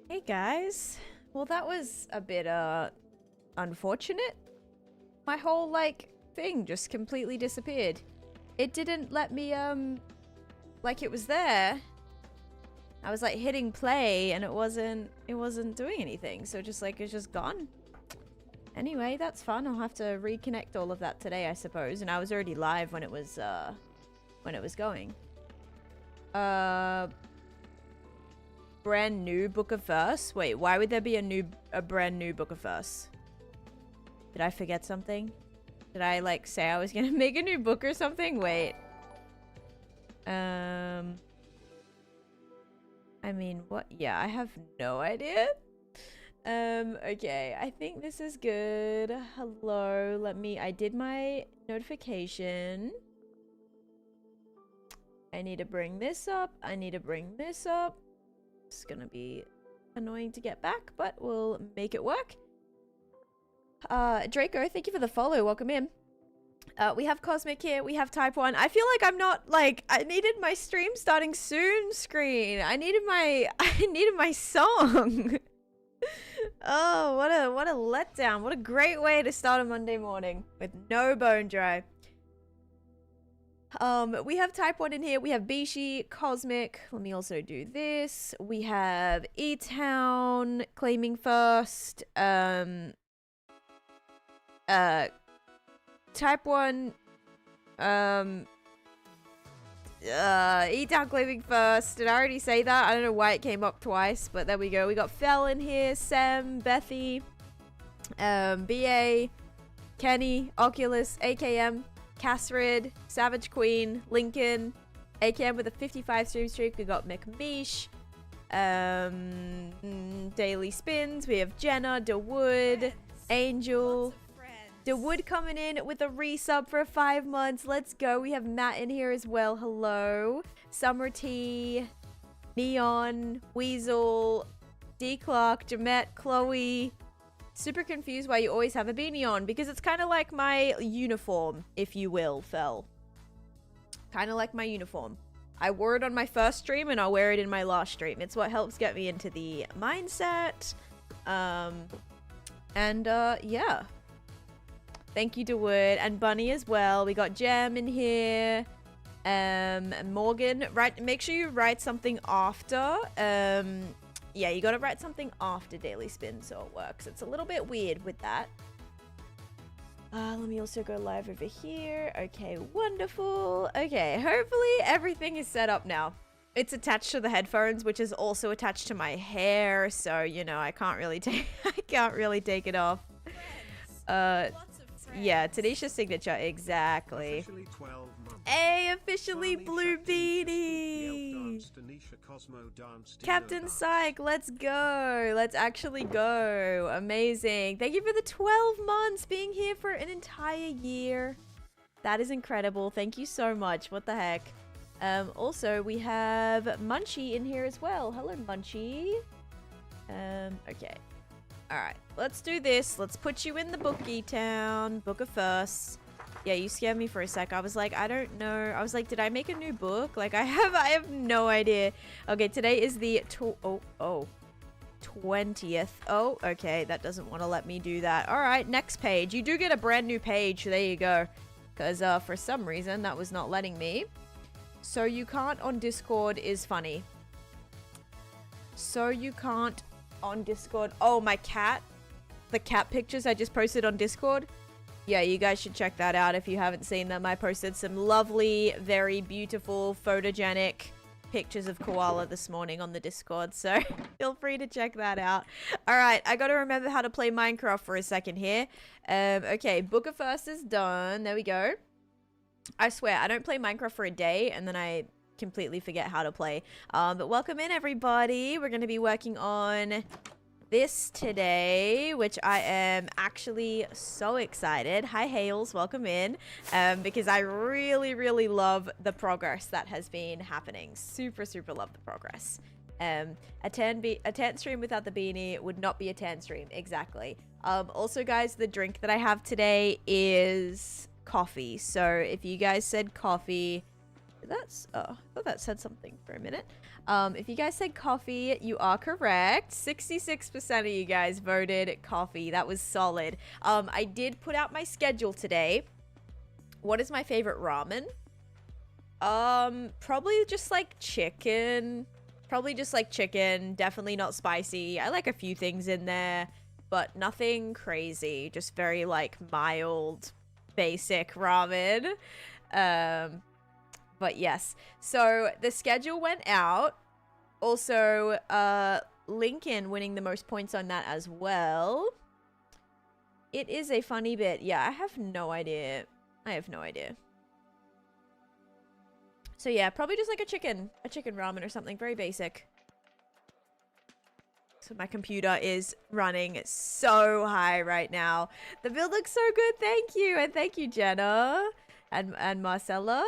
Hey guys. Well, that was a bit unfortunate. My whole like thing just completely disappeared. It didn't let me like it was there. I was like hitting play and it wasn't doing anything. So just like it's just gone. Anyway, that's fun. I'll have to reconnect all of that today, I suppose. And I was already live when it was going. Brand new book of verse. Wait, why would there be a brand new book of verse? Did I forget something? Did I like say I was gonna make a new book or something? Wait. I mean, what? Yeah, I have no idea. Okay, I think this is good. Hello, I did my notification. I need to bring this up. I need to bring this up. It's gonna be annoying to get back, but we'll make it work. Draco, thank you for the follow. Welcome in. We have Cosmic here. We have Type 1. I feel like I'm not like I needed my stream starting soon screen. I needed my song. Oh, what a letdown. What a great way to start a Monday morning with no bone dry. We have Type 1 in here. We have Bishi, Cosmic. Let me also do this. We have E-Town claiming first. Type 1. E-Town claiming first. Did I already say that? I don't know why it came up twice, but there we go. We got Fel in here, Sam, Bethy, BA, Kenny, Oculus, AKM, Casrid, Savage Queen, Lincoln, AKM with a 55 streak. We got McMeish, Daily Spins. We have Jenna, DeWood, Angel. DeWood coming in with a resub for 5 months. Let's go. We have Matt in here as well. Hello. Summer T, Neon, Weasel, D Clark, Jamette, Chloe. Super confused why you always have a beanie on, because it's kind of like my uniform, if you will, Fel. Kind of like my uniform. I wore it on my first stream and I'll wear it in my last stream. It's what helps get me into the mindset. Yeah. Thank you, DeWood, and Bunny as well. We got Jem in here. Morgan, make sure you write something after. Yeah, you gotta write something after Daily Spin so it works. It's a little bit weird with that. Let me also go live over here. Okay, wonderful. Okay, hopefully everything is set up now. It's attached to the headphones, which is also attached to my hair, so you know I can't really take it off. Yeah, Taneesha's signature, exactly. Hey, officially blue beanie! Captain Psych, let's go! Let's actually go. Amazing. Thank you for the 12 months being here for an entire year. That is incredible. Thank you so much. What the heck? Also, we have Munchie in here as well. Hello, Munchie. Okay. Alright, let's do this. Let's put you in the bookie town. Book of first. Yeah, you scared me for a sec. I was like, I don't know. I was like, did I make a new book? Like, I have no idea. Okay, today is the 20th. Oh, okay. That doesn't want to let me do that. Alright, next page. You do get a brand new page. There you go. Because for some reason, that was not letting me. So you can't on Discord is funny. So you can't on Discord. Oh, my cat. The cat pictures I just posted on Discord. Yeah, you guys should check that out if you haven't seen them. I posted some lovely, very beautiful, photogenic pictures of koala this morning on the Discord, so feel free to check that out. Alright, I gotta remember how to play Minecraft for a second here. Okay, Book of First is done. There we go. I swear, I don't play Minecraft for a day, and then I completely forget how to play. But welcome in, everybody. We're going to be working on this today, which I am actually so excited. Hi, Hales. Welcome in. Because I really, really love the progress that has been happening. Super, super love the progress. A tan stream without the beanie would not be a tan stream. Exactly. Also, guys, the drink that I have today is coffee. So if you guys said coffee, That's, oh, I thought that said something for a minute. If you guys said coffee, you are correct. 66% of you guys voted coffee. That was solid. I did put out my schedule today. What is my favorite ramen? Probably just like chicken. Probably just like chicken. Definitely not spicy. I like a few things in there, but nothing crazy. Just very like mild, basic ramen. But yes, so the schedule went out. Also, Lincoln winning the most points on that as well. It is a funny bit. Yeah, I have no idea. I have no idea. So yeah, probably just like a chicken ramen or something very basic. So my computer is running so high right now. The build looks so good. Thank you. And thank you, Jenna and Marcella.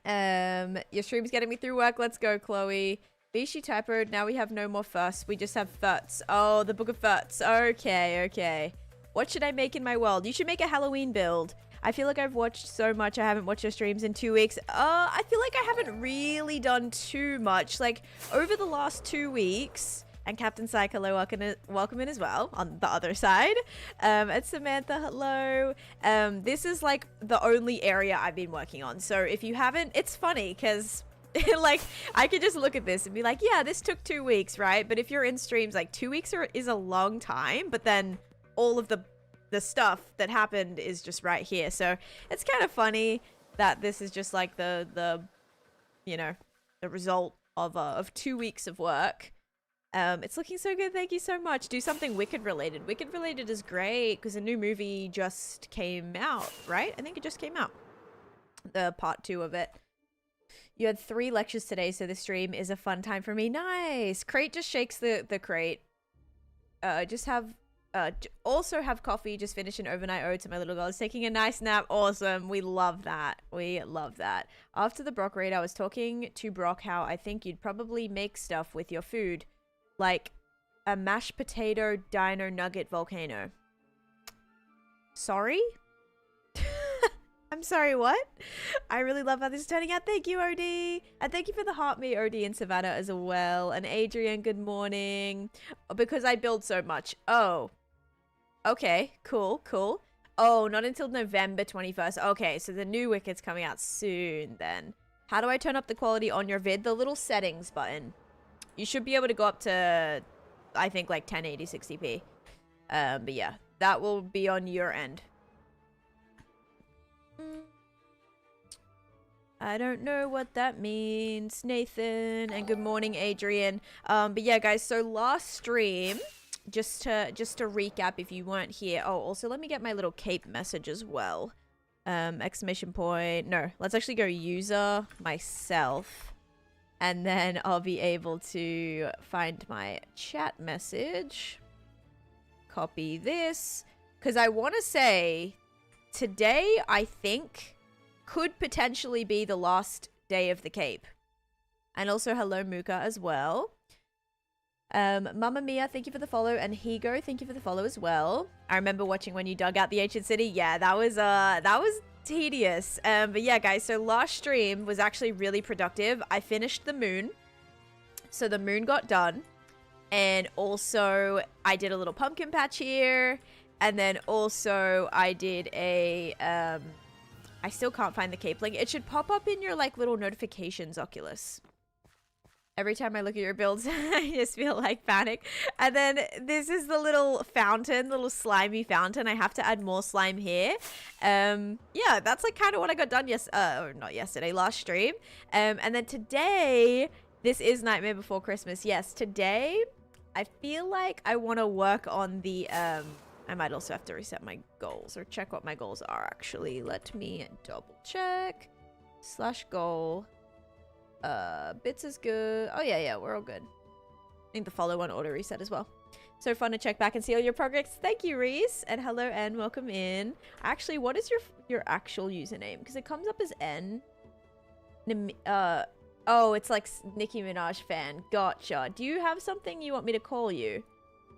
Your stream's getting me through work. Let's go, Chloe. Bishi typoed. Now we have no more firsts. We just have thirds. Oh, the book of thirds. Okay, okay. What should I make in my world? You should make a Halloween build. I feel like I've watched so much. I haven't watched your streams in 2 weeks. I feel like I haven't really done too much. Like, over the last 2 weeks... And Captain Psycho, welcome in as well on the other side. And Samantha, hello. This is like the only area I've been working on. So if you haven't, it's funny because like I could just look at this and be like, yeah, this took 2 weeks, right? But if you're in streams, like 2 weeks is a long time. But then all of the stuff that happened is just right here. So it's kind of funny that this is just like the you know, the result of 2 weeks of work. It's looking so good. Thank you so much. Do something Wicked related. Wicked related is great because a new movie just came out, right? I think it just came out. The part 2 of it. You had 3 lectures today, so the stream is a fun time for me. Nice. Crate just shakes the crate. Also have coffee. Just finished an overnight oats. My little girl is taking a nice nap. Awesome. We love that. We love that. After the Brock raid, I was talking to Brock how I think you'd probably make stuff with your food. Like a mashed potato dino nugget volcano. Sorry? I'm sorry, what? I really love how this is turning out. Thank you, OD. And thank you for the heart me, OD and Savannah as well. And Adrian, good morning. Because I build so much. Oh. Okay, cool, cool. Oh, not until November 21st. Okay, so the new Wicked's coming out soon then. How do I turn up the quality on your vid? The little settings button. You should be able to go up to, I think, like 1080 60p. But yeah, that will be on your end. I don't know what that means, Nathan. And good morning, Adrian. But yeah, guys, so last stream, just to recap if you weren't here. Oh, also, let me get my little cape message as well. Exclamation point. No, let's actually go user myself. And then I'll be able to find my chat message. Copy this. Because I want to say, today, I think, could potentially be the last day of the Cape. And also, hello, Muka, as well. Mamma Mia, thank you for the follow. And Higo, thank you for the follow as well. I remember watching when you dug out the ancient city. Yeah, that was tedious. But yeah, guys, so last stream was actually really productive. I finished the moon. So the moon got done. And also, I did a little pumpkin patch here. And then also, I did a... I still can't find the cape link. It should pop up in your, like, little notifications, Oculus. Every time I look at your builds, I just feel like panic. And then this is the little fountain, little slimy fountain. I have to add more slime here. Yeah, that's like kind of what I got done last stream. And then today, this is Nightmare Before Christmas. Yes, today, I feel like I want to work on the, I might also have to reset my goals or check what my goals are actually. Let me double check. /goal. Bits is good. Oh yeah, we're all good. I think the follow one auto reset as well. So fun to check back and see all your progress. Thank you, Reese. And hello, N. Welcome in. Actually, what is your actual username? Because it comes up as N. Oh, it's like Nicki Minaj fan. Gotcha. Do you have something you want me to call you?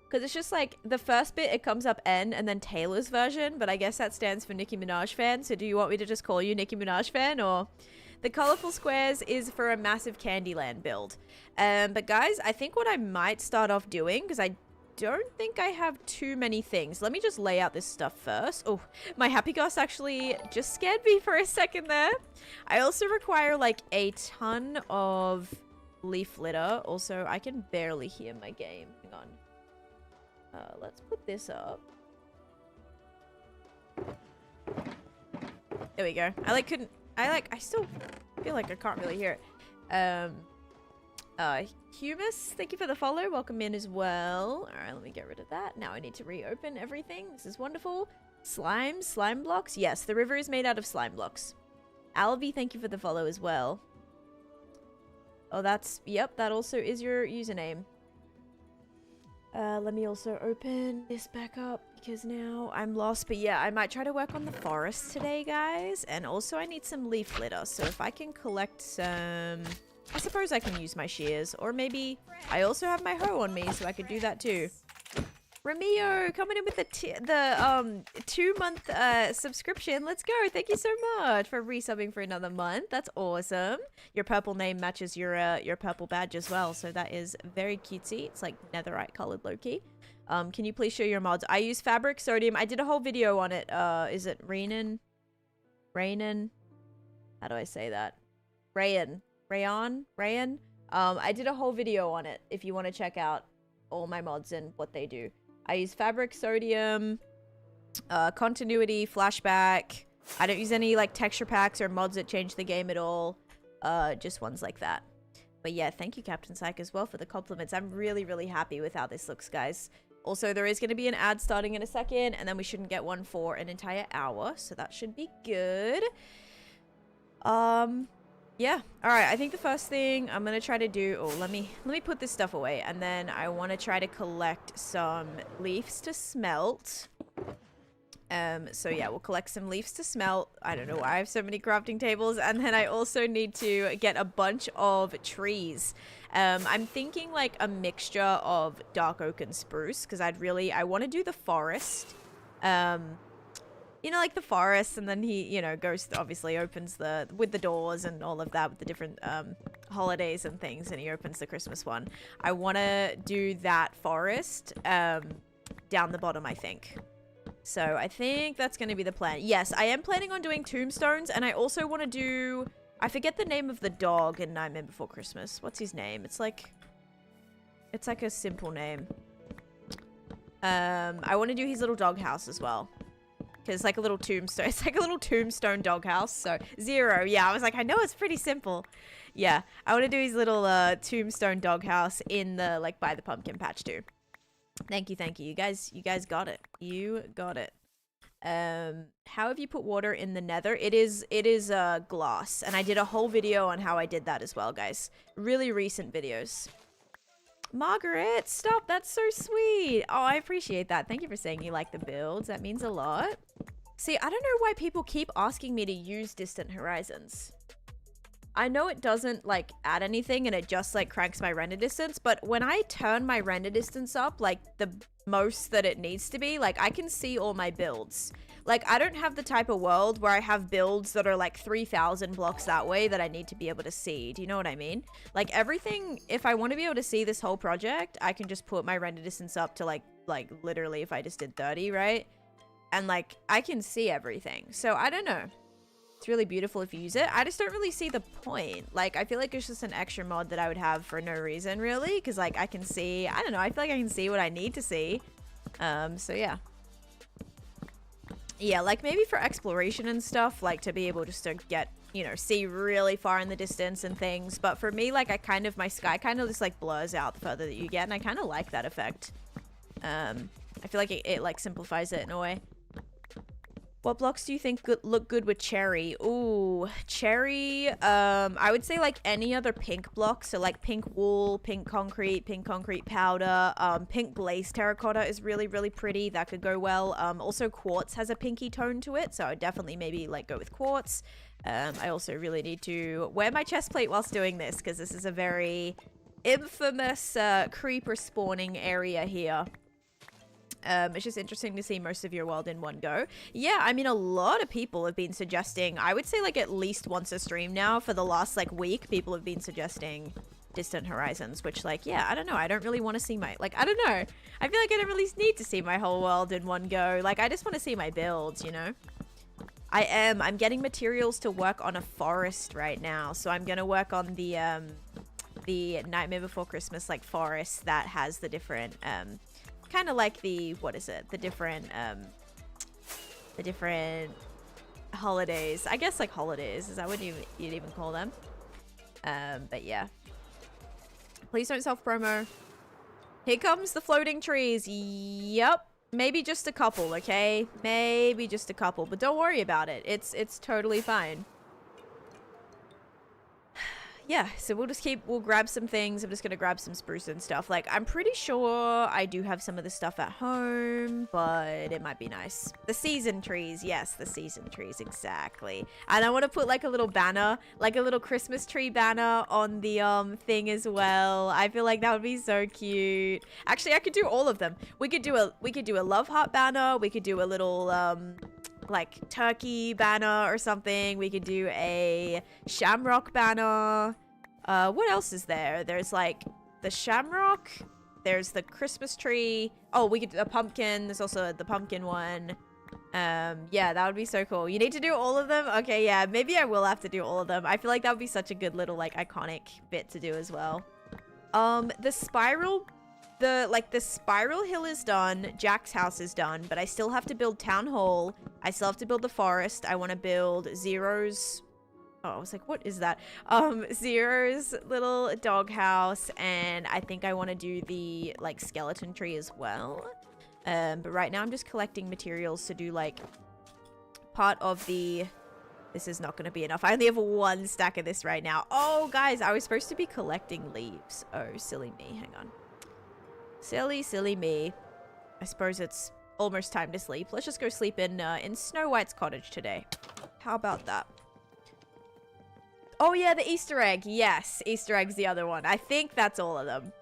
Because it's just like the first bit, it comes up N and then Taylor's version. But I guess that stands for Nicki Minaj fan. So do you want me to just call you Nicki Minaj fan or... The colorful squares is for a massive Candyland build. But guys, I think what I might start off doing, because I don't think I have too many things. Let me just lay out this stuff first. Oh, my happy ghost actually just scared me for a second there. I also require like a ton of leaf litter. Also, I can barely hear my game. Hang on. Let's put this up. There we go. I still feel like I can't really hear it. Humus, thank you for the follow. Welcome in as well. All right, let me get rid of that. Now I need to reopen everything. This is wonderful. Slime blocks. Yes, the river is made out of slime blocks. Alvi, thank you for the follow as well. Oh, yep, that also is your username. Let me also open this back up because now I'm lost. But yeah, I might try to work on the forest today, guys. And also I need some leaf litter. So if I can collect some... I suppose I can use my shears, or maybe I also have my hoe on me, so I could do that too. Ramio coming in with the 2-month subscription. Let's go. Thank you so much for resubbing for another month. That's awesome. Your purple name matches your purple badge as well, so that is very cutesy. It's like netherite colored Loki. Can you please show your mods? I use fabric sodium. I did a whole video on it. Is it Rainin? How do I say that? Rayan. I did a whole video on it if you want to check out all my mods and what they do. I use fabric, sodium, continuity, flashback. I don't use any like texture packs or mods that change the game at all. Just ones like that. But yeah, thank you Captain Psych as well for the compliments. I'm really, really happy with how this looks, guys. Also, there is going to be an ad starting in a second, and then we shouldn't get one for an entire hour, so that should be good. Yeah. All right. I think the first thing I'm going to try to do... Oh, let me put this stuff away. And then I want to try to collect some leaves to smelt. So yeah, we'll collect some leaves to smelt. I don't know why I have so many crafting tables. And then I also need to get a bunch of trees. I'm thinking like a mixture of dark oak and spruce. Because I want to do the forest. You know, like the forest, and then he, you know, goes, obviously opens with the doors and all of that with the different holidays and things, and he opens the Christmas one. I want to do that forest down the bottom, I think. So I think that's going to be the plan. Yes, I am planning on doing tombstones, and I also want to do, I forget the name of the dog in Nightmare Before Christmas. What's his name? It's like a simple name. I want to do his little doghouse as well. It's like a little tombstone. It's like a little tombstone doghouse. So, 0. Yeah, I was like, I know it's pretty simple. Yeah, I want to do his little tombstone doghouse in the, like, by the pumpkin patch too. Thank you, thank you. You guys got it. You got it. How have you put water in the nether? It is glass. And I did a whole video on how I did that as well, guys. Really recent videos. Margaret, stop. That's so sweet. Oh, I appreciate that. Thank you for saying you like the builds. That means a lot. See, I don't know why people keep asking me to use Distant Horizons. I know it doesn't, like, add anything and it just, like, cranks my render distance. But when I turn my render distance up, like, the most that it needs to be, like, I can see all my builds. Like, I don't have the type of world where I have builds that are like 3,000 blocks that way that I need to be able to see. Do you know what I mean? Like, everything, if I want to be able to see this whole project, I can just put my render distance up to like literally if I just did 30, right? And like, I can see everything. So I don't know. It's really beautiful if you use it. I just don't really see the point. Like, I feel like it's just an extra mod that I would have for no reason, really. Because like, I can see, I don't know, I feel like I can see what I need to see. So yeah. Yeah, like maybe for exploration and stuff, like to be able just to get, you know, see really far in the distance and things. But for me, like my sky kind of just like blurs out the further that you get. And I kind of like that effect. I feel like it like simplifies it in a way. What blocks do you think look good with cherry? Ooh, cherry. I would say like any other pink block. So like pink wool, pink concrete powder. Pink blaze terracotta is really, really pretty. That could go well. Also quartz has a pinky tone to it. So I would definitely maybe like go with quartz. I also really need to wear my chest plate whilst doing this because this is a very infamous creeper spawning area here. It's just interesting to see most of your world in one go. Yeah, I mean, a lot of people have been suggesting, I would say like at least once a stream now for the last like week, people have been suggesting Distant Horizons, which like, yeah, I don't know. I don't really want to see my, like, I don't know. I feel like I don't really need to see my whole world in one go. Like, I just want to see my builds, you know? I'm getting materials to work on a forest right now. So I'm going to work on the Nightmare Before Christmas, like, forest that has the different, kind of like the, what is it? The different holidays. I guess, like, holidays. Is that what you'd even call them? But yeah. Please don't self-promo. Here comes the floating trees. Yep. Maybe just a couple, okay? Maybe just a couple, but don't worry about it. It's totally fine. Yeah, so we'll grab some things. I'm just gonna grab some spruce and stuff. Like, I'm pretty sure I do have some of the stuff at home, but it might be nice. The season trees, yes, the season trees, exactly. And I want to put like a little banner, like a little Christmas tree banner on the thing as well. I feel like that would be so cute. Actually, I could do all of them. We could do a love heart banner. We could do a little like turkey banner or something. We could do a shamrock banner. What else is there? There's like the shamrock. There's the Christmas tree. Oh, we could do a pumpkin. There's also the pumpkin one. Yeah, that would be so cool. You need to do all of them? Okay, yeah, maybe I will have to do all of them. I feel like that would be such a good little like iconic bit to do as well. The spiral hill is done. Jack's house is done, but I still have to build town hall. I still have to build the forest. I want to build Zero's. Oh, I was like, what is that? Zero's little doghouse, and I think I want to do the like skeleton tree as well. But right now I'm just collecting materials to do like part of the. This is not going to be enough. I only have one stack of this right now. Oh, guys, I was supposed to be collecting leaves. Oh, silly me. Hang on. Silly me. I suppose it's almost time to sleep. Let's just go sleep in Snow White's cottage today. How about that? Oh yeah, the Easter egg. Yes, Easter egg's the other one. I think that's all of them.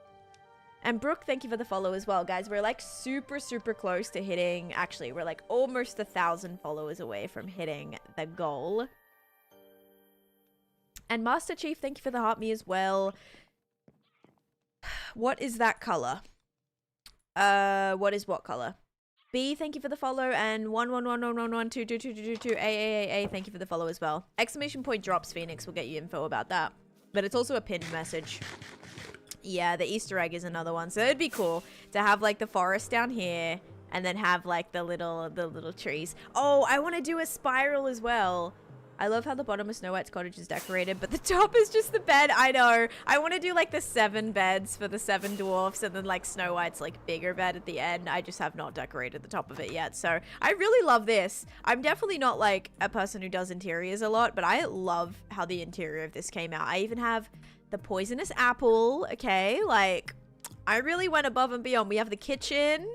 And Brooke, thank you for the follow as well, guys. We're like super close to hitting. Actually, we're like almost 1,000 followers away from hitting the goal. And Master Chief, thank you for the heart me as well. What is that color? What is what color? B, thank you for the follow, and 11111122222 A, thank you for the follow as well. Exclamation point drops Phoenix will get you info about that. But it's also a pinned message. Yeah, the Easter egg is another one. So it'd be cool to have like the forest down here and then have like the little trees. Oh, I want to do a spiral as well. I love how the bottom of Snow White's cottage is decorated, but the top is just the bed. I know. I want to do like the 7 beds for the 7 dwarfs and then like Snow White's like bigger bed at the end. I just have not decorated the top of it yet. So I really love this. I'm definitely not like a person who does interiors a lot, but I love how the interior of this came out. I even have the poisonous apple. Okay. Like I really went above and beyond. We have the kitchen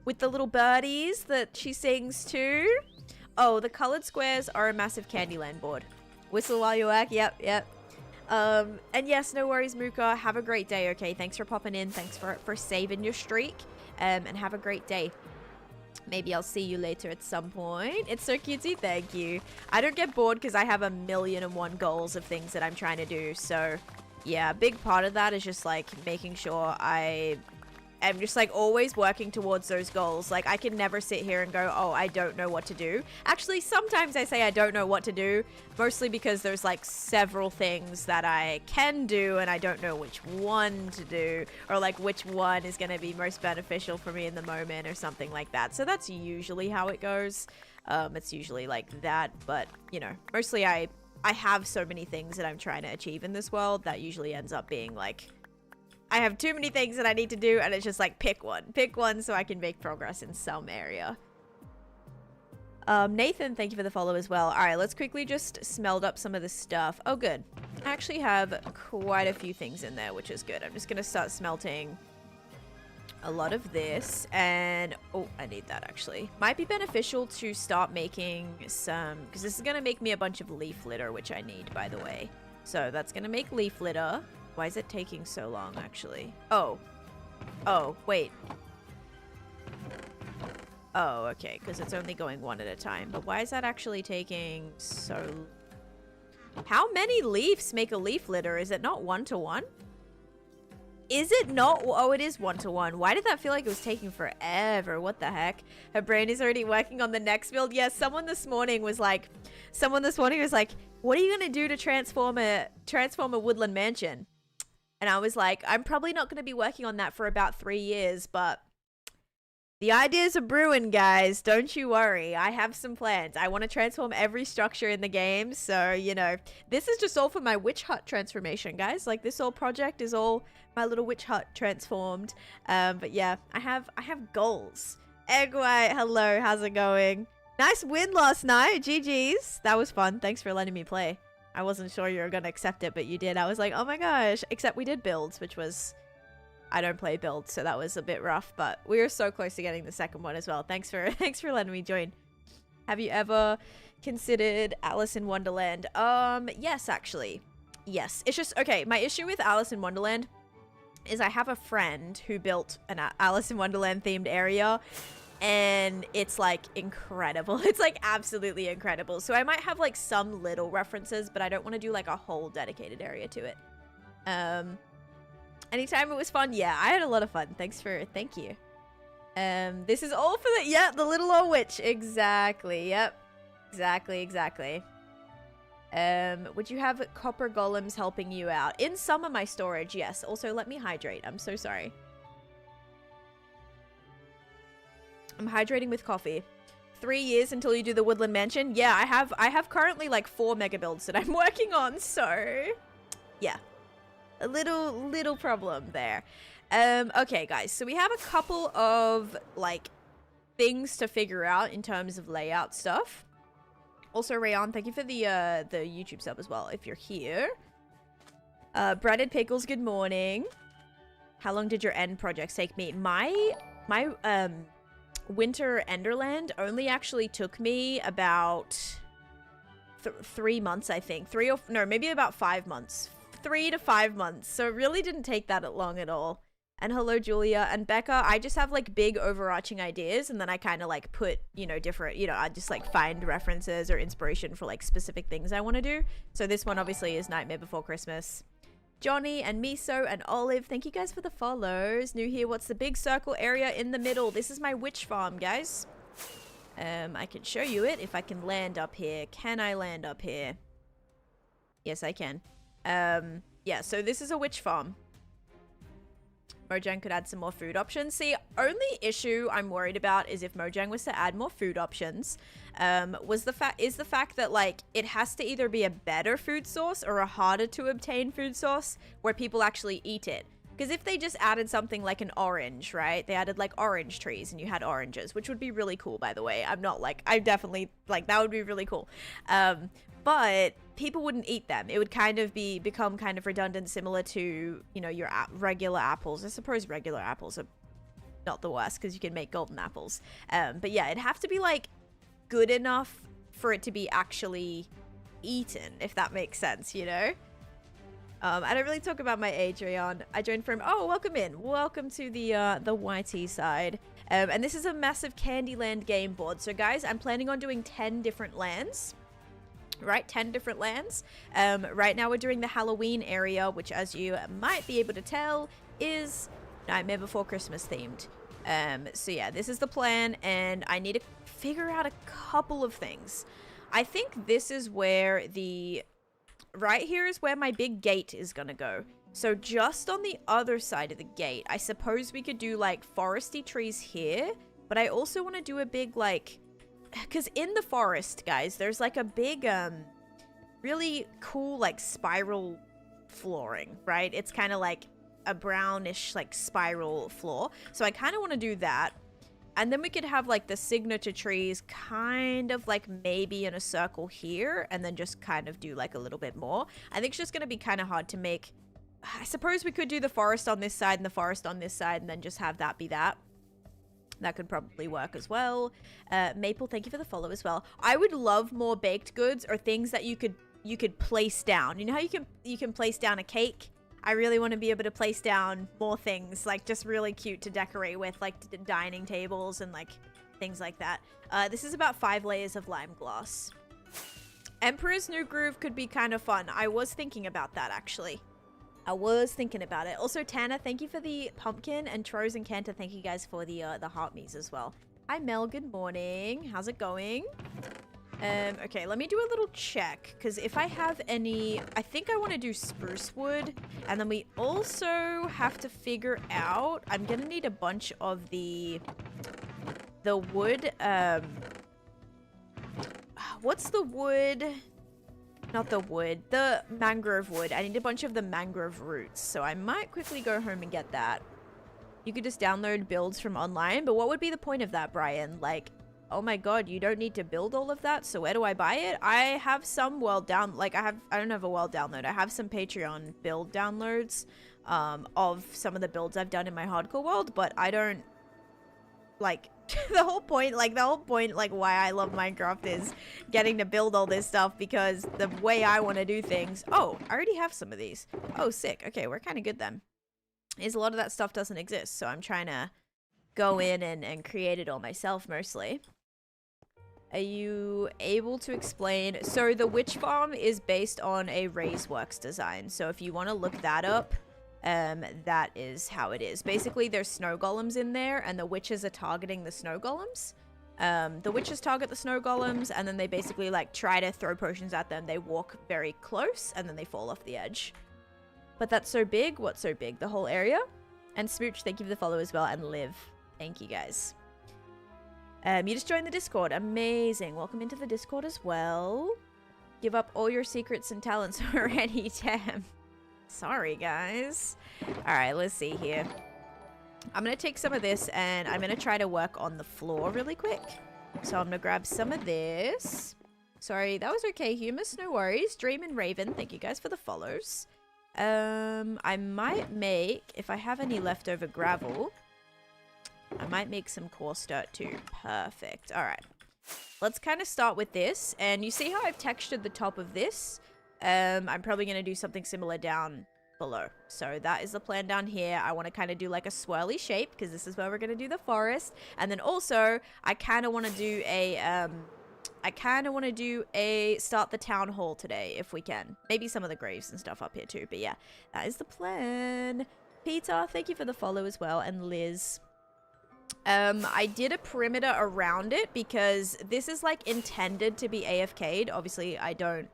with the little birdies that she sings to. Oh, the colored squares are a massive Candyland board. Whistle while you work. Yep. And yes, no worries, Mooka. Have a great day, okay? Thanks for popping in. Thanks for saving your streak. And have a great day. Maybe I'll see you later at some point. It's so cutesy. Thank you. I don't get bored because I have 1,000,001 goals of things that I'm trying to do. So, yeah, a big part of that is just, like, making sure I'm just like always working towards those goals. Like I can never sit here and go, oh, I don't know what to do. Actually, sometimes I say I don't know what to do, mostly because there's like several things that I can do and I don't know which one to do, or like which one is going to be most beneficial for me in the moment or something like that. So that's usually how it goes. It's usually like that, but you know, mostly I have so many things that I'm trying to achieve in this world that usually ends up being like, I have too many things that I need to do, and it's just like, pick one so I can make progress in some area. Nathan, thank you for the follow as well. All right, let's quickly just smelt up some of the stuff. Oh, good. I actually have quite a few things in there, which is good. I'm just going to start smelting a lot of this, and oh, I need that actually. Might be beneficial to start making some, because this is going to make me a bunch of leaf litter, which I need, by the way. So that's going to make leaf litter. Why is it taking so long, actually? Oh, wait. Oh, okay, because it's only going one at a time. But why is that actually taking so... How many leaves make a leaf litter? Is it not 1-to-1? Is it not? Oh, it is 1-to-1. Why did that feel like it was taking forever? What the heck? Her brain is already working on the next build. Yes, someone this morning was like, what are you going to do to transform a woodland mansion? And I was like, I'm probably not going to be working on that for about 3 years, but the ideas are brewing, guys. Don't you worry. I have some plans. I want to transform every structure in the game. So, you know, this is just all for my witch hut transformation, guys. Like, this whole project is all my little witch hut transformed. But yeah, I have goals. Egg White, hello. How's it going? Nice win last night. GG's. That was fun. Thanks for letting me play. I wasn't sure you were going to accept it, but you did. I was like, oh my gosh. Except we did builds, which was... I don't play builds, so that was a bit rough, but we were so close to getting the second one as well. Thanks for letting me join. Have you ever considered Alice in Wonderland? Yes, actually. Yes. It's just, okay, my issue with Alice in Wonderland is I have a friend who built an Alice in Wonderland themed area, and it's like incredible. It's like absolutely incredible. So I might have like some little references, but I don't want to do like a whole dedicated area to it. Anytime it was fun, yeah, I had a lot of fun. Thank you. This is all for the little old witch. Exactly, yep. Exactly. Would you have copper golems helping you out? In some of my storage, yes. Also, let me hydrate. I'm so sorry. I'm hydrating with coffee. 3 years until you do the woodland mansion. Yeah, I have currently like 4 mega builds that I'm working on, so yeah. A little problem there. Okay, guys. So we have a couple of, like, things to figure out in terms of layout stuff. Also, Rayon, thank you for the YouTube sub as well, if you're here. Breaded Pickles, good morning. How long did your end projects take me? My Winter Enderland only actually took me about 3 months, I think. Maybe about 5 months. 3 to 5 months, so it really didn't take that long at all. And hello, Julia and Becca. I just have like big overarching ideas, and then I kind of like put, you know, different, you know, I just like find references or inspiration for like specific things I want to do. So this one obviously is Nightmare Before Christmas. Johnny and Miso and Olive, thank you guys for the follows. New here, what's the big circle area in the middle? This is my witch farm, guys. I can show you it if I can land up here. Can I land up here? Yes, I can. Yeah, so this is a witch farm. Mojang could add some more food options. See, only issue I'm worried about is if Mojang was to add more food options, is the fact that like it has to either be a better food source or a harder to obtain food source where people actually eat it. Because if they just added something like an orange, right? They added like orange trees and you had oranges, which would be really cool, by the way. I definitely, like, that would be really cool. But people wouldn't eat them. It would kind of become kind of redundant, similar to, you know, your regular apples. I suppose regular apples are not the worst because you can make golden apples. But yeah, it'd have to be like good enough for it to be actually eaten, if that makes sense, you know? I don't really talk about my age, Rayon. I joined from, oh, welcome in. Welcome to the YT side. And this is a massive Candyland game board. So guys, I'm planning on doing 10 different lands. Right, 10 different lands. Right now we're doing the Halloween area, which, as you might be able to tell, is Nightmare Before Christmas themed. So yeah, this is the plan, and I need to figure out a couple of things. I think this is where right here is where my big gate is gonna go. So just on the other side of the gate, I suppose we could do like foresty trees here, but I also want to do a big like... Because in the forest, guys, there's like a big, really cool, like, spiral flooring, right? It's kind of like a brownish, like, spiral floor. So I kind of want to do that. And then we could have, like, the signature trees kind of, like, maybe in a circle here. And then just kind of do, like, a little bit more. I think it's just going to be kind of hard to make... I suppose we could do the forest on this side and the forest on this side and then just have that be that. That could probably work as well. Maple, thank you for the follow as well. I would love more baked goods or things that you could place down. You know how you can place down a cake? I really want to be able to place down more things, like just really cute to decorate with, like dining tables and like things like that. This is about 5 layers of lime glass. Emperor's New Groove could be kind of fun. I was thinking about that, actually. I was thinking about it. Also, Tana, thank you for the pumpkin, and Troz and Kanta, thank you guys for the heart me's as well. Hi, Mel. Good morning. How's it going? Okay, let me do a little check, because if I have any... I think I want to do spruce wood, and then we also have to figure out... I'm going to need a bunch of the wood, what's the wood? Not the wood, the mangrove wood. I need a bunch of the mangrove roots, so I might quickly go home and get that. You could just download builds from online, but what would be the point of that, Brian? Like... Oh my god, you don't need to build all of that, so where do I buy it? I have some world down, like I don't have a world download. I have some Patreon build downloads of some of the builds I've done in my hardcore world, but I don't, like, the whole point, like why I love Minecraft is getting to build all this stuff, because the way I want to do things. Oh, I already have some of these. Oh, sick. Okay, we're kind of good then. Is a lot of that stuff doesn't exist, so I'm trying to go in and create it all myself mostly. Are you able to explain? So the Witch Farm is based on a Raiseworks design. So if you want to look that up, that is how it is. Basically, there's snow golems in there, and the witches are targeting the snow golems. The witches target the snow golems, and then they basically like try to throw potions at them. They walk very close, and then they fall off the edge. But that's so big. What's so big? The whole area? And Smooch, thank you for the follow as well, and Liv. Thank you guys. You just joined the Discord. Amazing. Welcome into the Discord as well. Give up all your secrets and talents already, damn. Sorry, guys. Alright, let's see here. I'm going to take some of this, and I'm going to try to work on the floor really quick. So I'm going to grab some of this. Sorry, that was okay, Humus. No worries. Dream and Raven, thank you guys for the follows. I might make, if I have any leftover gravel... I might make some coarse dirt too. Perfect. All right. Let's kind of start with this. And you see how I've textured the top of this? I'm probably going to do something similar down below. So that is the plan down here. I want to kind of do like a swirly shape, because this is where we're going to do the forest. And then also, I kind of want to do a, start the town hall today, if we can. Maybe some of the graves and stuff up here too. But yeah, that is the plan. Peter, thank you for the follow as well. And Liz... I did a perimeter around it because this is like intended to be AFK'd. Obviously, I don't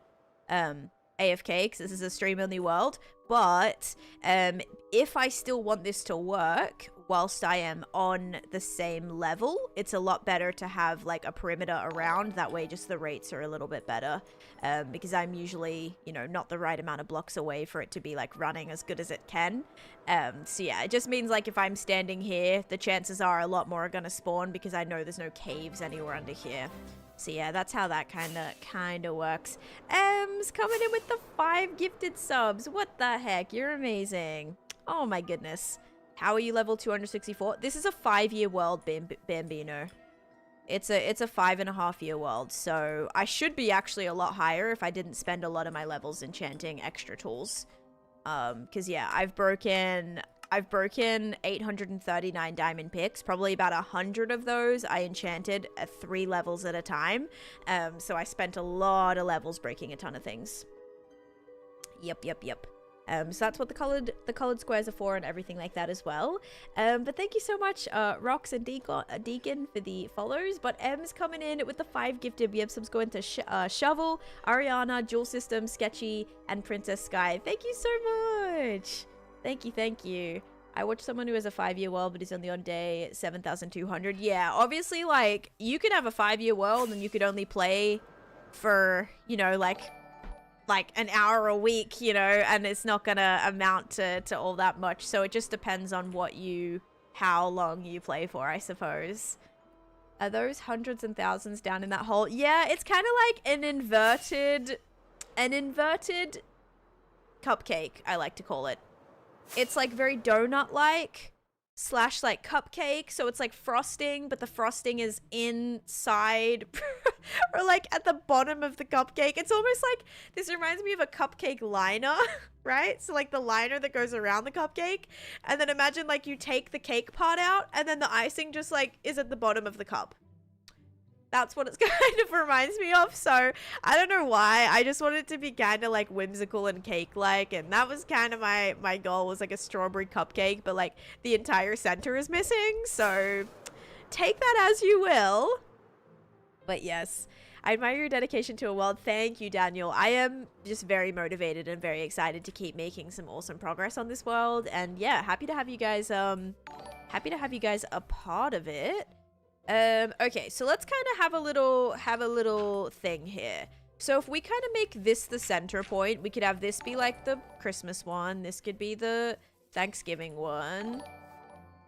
AFK because this is a stream only world. But if I still want this to work whilst I am on the same level, it's a lot better to have like a perimeter around. That way just the rates are a little bit better, because I'm usually, you know, not the right amount of blocks away for it to be like running as good as it can. So yeah, it just means like if I'm standing here, the chances are a lot more are gonna spawn because I know there's no caves anywhere under here. So yeah, that's how that kind of works. M's coming in with the 5 gifted subs. What the heck? You're amazing. Oh my goodness. How are you level 264? This is a 5-year world, Bambino. It's a 5.5-year world, so I should be actually a lot higher if I didn't spend a lot of my levels enchanting extra tools. Because yeah, I've broken 839 diamond picks. Probably about 100 of those I enchanted at 3 levels at a time. So I spent a lot of levels breaking a ton of things. Yep. So that's what the colored squares are for and everything like that as well. But thank you so much, Rox and Deacon for the follows. But M's coming in with the 5 gifted subs going to Shovel, Ariana, Jewel System, Sketchy, and Princess Sky. Thank you so much. Thank you. I watched someone who has a 5-year world, but he's only on day 7,200. Yeah, obviously, like, you could have a 5-year world and you could only play for, you know, like an hour a week, you know, and it's not gonna amount to all that much. So it just depends on how long you play for, I suppose. Are those hundreds and thousands down in that hole? Yeah, it's kind of like an inverted cupcake, I like to call it. It's like very donut-like / like cupcake, so it's like frosting, but the frosting is inside or like at the bottom of the cupcake. It's almost like, this reminds me of a cupcake liner, right? So like the liner that goes around the cupcake, and then imagine like you take the cake part out and then the icing just like is at the bottom of the cup. That's what it kind of reminds me of. So I don't know why. I just wanted it to be kind of like whimsical and cake-like, and that was kind of my goal, was like a strawberry cupcake, but like the entire center is missing. So take that as you will. But yes, I admire your dedication to a world. Thank you, Daniel. I am just very motivated and very excited to keep making some awesome progress on this world. And yeah, happy to have you guys a part of it. Okay, so let's kind of have a little thing here. So if we kind of make this the center point, we could have this be like the Christmas one. This could be the Thanksgiving one.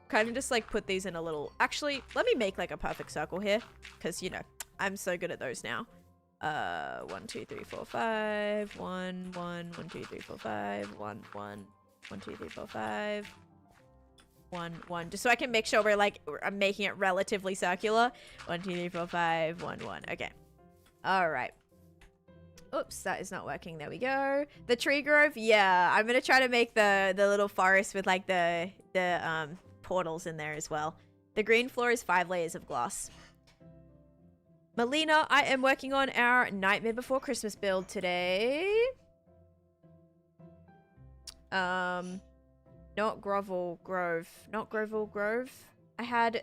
Kind of just like put these in a little, actually, let me make like a perfect circle here, because you know, I'm so good at those now. 1, 2, 3, 4, 5. 1, 1, 1, 2, 3, 4, 5. 1, 1, 1, 2, 3, 4, 5. 1, 1, just so I can make sure I'm making it relatively circular. 1, 2, 3, 4, 5. 1, 1. Okay. All right. Oops, that is not working. There we go. The tree grove. Yeah, I'm gonna try to make the little forest with like the portals in there as well. The green floor is 5 layers of glass. Melina, I am working on our Nightmare Before Christmas build today. Not Grovel Grove. Not Grovel Grove. I had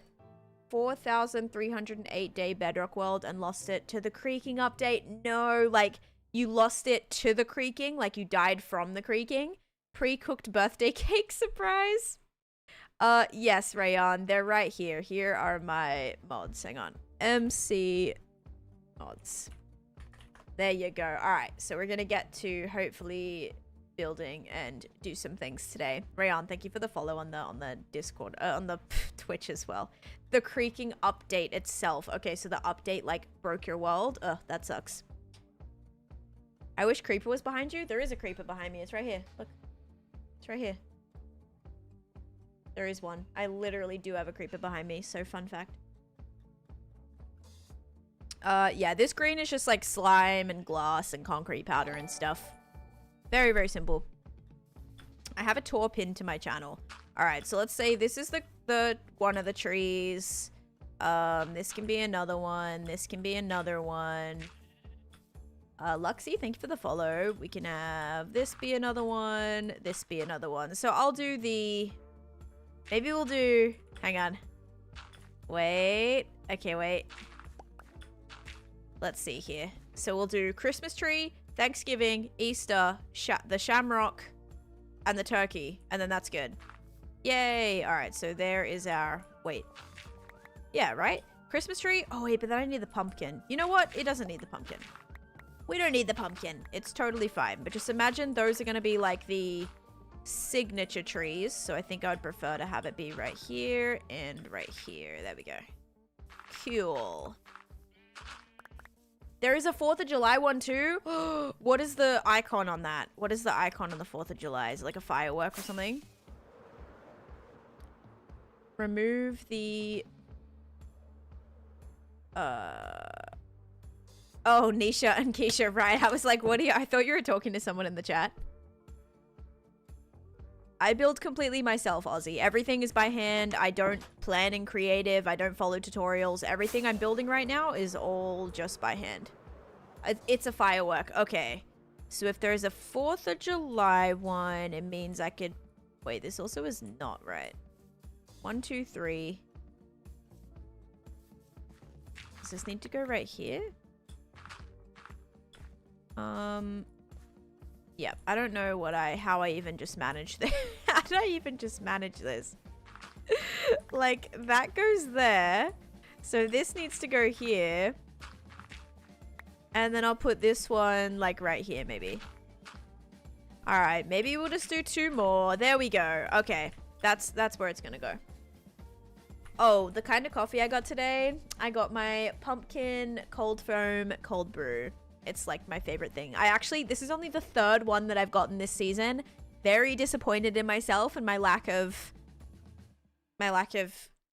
4,308 day Bedrock World and lost it to the creaking update. No, like you lost it to the creaking, like you died from the creaking. Pre-cooked birthday cake surprise. Yes, Rayon, they're right here. Here are my mods. Hang on. MC mods. There you go. All right, so we're gonna get to hopefully building and do some things today. Rayon, thank you for the follow on the Discord, on the Twitch as well. The creaking update itself. Okay, so the update like broke your world. Ugh, that sucks. I wish Creeper was behind you. There is a Creeper behind me. It's right here. Look, it's right here. There is one. I literally do have a Creeper behind me. So fun fact. Yeah, this green is just like slime and glass and concrete powder and stuff. Very, very simple. I have a tour pinned to my channel. All right, so let's say this is the one of the trees. This can be another one. This can be another one. Luxie, thank you for the follow. We can have this be another one. This be another one. So I'll do the... Maybe we'll do... Hang on. Wait. Okay, wait. Let's see here. So we'll do Christmas tree, Thanksgiving, Easter, the shamrock, and the turkey. And then that's good. Yay. All right, so there is our... Wait. Yeah, right? Christmas tree. Oh, wait, but then I need the pumpkin. You know what? It doesn't need the pumpkin. We don't need the pumpkin. It's totally fine. But just imagine those are going to be like the signature trees. So I think I would prefer to have it be right here and right here. There we go. Cool. There is a 4th of July one too. What is the icon on that? What is the icon on the 4th of July? Is it like a firework or something? Remove the... Oh, Nisha and Keisha, right. I was like, what are you... I thought you were talking to someone in the chat. I build completely myself, Aussie. Everything is by hand. I don't plan in creative. I don't follow tutorials. Everything I'm building right now is all just by hand. It's a firework. Okay. So if there's a 4th of July one, it means I could... Wait, this also is not right. 1, 2, 3. Does this need to go right here? Yeah, I don't know how I even just managed this. How did I even just manage this? Like, that goes there. So this needs to go here. And then I'll put this one, like, right here, maybe. Alright, maybe we'll just do 2 more. There we go. Okay, that's where it's gonna go. Oh, the kind of coffee I got today, I got my pumpkin cold foam cold brew. It's like my favorite thing. This is only the 3rd one that I've gotten this season. Very disappointed in myself and my lack of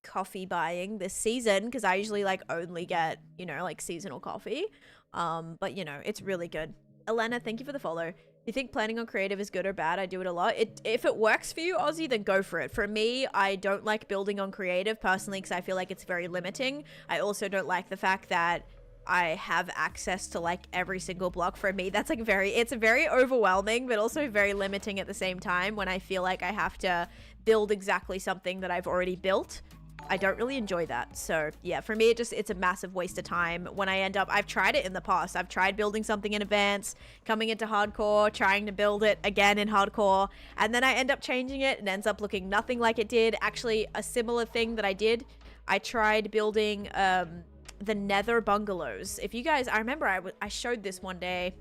coffee buying this season, because I usually like only get, you know, like seasonal coffee. But you know, it's really good. Elena, thank you for the follow. You think planning on creative is good or bad? I do it a lot. If it works for you, Aussie, then go for it. For me, I don't like building on creative personally because I feel like it's very limiting. I also don't like the fact that I have access to like every single block. For me, that's like it's very overwhelming, but also very limiting at the same time when I feel like I have to build exactly something that I've already built. I don't really enjoy that. So yeah, for me, it's a massive waste of time when I end up, I've tried it in the past. I've tried building something in advance, coming into hardcore, trying to build it again in hardcore, and then I end up changing it and ends up looking nothing like it did. Actually, a similar thing that I did, I tried building the nether bungalows. If you guys, I remember I showed this one day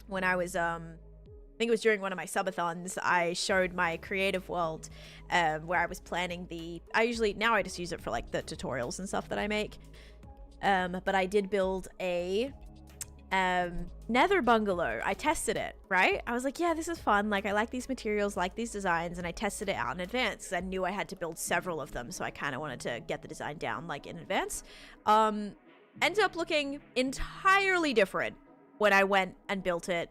when I was I think it was during one of my subathons. I showed my creative world where I was planning now I just use it for like the tutorials and stuff that I make. But I did build a nether bungalow. I tested it, right? I was like, yeah, this is fun. Like, I like these materials, like these designs, and I tested it out in advance because I knew I had to build several of them. So I kind of wanted to get the design down like in advance. Ended up looking entirely different when I went and built it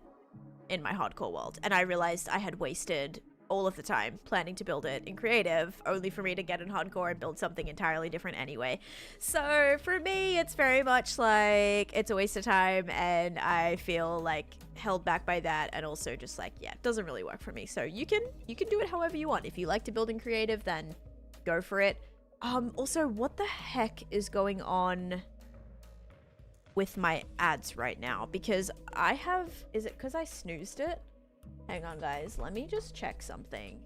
in my hardcore world, and I realized I had wasted all of the time planning to build it in creative only for me to get in hardcore and build something entirely different anyway. So for me, it's very much like it's a waste of time, and I feel like held back by that, and also just like, yeah, it doesn't really work for me. So you can do it however you want. If you like to build in creative, then go for it. Also, what the heck is going on with my ads right now? Because is it because I snoozed it? Hang on, guys, let me just check something.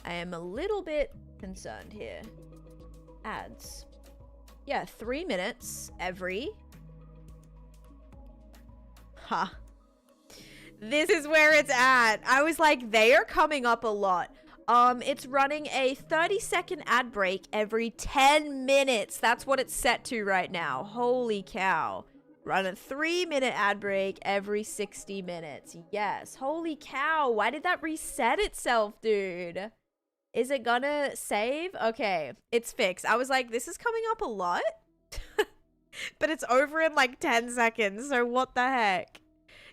I am a little bit concerned here. Ads. Yeah, 3 minutes every. Huh. This is where it's at. I was like, they are coming up a lot. It's running a 30-second ad break every 10 minutes. That's what it's set to right now. Holy cow. Run a 3-minute ad break every 60 minutes. Yes. Holy cow. Why did that reset itself, dude? Is it gonna save? Okay. It's fixed. I was like, this is coming up a lot. But it's over in like 10 seconds. So what the heck?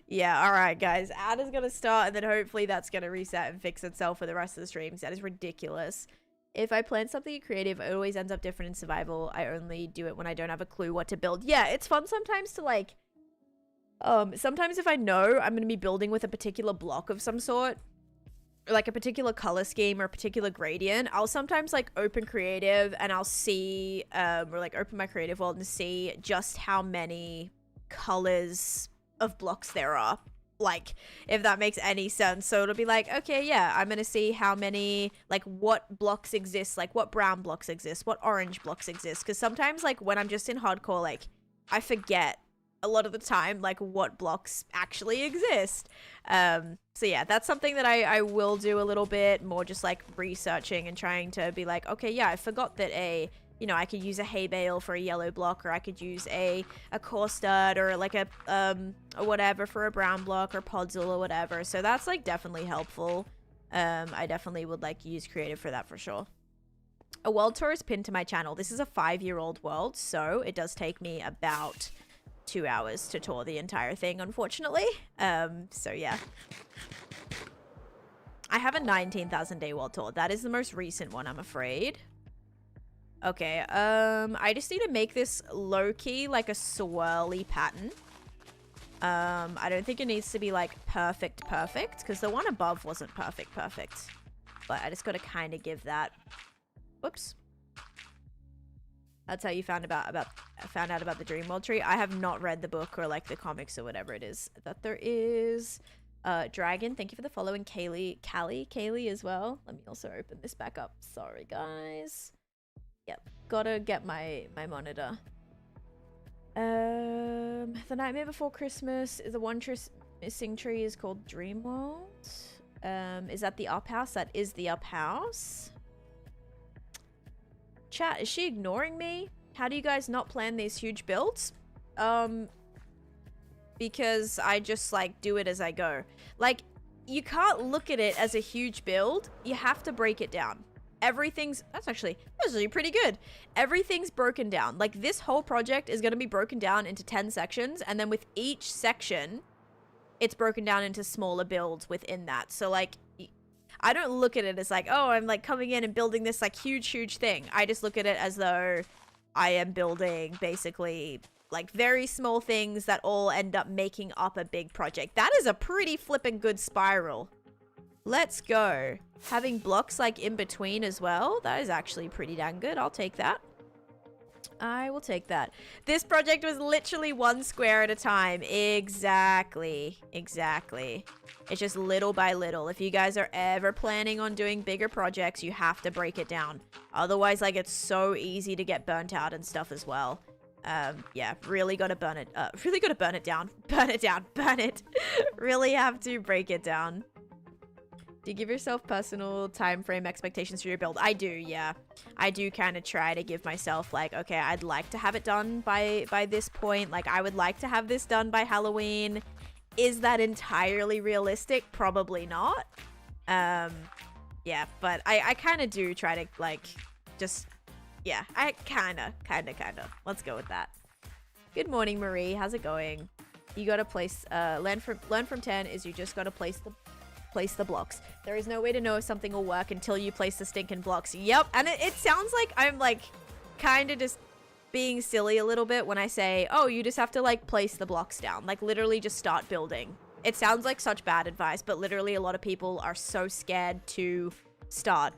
Yeah, alright guys, ad is gonna start and then hopefully that's gonna reset and fix itself for the rest of the streams. That is ridiculous. If I plan something creative, it always ends up different in survival. I only do it when I don't have a clue what to build. Yeah, it's fun sometimes to like, sometimes if I know I'm gonna be building with a particular block of some sort, or like a particular color scheme or a particular gradient, I'll sometimes like open creative and I'll see, or like open my creative world and see just how many colors of blocks there are, like, if that makes any sense. So it'll be like, okay, yeah, I'm gonna see how many, like, what blocks exist, like what brown blocks exist, what orange blocks exist, because sometimes like when I'm just in hardcore, like I forget a lot of the time like what blocks actually exist. So yeah, that's something that I will do a little bit more, just like researching and trying to be like, okay, yeah, I forgot that I could use a hay bale for a yellow block, or I could use a core stud, or like a whatever for a brown block, or podzol or whatever. So that's like definitely helpful. I definitely would like use creative for that for sure. A world tour is pinned to my channel. This is a 5-year-old world, so it does take me about 2 hours to tour the entire thing, unfortunately. So yeah. I have a 19,000 day world tour. That is the most recent one, I'm afraid. Okay, I just need to make this low-key, like a swirly pattern. I don't think it needs to be, like, perfect, because the one above wasn't perfect. But I just gotta kind of give that... Whoops. That's how you found out about the Dream World tree. I have not read the book or, like, the comics or whatever it is that there is. Dragon, thank you for the follow, and Kaylee as well. Let me also open this back up. Sorry, guys. Yep, gotta get my monitor. The Nightmare Before Christmas is the one missing tree is called Dream World. Is that the up house? That is the up house. Chat, is she ignoring me? How do you guys not plan these huge builds? Because I just like do it as I go. Like, you can't look at it as a huge build. You have to break it down. That's actually pretty good. Everything's broken down. Like, this whole project is going to be broken down into 10 sections, and then with each section, it's broken down into smaller builds within that. So like, I don't look at it as like, oh, I'm like coming in and building this like huge thing. I just look at it as though I am building basically like very small things that all end up making up a big project. That is a pretty flippin' good spiral. Let's go. Having blocks like in between as well. That is actually pretty dang good. I'll take that. I will take that. This project was literally 1 square at a time. Exactly. It's just little by little. If you guys are ever planning on doing bigger projects, you have to break it down. Otherwise, like, it's so easy to get burnt out and stuff as well. Yeah, really gotta burn it. Really gotta burn it down. Burn it. Really have to break it down. Do you give yourself personal time frame expectations for your build? I do, yeah. I do kind of try to give myself like, okay, I'd like to have it done by this point. Like, I would like to have this done by Halloween. Is that entirely realistic? Probably not. Yeah, but I kind of do try to like, just, yeah, I kind of. Let's go with that. Good morning, Marie. How's it going? You gotta place, learn from 10 is you just gotta place the blocks. There is no way to know if something will work until you place the stinking blocks. Yep, and it sounds like I'm like kind of just being silly a little bit when I say, oh, you just have to like place the blocks down. Like literally just start building. It sounds like such bad advice, but literally a lot of people are so scared to start.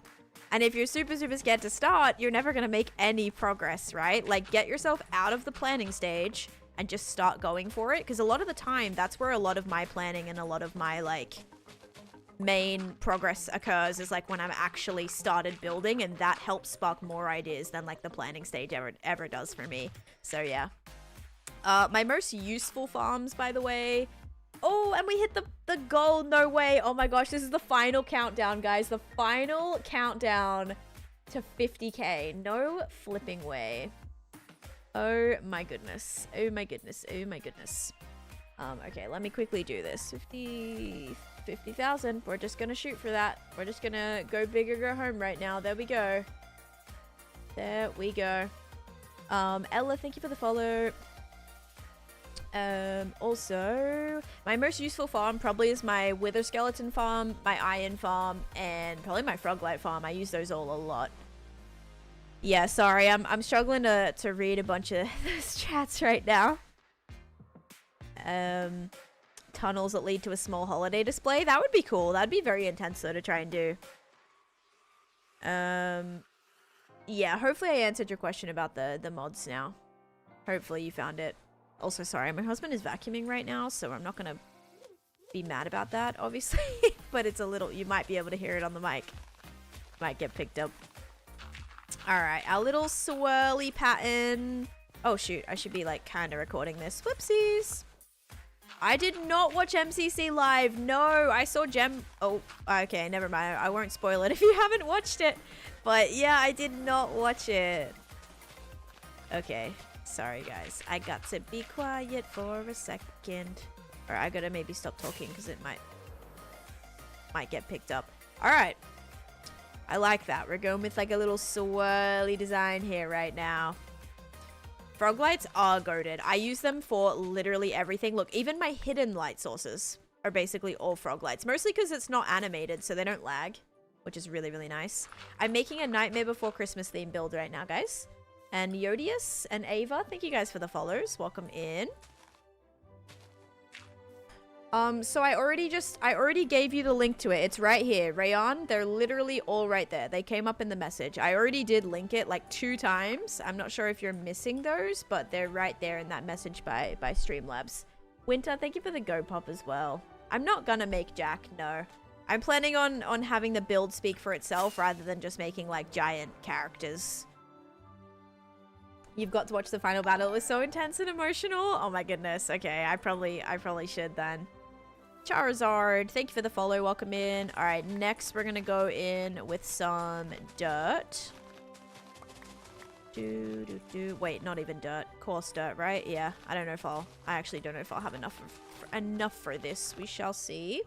And if you're super scared to start, you're never gonna make any progress, right? Like get yourself out of the planning stage and just start going for it. Because a lot of the time, that's where a lot of my planning and a lot of my like main progress occurs, is like when I'm actually started building, and that helps spark more ideas than like the planning stage ever does for me. So yeah. My most useful farms, by the way. Oh, and we hit the goal. No way. Oh my gosh, this is the final countdown, guys. The final countdown to 50k. No flipping way. Oh my goodness. Okay, let me quickly do this. 50,000. We're just gonna shoot for that. We're just gonna go big or go home right now. There we go. Ella, thank you for the follow. Also, my most useful farm probably is my wither skeleton farm, my iron farm, and probably my froglight farm. I use those all a lot. Yeah, sorry, I'm struggling to read a bunch of those chats right now. Tunnels that lead to a small holiday display. That would be cool. That'd be very intense though to try and do. Yeah, hopefully I answered your question about the mods now. Hopefully you found it. Also, sorry, my husband is vacuuming right now, so I'm not gonna be mad about that, obviously. But it's a little, you might be able to hear it on the mic. Might get picked up. Alright, our little swirly pattern. Oh shoot, I should be like kind of recording this. Whoopsies. I did not watch MCC live. No, I saw Gem. Oh, okay, never mind. I won't spoil it if you haven't watched it. But yeah, I did not watch it. Okay, sorry guys. I got to be quiet for a second. Or I gotta maybe stop talking because it might get picked up. All right. I like that. We're going with like a little swirly design here right now. Frog lights are goated. I use them for literally everything. Look, even my hidden light sources are basically all frog lights. Mostly because it's not animated, so they don't lag, which is really, really nice. I'm making a Nightmare Before Christmas theme build right now, guys. And Yodius and Ava, thank you guys for the follows. Welcome in. So I already gave you the link to it. It's right here. Rayon, they're literally all right there. They came up in the message. I already did link it like 2 times. I'm not sure if you're missing those, but they're right there in that message by Streamlabs. Winter, thank you for the Go Pop as well. I'm not gonna make Jack, no. I'm planning on having the build speak for itself rather than just making like giant characters. You've got to watch the final battle. It was so intense and emotional. Oh my goodness. Okay, I probably should then. Charizard, thank you for the follow. Welcome in. All right, next we're gonna go in with some dirt. Wait, not even dirt. Coarse dirt, right? Yeah. I actually don't know if I'll have enough for this. We shall see.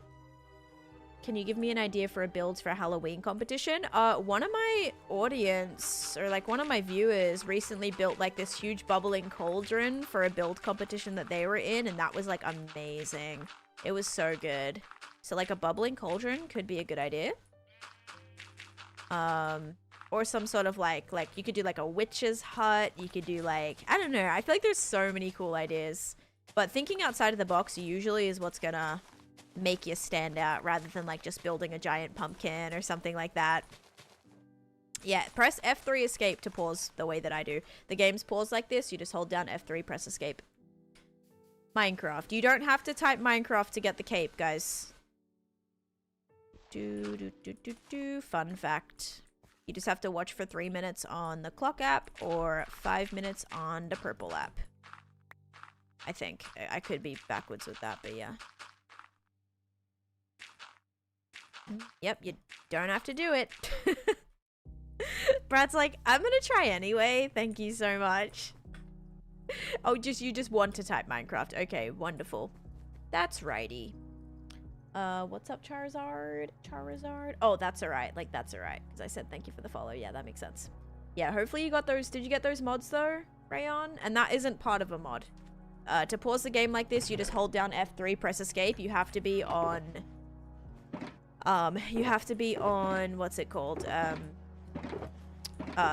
Can you give me an idea for a build for a Halloween competition? One of my audience, or like one of my viewers, recently built like this huge bubbling cauldron for a build competition that they were in, and that was like amazing. It was so good. So like a bubbling cauldron could be a good idea. Or some sort of like you could do like a witch's hut. You could do like, I don't know. I feel like there's so many cool ideas. But thinking outside of the box usually is what's gonna make you stand out rather than like just building a giant pumpkin or something like that. Yeah, press F3 escape to pause the way that I do. The game's paused like this. You just hold down F3, press escape. Minecraft. You don't have to type Minecraft to get the cape, guys. Fun fact. You just have to watch for 3 minutes on the clock app or 5 minutes on the purple app. I think. I could be backwards with that, but yeah. Yep, you don't have to do it. Brad's like, I'm gonna try anyway. Thank you so much. Oh, you just want to type Minecraft. Okay, wonderful. That's righty. What's up, Charizard? Oh, that's alright. Like, that's alright. Because I said thank you for the follow. Yeah, that makes sense. Yeah, hopefully you got those. Did you get those mods, though, Rayon? And that isn't part of a mod. To pause the game like this, you just hold down F3, press escape. You have to be on... what's it called?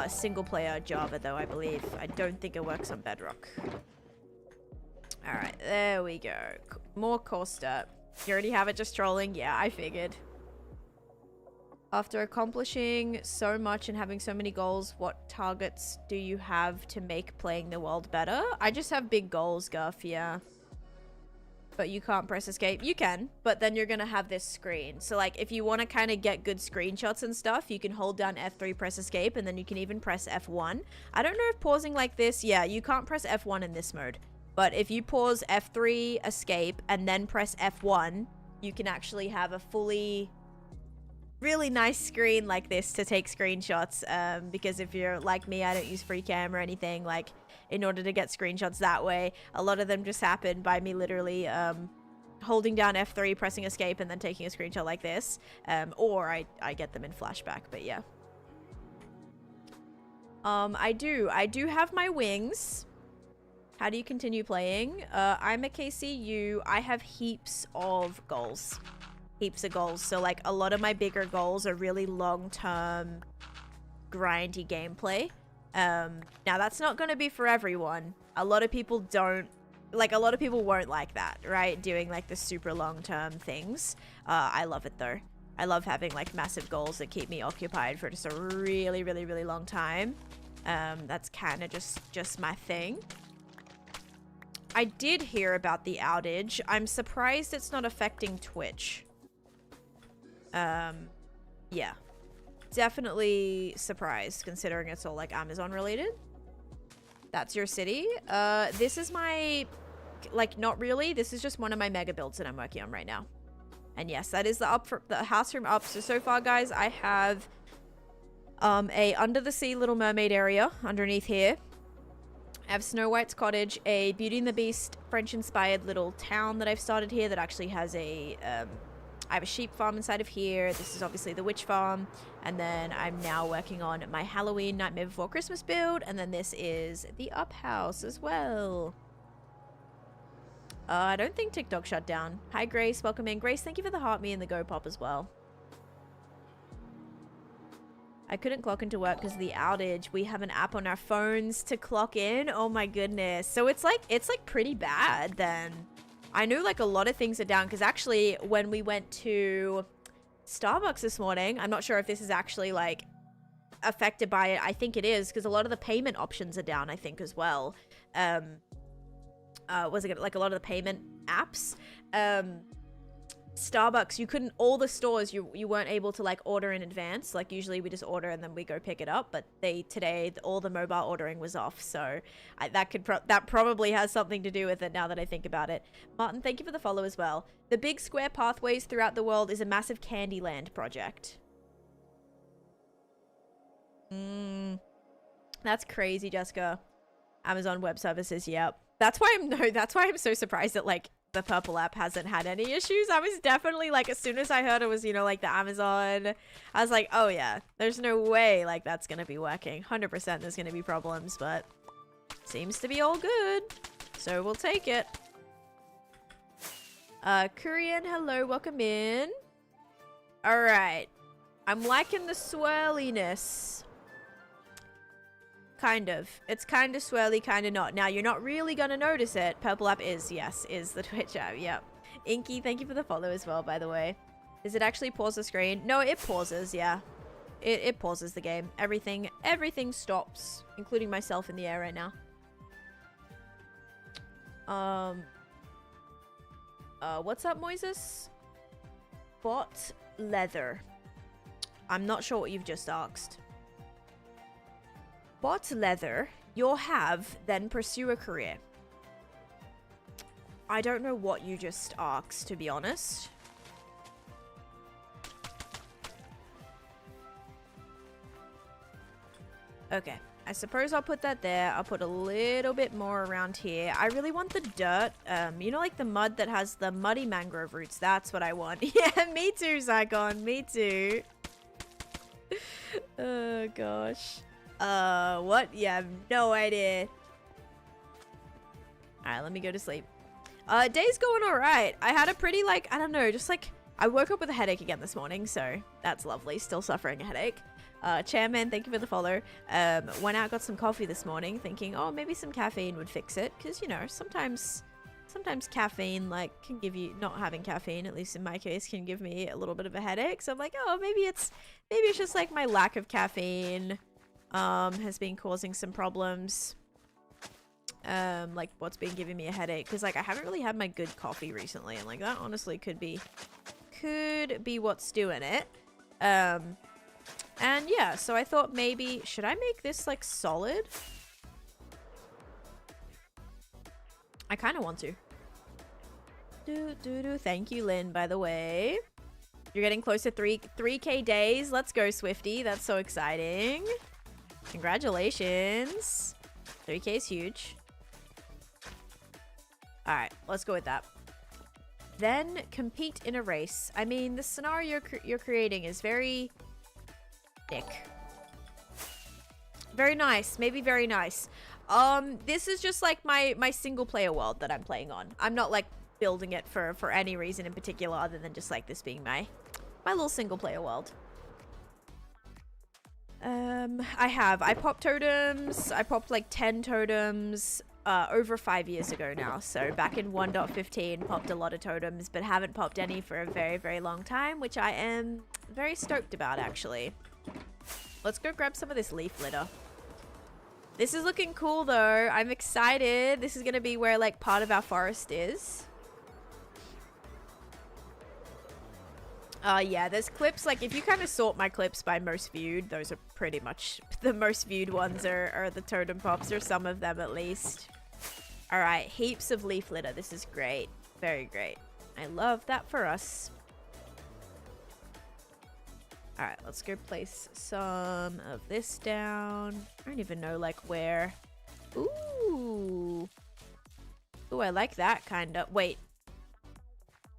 Single player Java, though, I believe. I don't think it works on Bedrock. Alright, there we go. More core step. You already have it just trolling? Yeah, I figured. After accomplishing so much and having so many goals, what targets do you have to make playing the world better? I just have big goals, Guff, yeah. But you can't press escape. You can, but then you're gonna have this screen. So like if you want to kind of get good screenshots and stuff, you can hold down F3, press escape, and then you can even press F1. I don't know if pausing like this, yeah, you can't press F1 in this mode. But if you pause F3, escape, and then press F1, you can actually have a fully really nice screen like this to take screenshots. Because if you're like me, I don't use free cam or anything. Like, in order to get screenshots that way, a lot of them just happen by me literally holding down F3, pressing escape, and then taking a screenshot like this. Or I get them in flashback, but yeah. I do have my wings. How do you continue playing? I'm a KCU. I have heaps of goals. Heaps of goals. So like a lot of my bigger goals are really long-term grindy gameplay. Now that's not going to be for everyone. A lot of people don't, like a lot of people won't like that, right? Doing like the super long-term things. I love it though. I love having like massive goals that keep me occupied for just a really, really, really long time. That's kind of just my thing. I did hear about the outage. I'm surprised it's not affecting Twitch. Yeah. Definitely surprised, considering it's all, like, Amazon related. That's your city. This is my... Like, not really. This is just one of my mega builds that I'm working on right now. And yes, that is the house room up. So far, guys, I have a under-the-sea Little Mermaid area underneath here. I have Snow White's cottage, a Beauty and the Beast French-inspired little town that I've started here that actually has a, I have a sheep farm inside of here. This is obviously the Witch Farm. And then I'm now working on my Halloween Nightmare Before Christmas build. And then this is the Up House as well. I don't think TikTok shut down. Hi, Grace. Welcome in. Grace, thank you for the heart me and the Go Pop as well. I couldn't clock into work because of the outage. We have an app on our phones to clock in. Oh my goodness. So it's like pretty bad then. I know like a lot of things are down because actually when we went to Starbucks this morning, I'm not sure if this is actually like affected by it. I think it is because a lot of the payment options are down, I think, as well. Was it like a lot of the payment apps? Starbucks, you couldn't, all the stores, you weren't able to like order in advance. Like usually we just order and then we go pick it up, but today all the mobile ordering was off. So that probably has something to do with it now that I think about it. Martin, thank you for the follow as well. The big square pathways throughout the world is a massive Candyland project. That's crazy, Jessica. Amazon Web Services, yep. That's why I'm so surprised that like the purple app hasn't had any issues. I was definitely like, as soon as I heard it was, you know, like the Amazon, I was like, oh yeah, there's no way like that's gonna be working. 100% there's gonna be problems, but seems to be all good. So we'll take it. Korean, hello, welcome in. Alright. I'm liking the swirliness. Kind of. It's kind of swirly, kind of not. Now, you're not really gonna notice it. Purple app is, yes, is the Twitch app, yep. Inky, thank you for the follow as well, by the way. Does it actually pause the screen? No, it pauses, yeah. It pauses the game. Everything stops, including myself in the air right now. What's up, Moises? Bot leather. I'm not sure what you've just asked. Bot leather, you'll have, then pursue a career. I don't know what you just asked, to be honest. Okay, I suppose I'll put that there. I'll put a little bit more around here. I really want the dirt. You know, like the mud that has the muddy mangrove roots. That's what I want. Yeah, me too, Zygon. Me too. Oh, gosh. What? Yeah, I have no idea. Alright, let me go to sleep. Day's going alright. I had a pretty, like, I don't know, just like, I woke up with a headache again this morning, so that's lovely. Still suffering a headache. Chairman, thank you for the follow. Went out, got some coffee this morning, thinking, oh, maybe some caffeine would fix it. Because, you know, sometimes caffeine, like, can give you, not having caffeine, at least in my case, can give me a little bit of a headache. So I'm like, oh, maybe it's just, like, my lack of caffeine, has been causing some problems. Like, what's been giving me a headache. Because, like, I haven't really had my good coffee recently. And, like, that honestly could be what's doing it. And yeah, so I thought maybe, should I make this like solid? I kind of want to. Thank you, Lynn, by the way. You're getting close to 3K days. Let's go, Swifty. That's so exciting. Congratulations. 3K is huge. All right, let's go with that. Then compete in a race. I mean, the scenario you're creating is very... very nice, maybe very nice. This is just like my single player world that I'm playing on. I'm not like building it for any reason in particular other than just like this being my little single player world. I popped totems. I popped like 10 totems over 5 years ago now. So back in 1.15 popped a lot of totems, but haven't popped any for a very, very long time, which I am very stoked about actually. Let's go grab some of this leaf litter. This is looking cool though. I'm excited. This is going to be where like part of our forest is. Yeah, there's clips. Like if you kind of sort my clips by most viewed, those are pretty much the most viewed ones are the totem pops, or some of them at least. All right, heaps of leaf litter. This is great. Very great. I love that for us. Alright, let's go place some of this down. I don't even know, like, where. Ooh. Ooh, I like that kind of. Wait.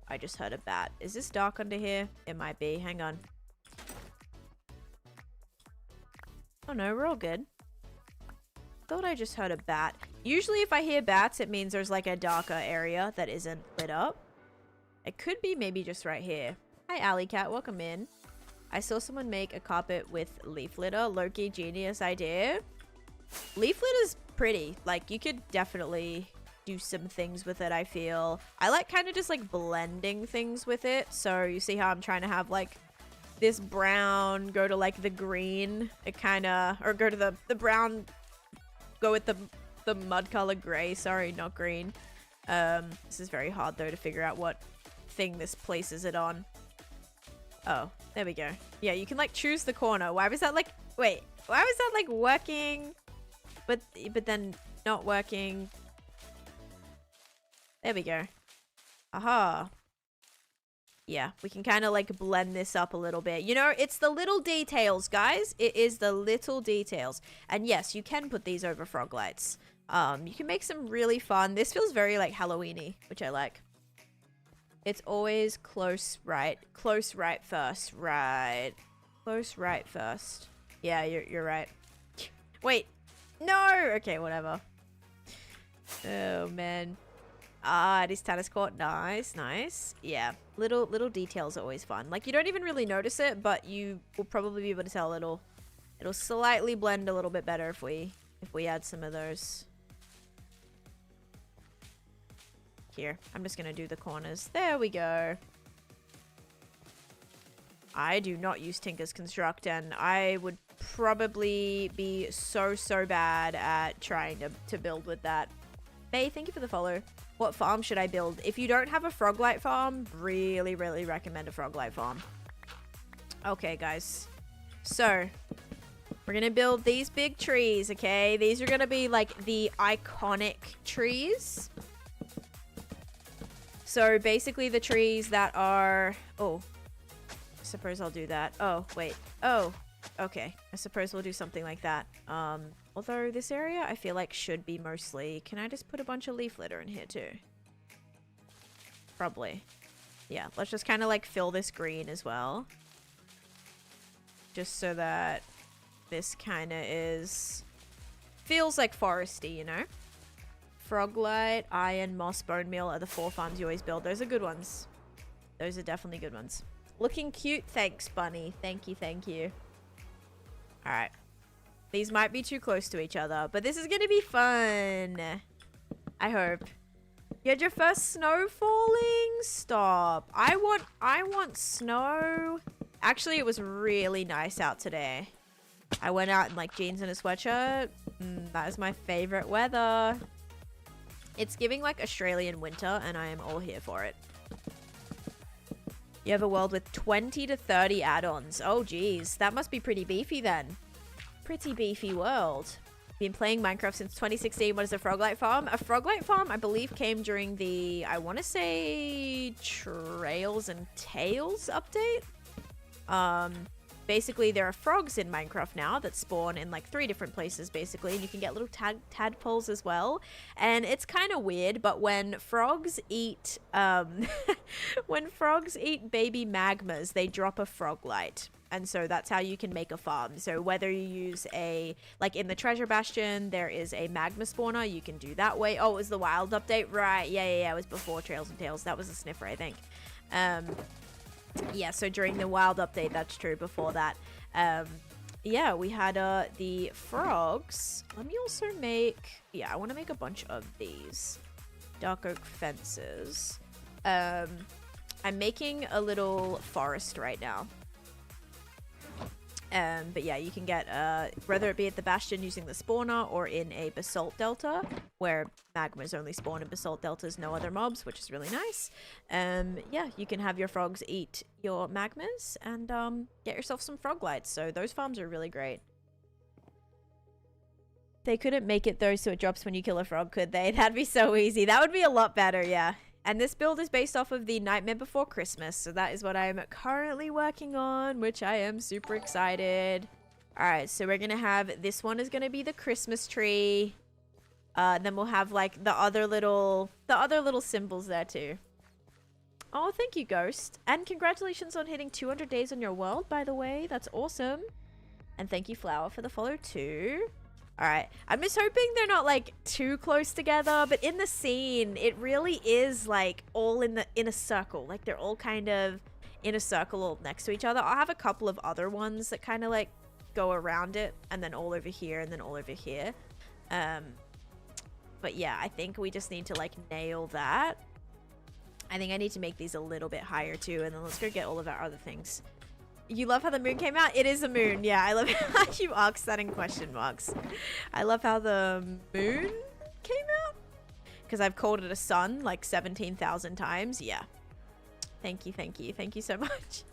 I just heard a bat. Is this dark under here? It might be. Hang on. Oh, no, we're all good. Thought I just heard a bat. Usually if I hear bats, it means there's, like, a darker area that isn't lit up. It could be maybe just right here. Hi, Alley Cat. Welcome in. I saw someone make a carpet with leaf litter. Low-key genius idea. Leaf litter's pretty. Like, you could definitely do some things with it, I feel. I like kind of just, like, blending things with it. So, you see how I'm trying to have, like, this brown go to, like, the green. It kind of... Or go to the brown... Go with the mud color gray. Sorry, not green. This is very hard, though, to figure out what thing this places it on. Oh, there we go. Yeah, you can like choose the corner. Why was that like, wait, why was that like working, but then not working? There we go. Aha. Yeah, we can kind of like blend this up a little bit. You know, it's the little details, guys. It is the little details. And yes, you can put these over frog lights. You can make some really fun. This feels very like Halloween-y, which I like. It's always close right first. Right. Close right first. Yeah, you're right. Wait. No! Okay, whatever. Oh, man. Ah, it is tennis court. Nice, nice. Yeah, little details are always fun. Like, you don't even really notice it, but you will probably be able to tell it'll slightly blend a little bit better if we add some of those. Here, I'm just gonna do the corners. There we go. I do not use Tinker's Construct, and I would probably be so bad at trying to build with that. Hey, thank you for the follow. What farm should I build? If you don't have a Froglight farm, really recommend a Froglight farm. Okay, guys. So, we're gonna build these big trees, okay? These are gonna be like the iconic trees. So basically the trees that are... Oh, I suppose I'll do that. Oh, wait. Oh, okay. I suppose we'll do something like that. Although this area I feel like should be mostly... Can I just put a bunch of leaf litter in here too? Probably. Yeah, let's just kind of like fill this green as well. Just so that this kind of is... Feels like foresty, you know? Froglight, iron, moss, bone meal are the 4 farms you always build. Those are good ones. Those are definitely good ones. Looking cute. Thanks, bunny. Thank you, thank you. Alright. These might be too close to each other, but this is going to be fun. I hope. You had your first snow falling? Stop. I want snow. Actually, it was really nice out today. I went out in like jeans and a sweatshirt. That is my favorite weather. It's giving like Australian winter, and I am all here for it. You have a world with 20 to 30 add-ons. Oh, geez. That must be pretty beefy then. Pretty beefy world. Been playing Minecraft since 2016. What is a Froglight farm? A Froglight farm, I believe, came during the, I want to say, Trails and Tales update. Basically, there are frogs in Minecraft now that spawn in like 3 different places, basically. And you can get little tadpoles as well. And it's kind of weird, but when frogs eat, when frogs eat baby magmas, they drop a Froglight. And so that's how you can make a farm. So whether you use a, like in the Treasure Bastion, there is a magma spawner. You can do that way. Oh, it was the wild update? Right. Yeah. It was before Trails and Tales. That was a sniffer, I think. Yeah, so during the wild update, that's true. Before that, yeah, we had the frogs. Let me also make, yeah, I want to make a bunch of these dark oak fences. I'm making a little forest right now. But yeah, you can get, whether it be at the Bastion using the spawner or in a basalt delta, where magmas only spawn in basalt deltas, no other mobs, which is really nice. Yeah, you can have your frogs eat your magmas and get yourself some froglights. So those farms are really great. They couldn't make it though, so it drops when you kill a frog, could they? That'd be so easy. That would be a lot better, yeah. And this build is based off of the Nightmare Before Christmas, so that is what I am currently working on, which I am super excited. Alright, so we're gonna have, this one is gonna be the Christmas tree. Then we'll have like the other little symbols there too. Oh, thank you, Ghost. And congratulations on hitting 200 days on your world, by the way. That's awesome. And thank you, Flower, for the follow too. Alright, I'm just hoping they're not like too close together, but in the scene, it really is like all in a circle. Like they're all kind of in a circle all next to each other. I'll have a couple of other ones that kind of like go around it and then all over here and then all over here. But yeah, I think we just need to like nail that. I think I need to make these a little bit higher too, and then let's go get all of our other things. You love how the moon came out? It is a moon. Yeah, I love how you asked that in question marks. I love how the moon came out. Because I've called it a sun like 17,000 times. Yeah. Thank you, thank you. Thank you so much.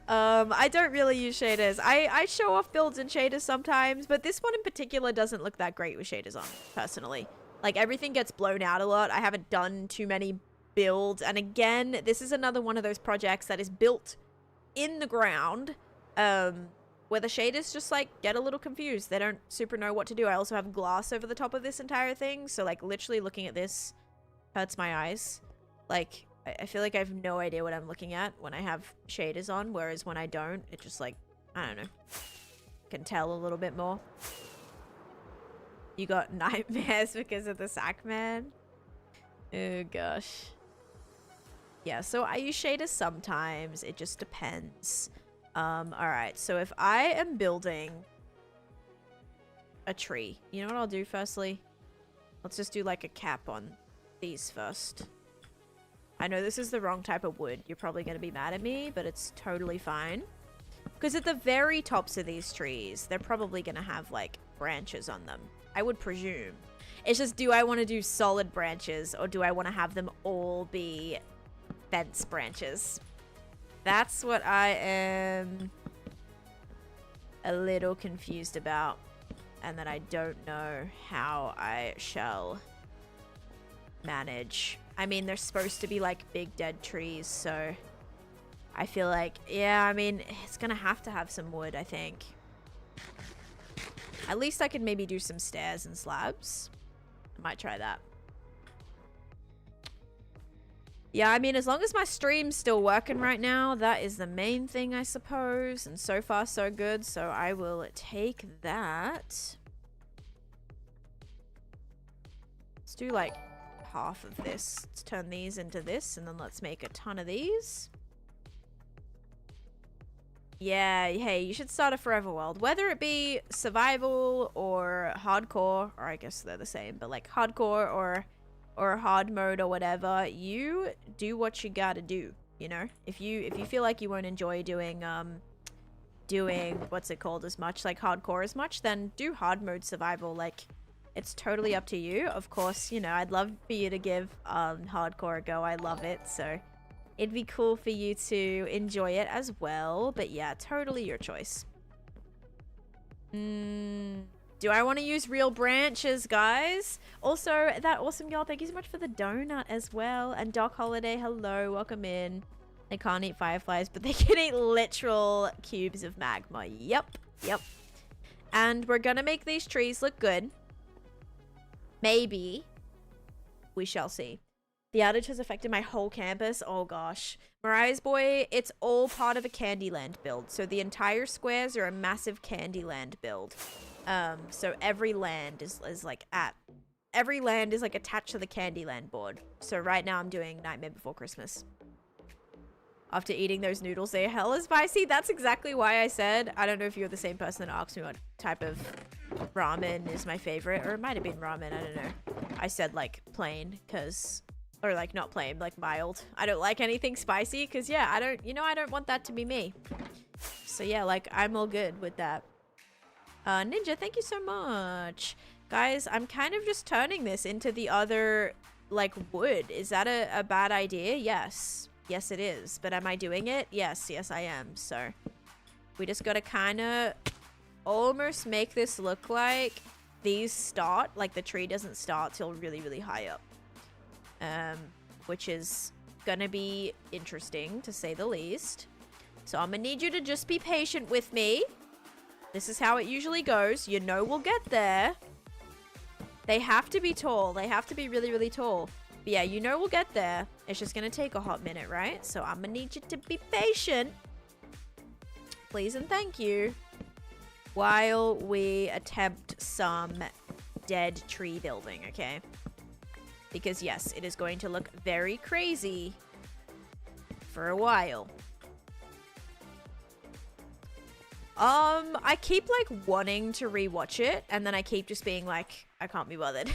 I don't really use shaders. I show off builds in shaders sometimes, but this one in particular doesn't look that great with shaders on, personally. Like, everything gets blown out a lot. I haven't done too many builds. And again, this is another one of those projects that is built in the ground, where the shaders just like get a little confused. They don't super know what to do. I also have glass over the top of this entire thing, so like literally looking at this hurts my eyes. Like I feel like I have no idea what I'm looking at when I have shaders on, whereas when I don't, it just like, I don't know, can tell a little bit more. You got nightmares because of the sack man? Oh gosh. Yeah, so I use shaders sometimes. It just depends. Alright, so if I am building a tree, you know what I'll do firstly? Let's just do like a cap on these first. I know this is the wrong type of wood. You're probably going to be mad at me, but it's totally fine. Because at the very tops of these trees, they're probably going to have like branches on them. I would presume. It's just, do I want to do solid branches or do I want to have them all be fence branches? That's what I am a little confused about. And that I don't know how I shall manage. I mean, they're supposed to be like big dead trees, so I feel like, yeah, I mean, it's gonna have to have some wood, I think. At least I could maybe do some stairs and slabs. I might try that. Yeah, I mean, as long as my stream's still working right now, that is the main thing, I suppose. And so far, so good. So I will take that. Let's do like half of this. Let's turn these into this, and then let's make a ton of these. Yeah, hey, you should start a forever world. Whether it be survival or hardcore, or I guess they're the same, but like hardcore or hard mode or whatever, you do what you gotta do, you know? If you feel like you won't enjoy doing what's it called as much, like hardcore as much, then do hard mode survival. Like, it's totally up to you. Of course, you know, I'd love for you to give hardcore a go. I love it, so it'd be cool for you to enjoy it as well. But yeah, totally your choice. Do I want to use real branches, guys? Also, that awesome girl, thank you so much for the donut as well. And Doc Holiday, hello, welcome in. They can't eat fireflies, but they can eat literal cubes of magma. Yep, yep. And we're gonna make these trees look good. Maybe. We shall see. The outage has affected my whole campus. Oh gosh. Mariah's boy, it's all part of a Candyland build. So the entire squares are a massive Candyland build. So every land is like attached to the Candyland board. So right now I'm doing Nightmare Before Christmas. After eating those noodles, they're hella spicy. That's exactly why I said, I don't know if you're the same person that asked me what type of ramen is my favorite, or it might have been ramen, I don't know. I said like plain, cause, or like not plain, like mild. I don't like anything spicy, cause yeah, I don't want that to be me. So yeah, like I'm all good with that. Ninja, thank you so much. Guys, I'm kind of just turning this into the other, like, wood. Is that a bad idea? Yes. Yes, it is. But am I doing it? Yes. Yes, I am. So, we just gotta kind of almost make this look like these start, like the tree doesn't start till really, really high up. Which is gonna be interesting, to say the least. So, I'm gonna need you to just be patient with me. This is how it usually goes. You know we'll get there. They have to be tall. They have to be really, really tall. But yeah, you know we'll get there. It's just going to take a hot minute, right? So I'm going to need you to be patient. Please and thank you. While we attempt some dead tree building, okay? Because yes, it is going to look very crazy for a while. I keep like wanting to rewatch it, and then I keep just being like, I can't be bothered.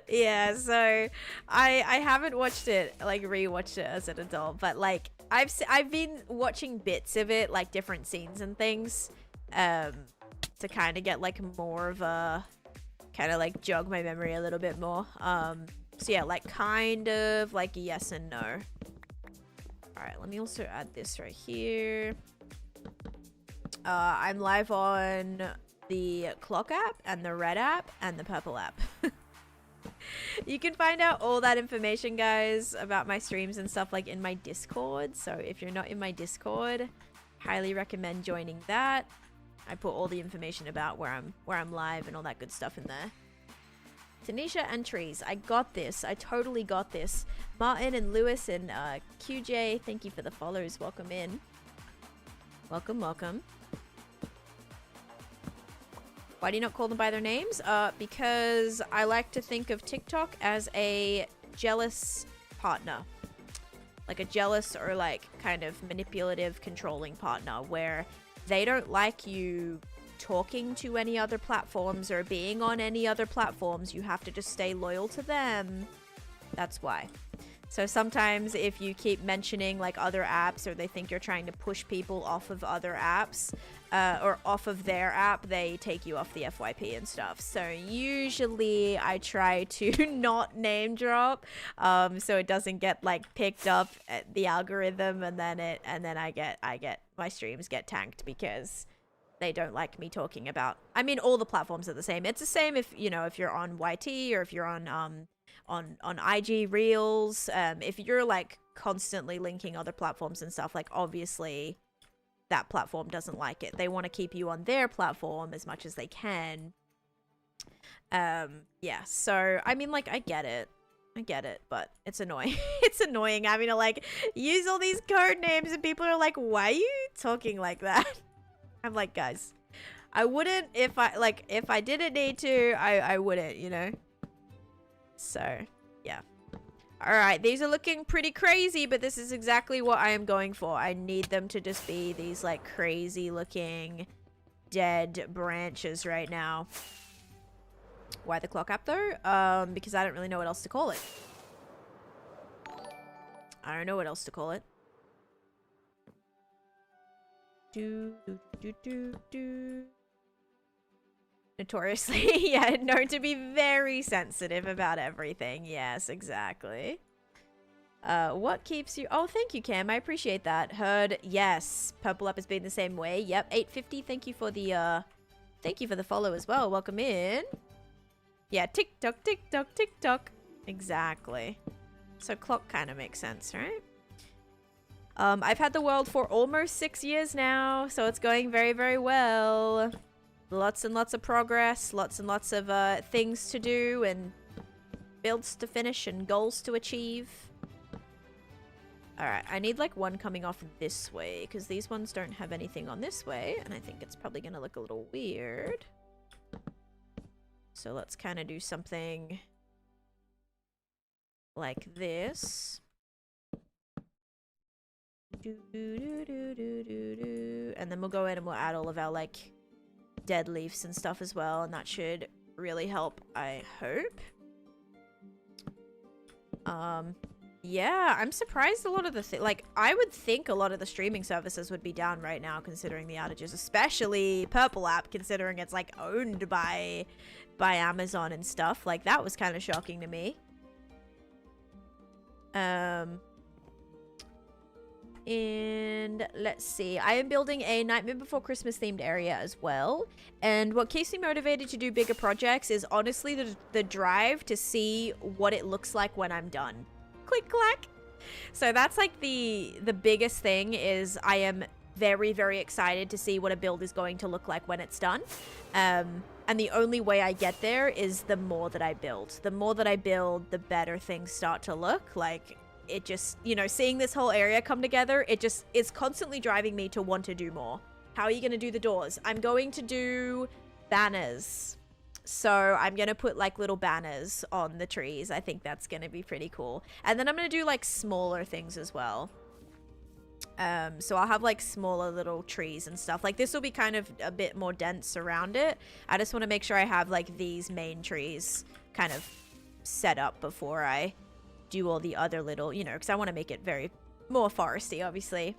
Yeah, so I haven't watched it, like rewatched it as an adult, but like I've been watching bits of it, like different scenes and things, to kind of get like more of a, kind of like jog my memory a little bit more. So yeah, like kind of like yes and no. All right, let me also add this right here. I'm live on the clock app and the red app and the purple app. You can find out all that information, guys, about my streams and stuff like in my Discord. So if you're not in my Discord, highly recommend joining that. I put all the information about where I'm live and all that good stuff in there. Taneesha and trees, I got this. I totally got this. Martin and Lewis and QJ, thank you for the follows. Welcome in. Welcome, welcome. Why do you not call them by their names? Because I like to think of TikTok as a jealous partner. Like a jealous or like kind of manipulative, controlling partner where they don't like you talking to any other platforms or being on any other platforms. You have to just stay loyal to them. That's why. So sometimes if you keep mentioning like other apps or they think you're trying to push people off of other apps or off of their app, they take you off the FYP and stuff. So usually I try to not name drop so it doesn't get like picked up at the algorithm and then I get my streams get tanked because they don't like me talking about. I mean, all the platforms are the same. It's the same if, you know, if you're on YT or if you're on IG Reels, if you're like constantly linking other platforms and stuff, like obviously that platform doesn't like it. They want to keep you on their platform as much as they can. Yeah, so I mean, like I get it, but it's annoying. It's annoying having to like use all these code names and people are like, why are you talking like that? I'm like, guys, I wouldn't if I didn't need to, I wouldn't, you know. So, yeah. Alright, these are looking pretty crazy, but this is exactly what I am going for. I need them to just be these, like, crazy-looking dead branches right now. Why the clock app, though? Because I don't really know what else to call it. I don't know what else to call it. Notoriously, yeah, known to be very sensitive about everything. Yes, exactly. What keeps you... Oh, thank you, Cam. I appreciate that. Heard, yes. Purple Up has been the same way. Yep, 850. Thank you for the follow as well. Welcome in. Yeah, tick-tock, tick-tock, tick-tock. Exactly. So clock kind of makes sense, right? I've had the world for almost 6 years now, so it's going very, very well. Lots and lots of progress, lots and lots of things to do and builds to finish and goals to achieve. Alright, I need like one coming off this way because these ones don't have anything on this way and I think it's probably going to look a little weird. So let's kind of do something like this. And then we'll go in and we'll add all of our like dead leaves and stuff as well, and that should really help, I hope. Yeah, I'm surprised a lot of the like I would think a lot of the streaming services would be down right now considering the outages, especially Purple App considering it's like owned by Amazon and stuff. Like that was kind of shocking to me. And let's see, I am building a Nightmare Before Christmas themed area as well, and what keeps me motivated to do bigger projects is honestly the drive to see what it looks like when I'm done. Click clack. So that's like the biggest thing is I am very, very excited to see what a build is going to look like when it's done. And the only way I get there is the more that I build. The more that I build, the better things start to look. Like it just, you know, seeing this whole area come together, it's constantly driving me to want to do more. How are you going to do the doors? I'm going to do banners. So I'm going to put like little banners on the trees. I think that's going to be pretty cool. And then I'm going to do like smaller things as well. So I'll have like smaller little trees and stuff. Like this will be kind of a bit more dense around it. I just want to make sure I have like these main trees kind of set up before I do all the other little, you know, because I want to make it very more foresty, obviously.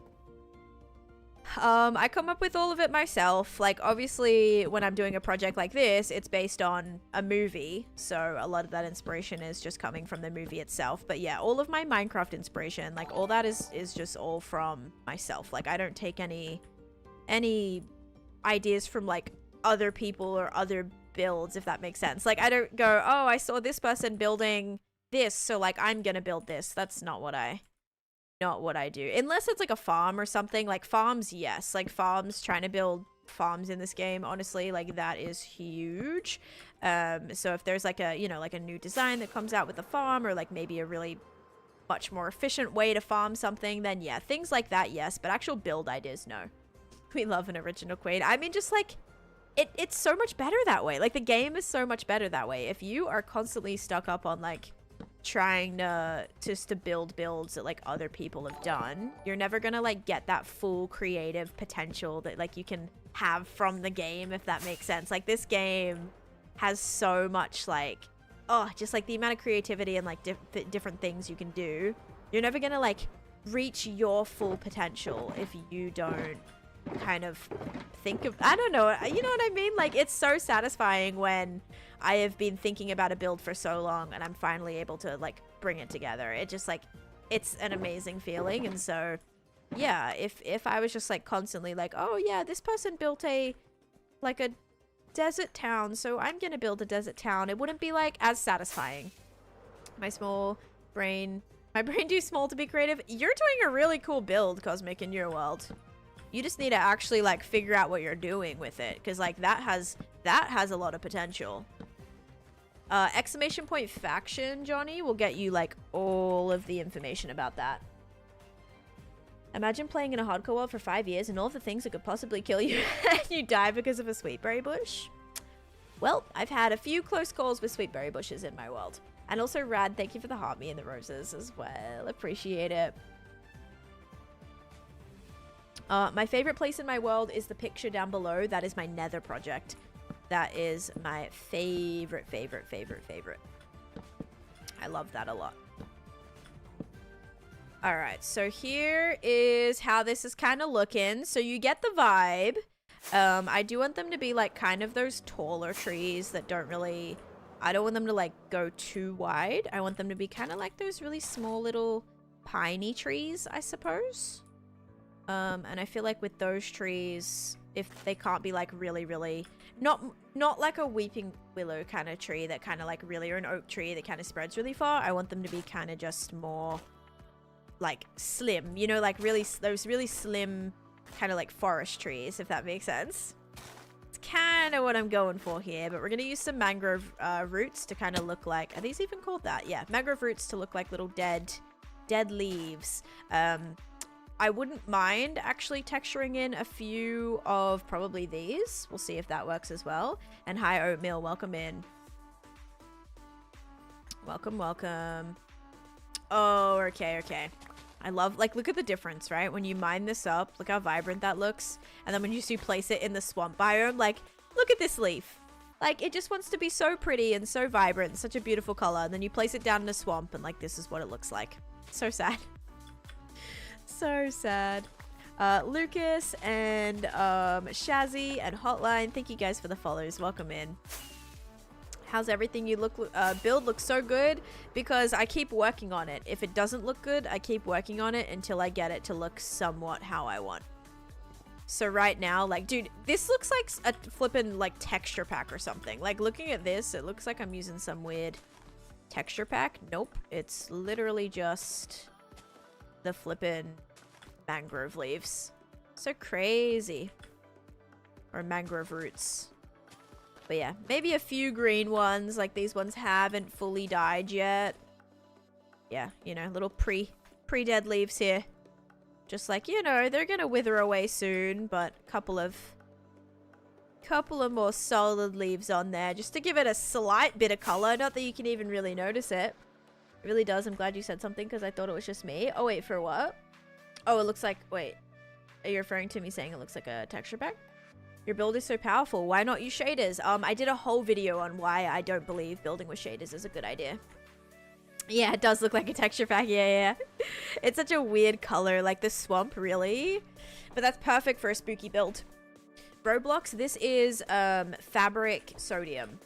I come up with all of it myself. Like obviously when I'm doing a project like this, it's based on a movie, so a lot of that inspiration is just coming from the movie itself. But yeah, all of my Minecraft inspiration, like all that is just all from myself. Like I don't take any ideas from like other people or other builds, if that makes sense. Like I don't go, oh, I saw this person building this, so like I'm gonna build this. That's not what I do, unless it's like a farm or something. Like farms, yes, like farms, trying to build farms in this game, honestly, like that is huge. So if there's like a, you know, like a new design that comes out with the farm, or like maybe a really much more efficient way to farm something, then yeah, things like that, yes. But actual build ideas, no. We love an original queen. I mean, just like it's so much better that way. Like, the game is so much better that way. If you are constantly stuck up on, like, trying to just to build builds that, like, other people have done, you're never gonna, like, get that full creative potential that, like, you can have from the game, if that makes sense. Like, this game has so much, like, oh, just, like, the amount of creativity and, like, different things you can do. You're never gonna, like, reach your full potential if you don't kind of think of, I don't know, you know what I mean? Like, it's so satisfying when I have been thinking about a build for so long and I'm finally able to, like, bring it together. It just, like, it's an amazing feeling. And so, yeah, if I was just, like, constantly like, oh yeah, this person built a, like, a desert town, so I'm gonna build a desert town, it wouldn't be, like, as satisfying. My brain too small to be creative. You're doing a really cool build, Cosmic, in your world. You just need to actually, like, figure out what you're doing with it, because, like, that has a lot of potential. Exclamation point faction, Johnny, will get you, like, all of the information about that. Imagine playing in a hardcore world for 5 years and all of the things that could possibly kill you and you die because of a sweetberry bush. Well, I've had a few close calls with sweetberry bushes in my world. And also, Rad, thank you for the heart me and the roses as well. Appreciate it. My favorite place in my world is the picture down below. That is my nether project. That is my favorite. I love that a lot. Alright, so here is how this is kind of looking. So you get the vibe. I do want them to be, like, kind of those taller trees that don't really... I don't want them to, like, go too wide. I want them to be kind of like those really small little piney trees, I suppose. And I feel like with those trees, if they can't be, like, really... Not like a weeping willow kind of tree that kind of, like, really... Or an oak tree that kind of spreads really far. I want them to be kind of just more, like, slim. You know, like, really... Those really slim kind of, like, forest trees, if that makes sense. Kind of what I'm going for here, but we're gonna use some mangrove roots to kind of look like, are these even called that? Yeah, mangrove roots to look like little dead leaves. I wouldn't mind actually texturing in a few of probably these. We'll see if that works as well. And hi Oatmeal, welcome in. Welcome. Oh, okay. I love, like, look at the difference, right? When you mine this up, look how vibrant that looks. And then when you place it in the swamp biome, like, look at this leaf. Like, it just wants to be so pretty and so vibrant, such a beautiful color. And then you place it down in a swamp and, like, this is what it looks like. So sad. So sad. Lucas and Shazzy and Hotline, thank you guys for the follows. Welcome in. How's everything you build looks so good? Because I keep working on it. If it doesn't look good, I keep working on it until I get it to look somewhat how I want. So right now, like, dude, this looks like a flippin', like, texture pack or something. Like, looking at this, it looks like I'm using some weird texture pack. Nope. It's literally just the flippin' mangrove leaves. So crazy. Or mangrove roots. But yeah, maybe a few green ones, like these ones haven't fully died yet. Yeah, you know, little pre-dead leaves here. Just like, you know, they're gonna wither away soon, but couple of more solid leaves on there just to give it a slight bit of color. Not that you can even really notice it. It really does. I'm glad you said something because I thought it was just me. Oh, wait, for what? Oh, it looks like, wait, are you referring to me saying it looks like a texture pack? Your build is so powerful. Why not use shaders? I did a whole video on why I don't believe building with shaders is a good idea. Yeah, it does look like a texture pack. Yeah. It's such a weird color, like the swamp, really. But that's perfect for a spooky build. Roblox, this is fabric sodium.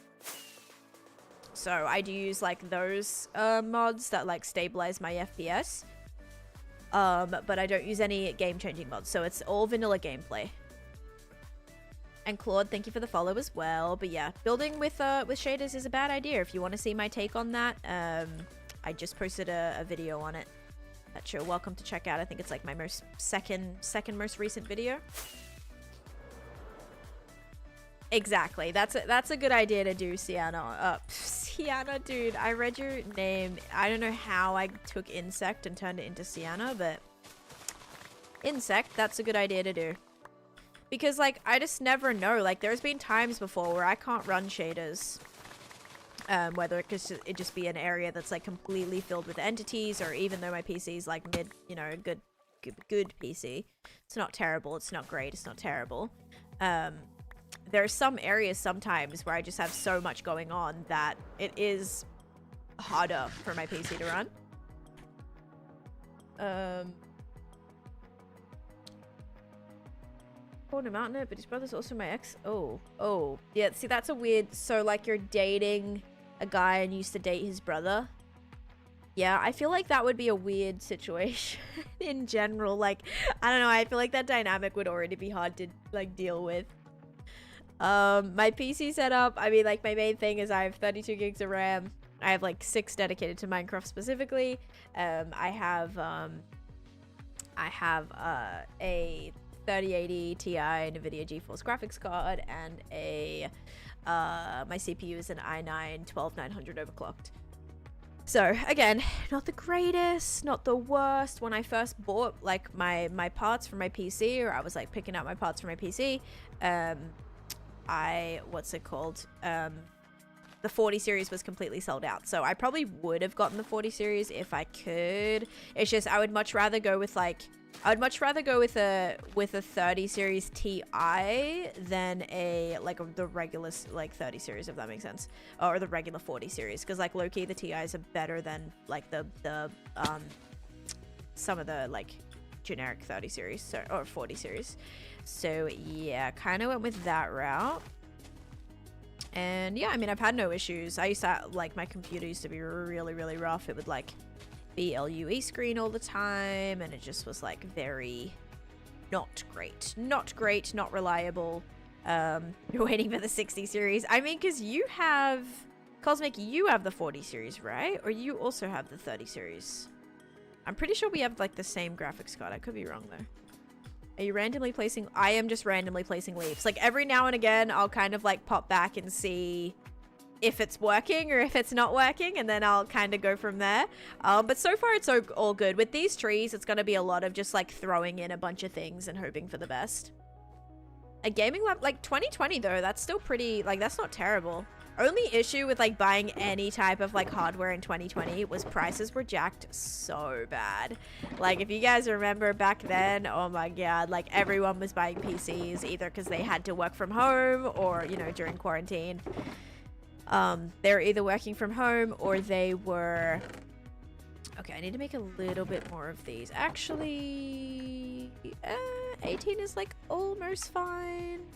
So I do use like those mods that like stabilize my FPS. But I don't use any game-changing mods. So it's all vanilla gameplay. And Claude, thank you for the follow as well. But yeah, building with shaders is a bad idea. If you want to see my take on that, I just posted a video on it that you're welcome to check out. I think it's like my second most recent video. Exactly. That's a good idea to do, Sienna. Sienna, dude, I read your name. I don't know how I took insect and turned it into Sienna, but insect, that's a good idea to do. Because, like, I just never know. Like, there's been times before where I can't run shaders. Whether it could it just be an area that's, like, completely filled with entities, or even though my PC is, like, mid, you know, good PC. It's not terrible. It's not great. It's not terrible. There are some areas sometimes where I just have so much going on that it is harder for my PC to run. Called him out in it, but his brother's also my ex. Oh. Yeah, see, that's a weird... So, like, you're dating a guy and used to date his brother. Yeah, I feel like that would be a weird situation in general. Like, I don't know, I feel like that dynamic would already be hard to, like, deal with. My PC setup, I mean, like, my main thing is I have 32 gigs of RAM. I have, like, 6 dedicated to Minecraft specifically. I have a 3080 Ti NVIDIA GeForce graphics card, and my CPU is an i9 12900 overclocked. So again, not the greatest, not the worst. When I first bought like my parts for my PC, or I was like picking out my parts for my PC, the 40 series was completely sold out. So I probably would have gotten the 40 series if I could. It's just I would much rather go with a 30 series Ti than the regular like 30 series, if that makes sense, or the regular 40 series, because like low-key the Ti's are better than like the some of the like generic 30 series or 40 series. So yeah, kind of went with that route. And yeah, I mean, I've had no issues. I used to, like, my computer used to be really, really rough. It would, like, be LUE screen all the time, and it just was, like, very not great. Not great, not reliable. You're waiting for the 60 series. I mean, because you have... Cosmic, you have the 40 series, right? Or you also have the 30 series? I'm pretty sure we have, like, the same graphics card. I could be wrong, though. Are you randomly placing? I am just randomly placing leaves. Like every now and again, I'll kind of like pop back and see if it's working or if it's not working, and then I'll kind of go from there. But so far it's all good. With these trees, it's going to be a lot of just like throwing in a bunch of things and hoping for the best. A gaming lap, like 2020 though, that's still pretty, like that's not terrible. Only issue with like buying any type of like hardware in 2020 was prices were jacked so bad. Like if you guys remember back then, oh my god, like everyone was buying PCs either because they had to work from home or, you know, during quarantine. They were either working from home or they were... Okay, I need to make a little bit more of these. Actually, 18 is like almost fine.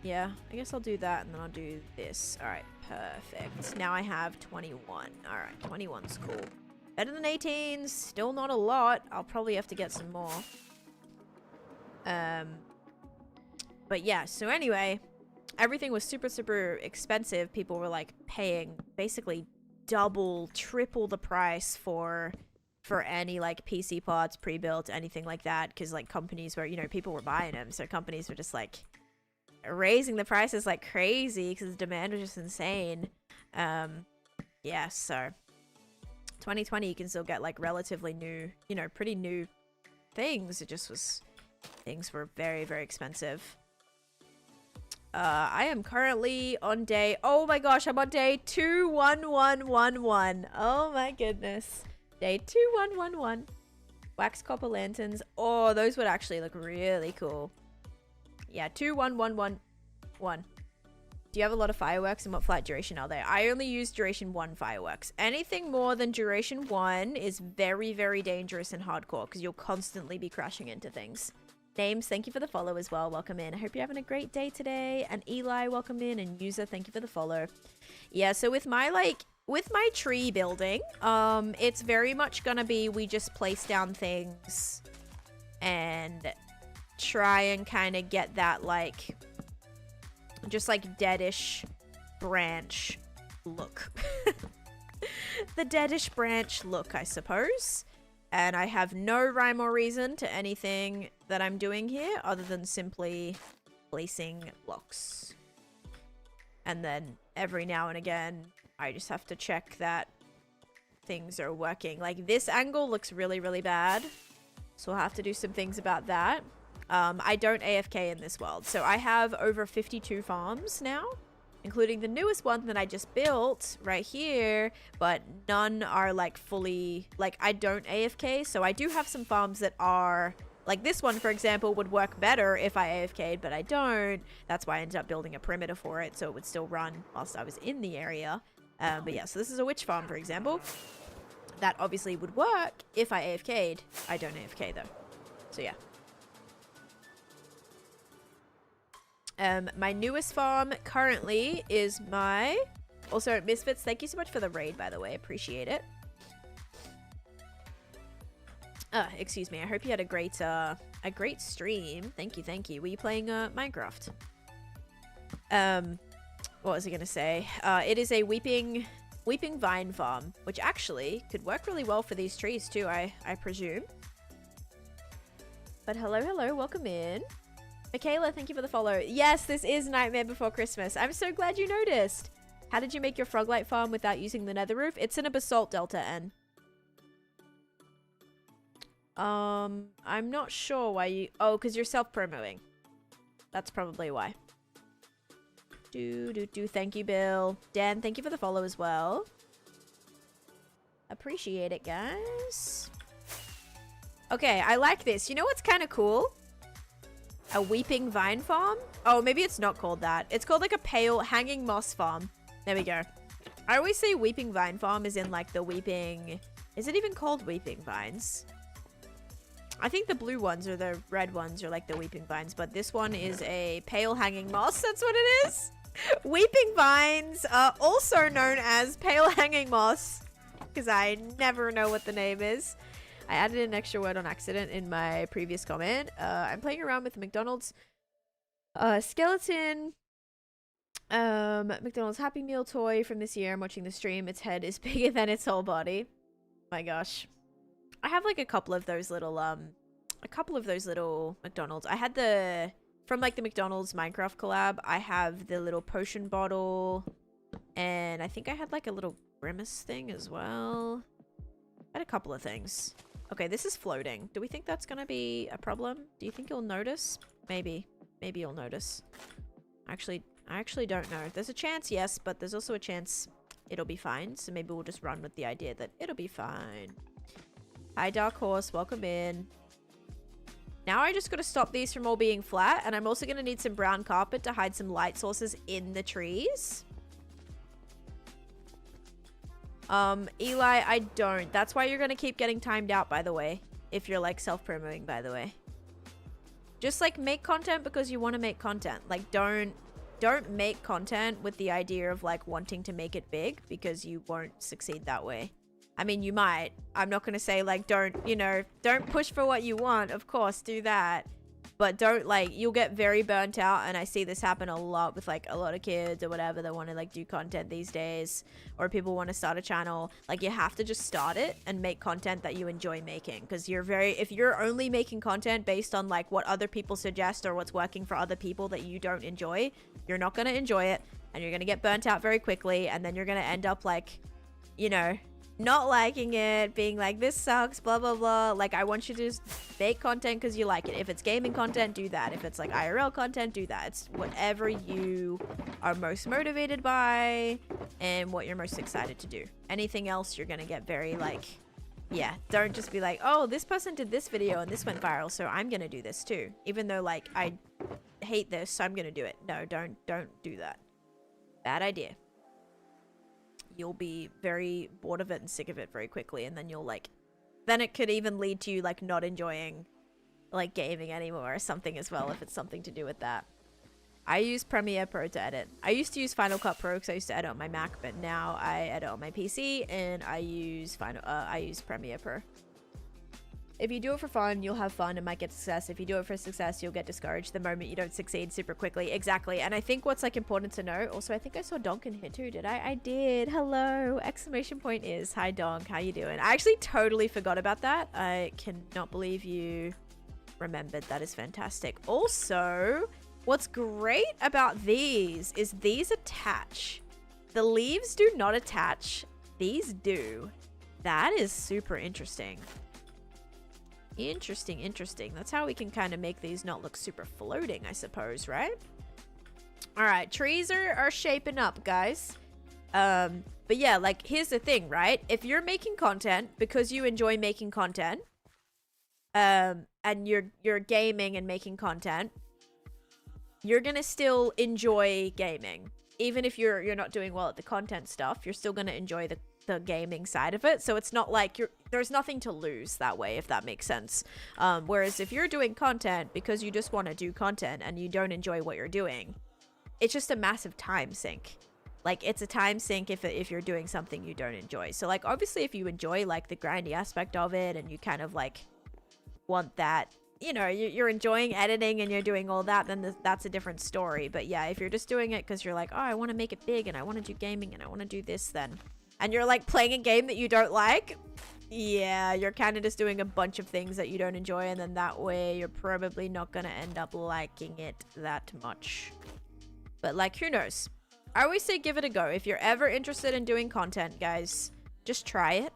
Yeah, I guess I'll do that and then I'll do this. All right, perfect. Now I have 21. All right, 21's cool. Better than 18s, still not a lot. I'll probably have to get some more. But yeah, so anyway, everything was super, super expensive. People were like paying basically double, triple the price for any like PC parts, pre-built, anything like that. Because like companies were, you know, people were buying them. So companies were just like raising the prices like crazy because the demand was just insane. Yeah, so 2020 you can still get like relatively new, you know, pretty new things. It just was, things were very, very expensive. I am currently on day, oh my gosh, I'm on day 21111. Oh my goodness. Day 2111. Wax copper lanterns. Oh, those would actually look really cool. Yeah, 21111. Do you have a lot of fireworks, and what flight duration are they? I only use duration 1 fireworks. Anything more than duration 1 is very, very dangerous and hardcore because you'll constantly be crashing into things. Names, thank you for the follow as well. Welcome in. I hope you're having a great day today. And Eli, welcome in. And User, thank you for the follow. Yeah, so with my tree building, it's very much gonna be we just place down things and try and kind of get that like just like deadish branch look. The deadish branch look, I suppose. And I have no rhyme or reason to anything that I'm doing here other than simply placing blocks. And then every now and again, I just have to check that things are working. Like this angle looks really, really bad. So I'll have to do some things about that. I don't AFK in this world. So I have over 52 farms now, including the newest one that I just built right here, but none are like fully, like I don't AFK. So I do have some farms that are, like this one, for example, would work better if I AFK'd, but I don't. That's why I ended up building a perimeter for it, so it would still run whilst I was in the area. But yeah, so this is a witch farm, for example. That obviously would work if I AFK'd. I don't AFK though. So yeah. My newest farm currently is my... Also, Misfits, thank you so much for the raid, by the way. Appreciate it. Excuse me. I hope you had a great stream. Thank you, thank you. Were you playing Minecraft? What was I gonna say? It is a weeping vine farm, which actually could work really well for these trees too, I presume. But hello, welcome in. Michaela, thank you for the follow. Yes, this is Nightmare Before Christmas. I'm so glad you noticed. How did you make your Froglight farm without using the nether roof? It's in a basalt delta N. I'm not sure why you... Oh, because you're self-promoting. That's probably why. Thank you, Bill. Dan, thank you for the follow as well. Appreciate it, guys. Okay, I like this. You know what's kind of cool? A weeping vine farm? Oh, maybe it's not called that. It's called like a pale hanging moss farm. There we go. I always say weeping vine farm is in like the weeping... Is it even called weeping vines? I think the blue ones or the red ones are like the weeping vines, but this one is a pale hanging moss. That's what it is. Weeping vines are also known as pale hanging moss, because I never know what the name is. I added an extra word on accident in my previous comment. I'm playing around with the McDonald's skeleton McDonald's Happy Meal toy from this year. I'm watching the stream. Its head is bigger than its whole body. My gosh. I have like a couple of those little McDonald's. I had the from like the McDonald's Minecraft collab. I have the little potion bottle, and I think I had like a little grimace thing as well. I had a couple of things. Okay, this is floating. Do we think that's gonna be a problem? Do you think you'll notice? Maybe you'll notice. I actually don't know. There's a chance, yes, but there's also a chance it'll be fine. So maybe we'll just run with the idea that it'll be fine. Hi, Dark Horse. Welcome in. Now I just got to stop these from all being flat, and I'm also going to need some brown carpet to hide some light sources in the trees. Eli, I don't. That's why you're going to keep getting timed out, by the way. If you're, like, self-promoting, by the way. Just, like, make content because you want to make content. Like, don't make content with the idea of, like, wanting to make it big, because you won't succeed that way. I mean, you might. I'm not going to say, like, don't push for what you want. Of course, do that. But don't, like, you'll get very burnt out. And I see this happen a lot with, like, a lot of kids or whatever that want to, like, do content these days. Or people want to start a channel. Like, you have to just start it and make content that you enjoy making. Because if you're only making content based on, like, what other people suggest or what's working for other people that you don't enjoy, you're not going to enjoy it. And you're going to get burnt out very quickly. And then you're going to end up, like, you know... not liking it, being like, this sucks, blah, blah, blah. Like, I want you to just make content because you like it. If it's gaming content, do that. If it's, like, IRL content, do that. It's whatever you are most motivated by and what you're most excited to do. Anything else, you're going to get very, like, yeah, don't just be like, oh, this person did this video and this went viral, so I'm going to do this too. Even though, like, I hate this, so I'm going to do it. No, don't do that. Bad idea. You'll be very bored of it and sick of it very quickly, and then you'll like, then it could even lead to you like not enjoying like gaming anymore or something as well, if it's something to do with that. I use Premiere Pro to edit. I used to use Final Cut Pro because I used to edit on my Mac, but now I edit on my PC and I use Premiere Pro. If you do it for fun, you'll have fun and might get success. If you do it for success, you'll get discouraged the moment you don't succeed super quickly. Exactly. And I think what's like important to know, also I think I saw Donk in here too, did I? I did. Hello. Exclamation point is. Hi Donk, how you doing? I actually totally forgot about that. I cannot believe you remembered. That is fantastic. Also, what's great about these is these attach. The leaves do not attach. These do. That is super interesting. Interesting, interesting. That's how we can kind of make these not look super floating, I suppose, right? All right, trees are shaping up, guys. But yeah, like, here's the thing, right? If you're making content because you enjoy making content, and you're gaming and making content, you're gonna still enjoy gaming. Even if you're not doing well at the content stuff, you're still gonna enjoy the gaming side of it. So it's not like there's nothing to lose that way, if that makes sense. Whereas if you're doing content because you just want to do content and you don't enjoy what you're doing, it's just a massive time sink. Like, it's a time sink if you're doing something you don't enjoy. So, like, obviously if you enjoy, like, the grindy aspect of it and you kind of, like, want that, you know, you're enjoying editing and you're doing all that, then that's a different story. But yeah, if you're just doing it because you're like, oh, I want to make it big and I want to do gaming and I want to do this, then, and you're, like, playing a game that you don't like, yeah, you're kind of just doing a bunch of things that you don't enjoy, and then that way you're probably not going to end up liking it that much. But, like, who knows? I always say give it a go. If you're ever interested in doing content, guys, just try it.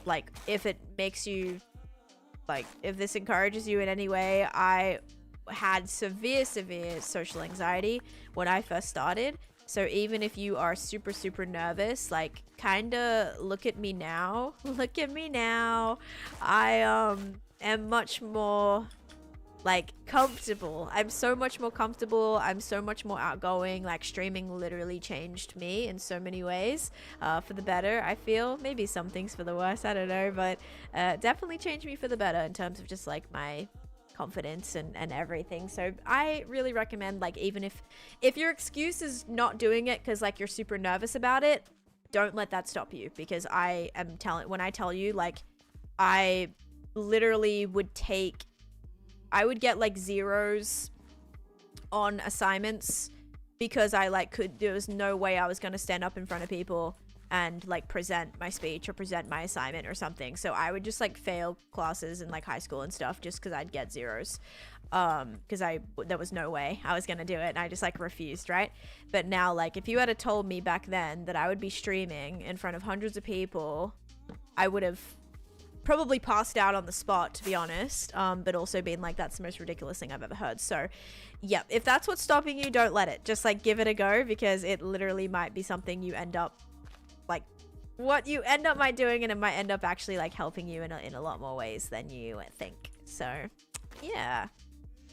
Like, if it makes you, like, if this encourages you in any way. I had severe social anxiety when I first started. So even if you are super, super nervous, like, kind of look at me now. Look at me now. I am much more, like, comfortable. I'm so much more comfortable. I'm so much more outgoing. Like, streaming literally changed me in so many ways, for the better, I feel. Maybe some things for the worse, I don't know, but definitely changed me for the better in terms of just, like, my confidence and everything. So I really recommend, like, even if your excuse is not doing it because, like, you're super nervous about it, don't let that stop you. Because when I tell you, like, I literally would get, like, zeros on assignments because I, like, there was no way I was going to stand up in front of people and, like, present my speech or present my assignment or something. So I would just, like, fail classes in, like, high school and stuff just because I'd get zeros. Because there was no way I was going to do it, and I just, like, refused, right? But now, like, if you had told me back then that I would be streaming in front of hundreds of people, I would have probably passed out on the spot, to be honest, but also been like, that's the most ridiculous thing I've ever heard. So yeah, if that's what's stopping you, don't let it. Just, like, give it a go, because it literally might be something you end up, like, what you end up might doing, and it might end up actually, like, helping you in a lot more ways than you think. So yeah,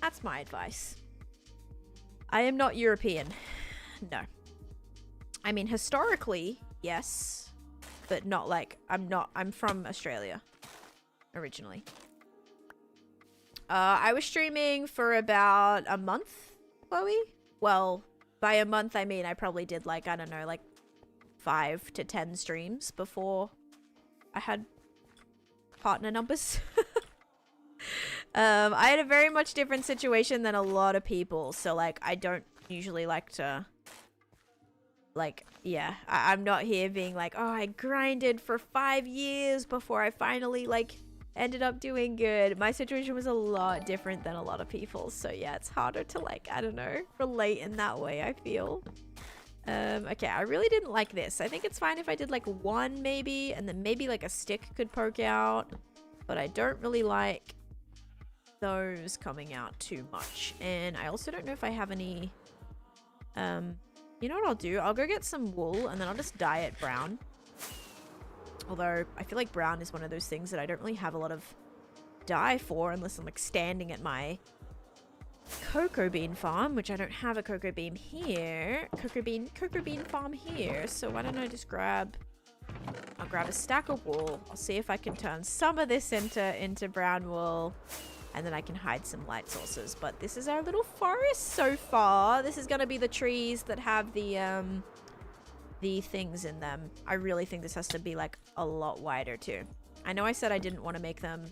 that's my advice. I am not European. No. I mean, historically, yes, but not, like, I'm from Australia originally. I was streaming for about a month, Chloe. Well, by a month, I mean I probably did, like, I don't know, like 5 to 10 streams before I had partner numbers. I had a very much different situation than a lot of people. So, like, I don't usually like to, like, yeah, I'm not here being like, oh, I grinded for 5 years before I finally, like, ended up doing good. My situation was a lot different than a lot of people's. So yeah, it's harder to, like, I don't know, relate in that way, I feel. Okay, I really didn't like this. I think it's fine if I did, like, 1 maybe, and then maybe, like, a stick could poke out. But I don't really like those coming out too much. And I also don't know if I have any, you know what I'll do? I'll go get some wool and then I'll just dye it brown. Although I feel like brown is one of those things that I don't really have a lot of dye for unless I'm, like, standing at my cocoa bean farm, which I don't have a cocoa bean here. Cocoa bean farm here. So why don't I just I'll grab a stack of wool. I'll see if I can turn some of this into brown wool, and then I can hide some light sources. But this is our little forest so far. This is gonna be the trees that have the things in them. I really think this has to be, like, a lot wider too. I know I said I didn't want to make them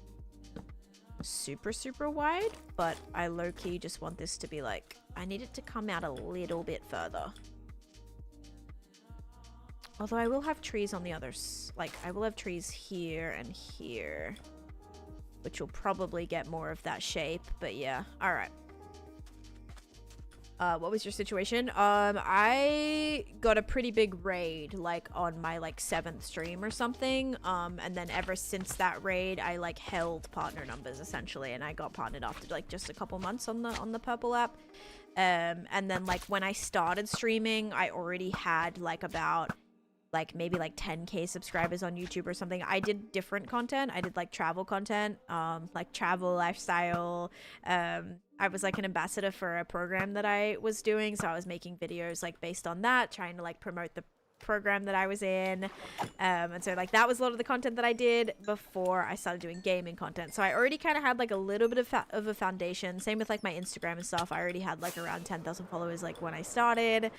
super, super wide, but I low-key just want this to be, like, I need it to come out a little bit further. Although I will have trees on the others. Like, I will have trees here and here, which will probably get more of that shape. But yeah, all right. What was your situation? I got a pretty big raid, like, on my, like, 7th stream or something. And then ever since that raid, I, like, held partner numbers, essentially. And I got partnered after, like, just a couple months on the Purple app. And then, like, when I started streaming, I already had, like, about... like maybe like 10k subscribers on YouTube or something. I did different content. I did like travel content, like travel, lifestyle. I was like an ambassador for a program that I was doing, so I was making videos like based on that, trying to like promote the program that I was in. And so like that was a lot of the content that I did before I started doing gaming content. So I already kind of had like a little bit of a foundation. Same with like my Instagram and stuff. I already had like around 10,000 followers like when I started,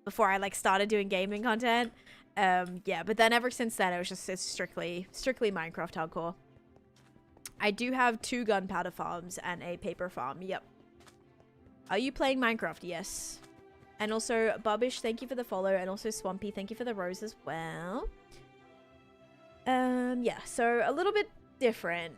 before I like started doing gaming content. Yeah, but then ever since then it was just, it's strictly Minecraft hardcore. I do have 2 gunpowder farms and a paper farm. Yep. Are you playing Minecraft? Yes. And also, Bubbish, thank you for the follow. And also, Swampy, thank you for the rose as well. Yeah, so a little bit different.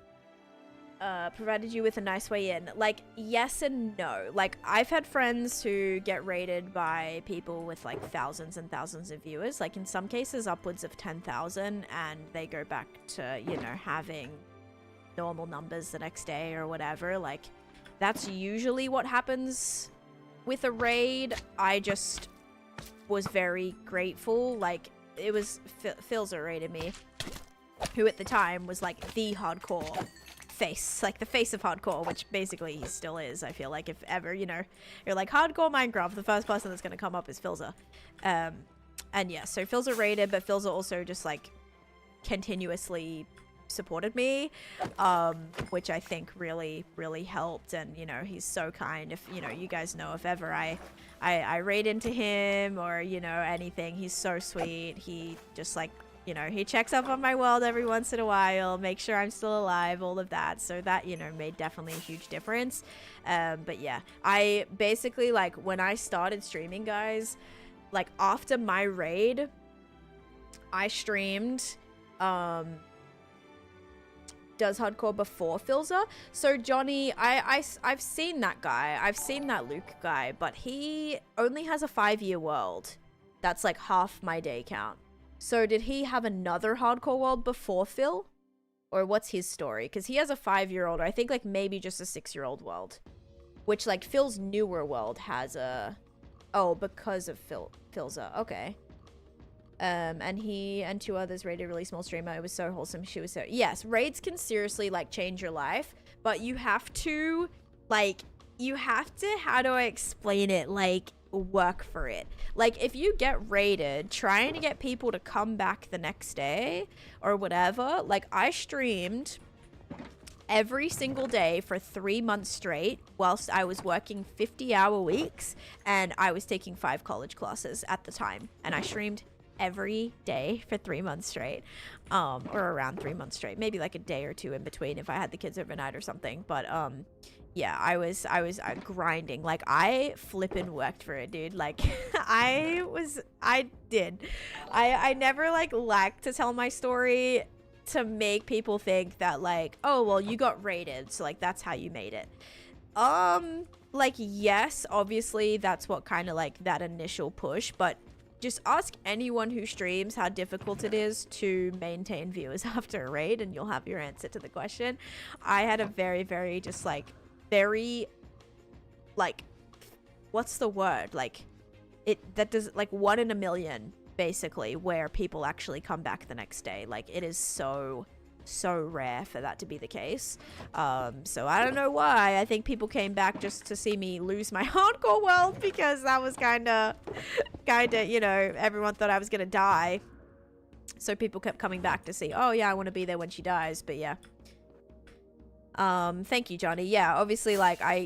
Provided you with a nice way in. Like, yes and no. Like, I've had friends who get raided by people with, like, thousands and thousands of viewers. Like, in some cases, upwards of 10,000. And they go back to, you know, having normal numbers the next day or whatever. Like, that's usually what happens with a raid. I just was very grateful. Like, it was Philza raided me, who at the time was like the hardcore face, like the face of hardcore, which basically he still is. I feel like if ever, you know, you're like hardcore Minecraft, the first person that's gonna come up is Philza. And yeah, so Philza raided, but Philza also just like continuously supported me, which I think really helped. And you know, he's so kind. If you know, you guys know, if ever I raid into him or you know anything, he's so sweet. He just like, you know, he checks up on my world every once in a while, make sure I'm still alive, all of that. So that, you know, made definitely a huge difference. But yeah, I basically, like, when I started streaming, guys, like after my raid, I streamed Does Hardcore before Philza. So Johnny, I've seen that guy. I've seen that Luke guy, but he only has a 5-year world. That's like half my day count. So did he have another hardcore world before Phil? Or what's his story? Because he has a 5-year-old, or I think like maybe just a 6-year-old world. Which like Phil's newer world has a... Oh, because of Philza. Okay. And he and 2 others raided a really small streamer. It was so wholesome. She was so... Yes, raids can seriously like change your life. But you have to like... You have to... How do I explain it? Like... work for it. Like if you get raided, trying to get people to come back the next day or whatever. Like I streamed every single day for 3 months straight whilst I was working 50-hour weeks and I was taking 5 college classes at the time, and I streamed every day for 3 months straight, or around 3 months straight, maybe like a day or 2 in between if I had the kids overnight or something. But yeah, I was grinding. Like I flippin' worked for it, dude. Like I never like to tell my story to make people think that like, oh well, you got raided, so like that's how you made it. Like yes, obviously that's what kind of like that initial push, but just ask anyone who streams how difficult it is to maintain viewers after a raid and you'll have your answer to the question. I had a very just like very like, what's the word, like that does like 1 in a million basically where people actually come back the next day. Like it is so rare for that to be the case. So I don't know why. I think people came back just to see me lose my hardcore world because that was kinda, you know, everyone thought I was gonna die. So people kept coming back to see, oh yeah, I want to be there when she dies. But yeah. Thank you, Johnny. Yeah, obviously, like, I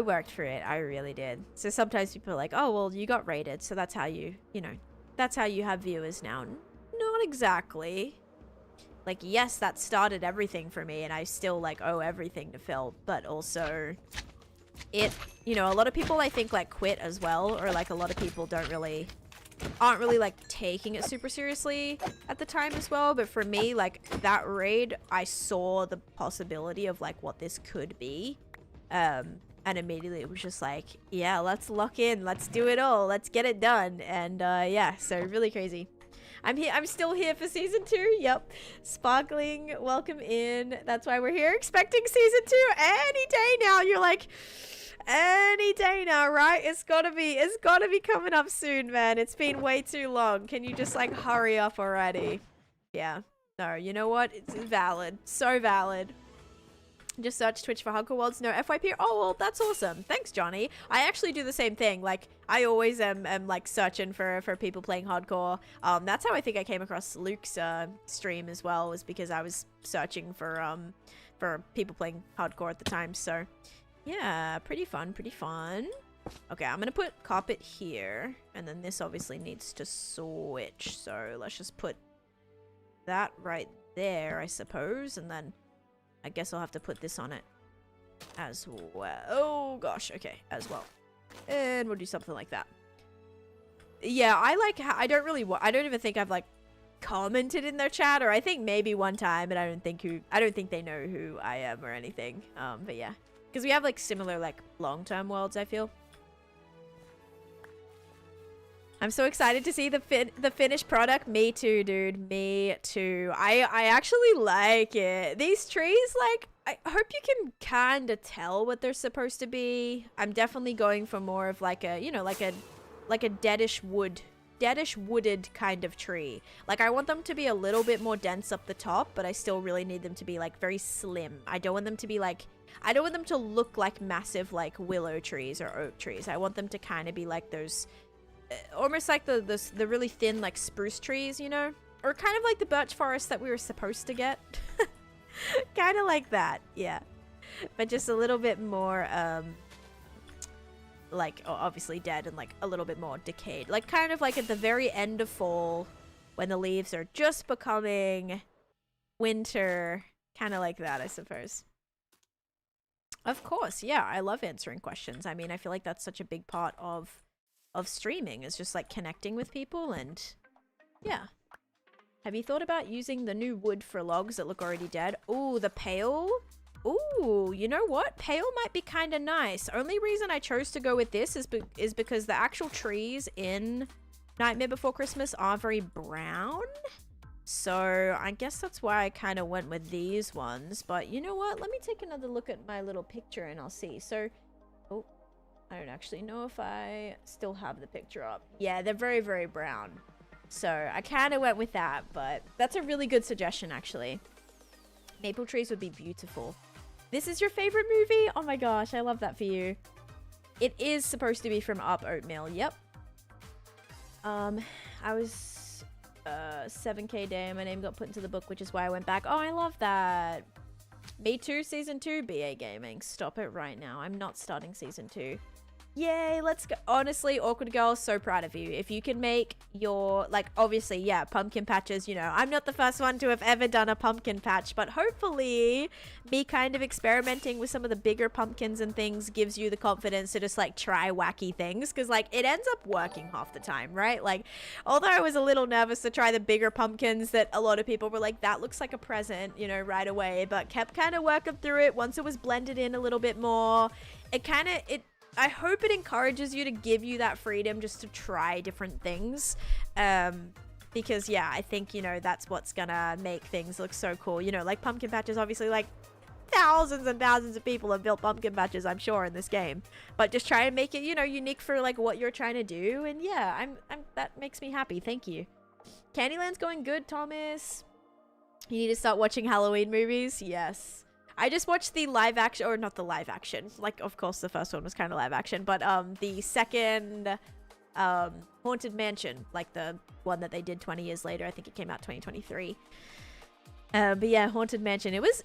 worked for it. I really did. So sometimes people are like, oh, well, you got raided, so that's how you that's how you have viewers now. Not exactly. Like, yes, that started everything for me, and I still, like, owe everything to Phil, but also, a lot of people, I think, like, quit as well, or, like, a lot of people aren't really like taking it super seriously at the time as well. But for me, like that raid, I saw the possibility of like what this could be, And immediately it was just like, yeah, let's lock in. Let's do it all. Let's get it done. And yeah, so really crazy. I'm here. I'm still here for season 2. Yep. Sparkling, welcome in. That's why we're here, expecting season 2 any day now. You're like, any day now, right? It's gotta be coming up soon, man. It's been way too long. Can you just like hurry up already? Yeah. No, you know what? It's valid. So valid. Just search Twitch for Hardcore Worlds. No FYP. Oh, well, that's awesome. Thanks, Johnny. I actually do the same thing. Like, I always am like searching for people playing hardcore. That's how I think I came across Luke's stream as well, was because I was searching for people playing hardcore at the time. So, yeah, pretty fun, pretty fun. Okay, I'm gonna put carpet here, and then this obviously needs to switch. So let's just put that right there, I suppose, and then I guess I'll have to put this on it as well. Oh gosh, okay, as well. And we'll do something like that. Yeah, I don't even think I've like commented in their chat, or I think maybe one time, but I don't think they know who I am or anything. But yeah, because we have like similar like long-term worlds, I feel. I'm so excited to see the finished product. Me too, dude. Me too. I actually like it. These trees, like, I hope you can kind of tell what they're supposed to be. I'm definitely going for more of like a, you know, like a deadish wooded kind of tree. Like, I want them to be a little bit more dense up the top, but I still really need them to be like very slim. I don't want them to be like, I don't want them to look like massive like willow trees or oak trees. I want them to kind of be like those almost like the really thin like spruce trees, you know, or kind of like the birch forest that we were supposed to get. Kind of like that, yeah, but just a little bit more like obviously dead and like a little bit more decayed, like kind of like at the very end of fall when the leaves are just becoming winter, kind of like that, I suppose. Of course, yeah, I love answering questions. I mean, I feel like that's such a big part of streaming, is just like connecting with people. And yeah, have you thought about using the new wood for logs that look already dead? Ooh, the pale. Ooh, you know what, pale might be kind of nice. Only reason I chose to go with this is because the actual trees in Nightmare Before Christmas are very brown, so I guess that's why I kind of went with these ones. But you know what, let me take another look at my little picture and I'll see. So I don't actually know if I still have the picture up. Yeah, they're very, very brown. So I kind of went with that, but that's a really good suggestion, actually. Maple trees would be beautiful. This is your favorite movie? Oh my gosh, I love that for you. It is supposed to be from Up Oatmeal. Yep. I was 7K day and my name got put into the book, which is why I went back. Oh, I love that. Me too, season 2, BA Gaming. Stop it right now. I'm not starting season 2. Yay, let's go. Honestly, Awkward Girl, so proud of you. If you can make your, like, obviously, yeah, pumpkin patches, you know, I'm not the first one to have ever done a pumpkin patch, but hopefully me kind of experimenting with some of the bigger pumpkins and things gives you the confidence to just, like, try wacky things, because, like, it ends up working half the time, right? Like, although I was a little nervous to try the bigger pumpkins that a lot of people were like, that looks like a present, you know, right away, but kept kind of working through it. Once it was blended in a little bit more, I hope it encourages you to give you that freedom just to try different things. Because, yeah, I think, you know, that's what's gonna make things look so cool. You know, like pumpkin patches, obviously, like, thousands and thousands of people have built pumpkin patches, I'm sure, in this game. But just try and make it, you know, unique for, like, what you're trying to do. And, yeah, that makes me happy. Thank you. Candyland's going good, Thomas. You need to start watching Halloween movies? Yes. I just watched the live action, or not the live action, like, of course, the first one was kind of live action, but, the second, Haunted Mansion, like, the one that they did 20 years later. I think it came out 2023. But yeah, Haunted Mansion, it was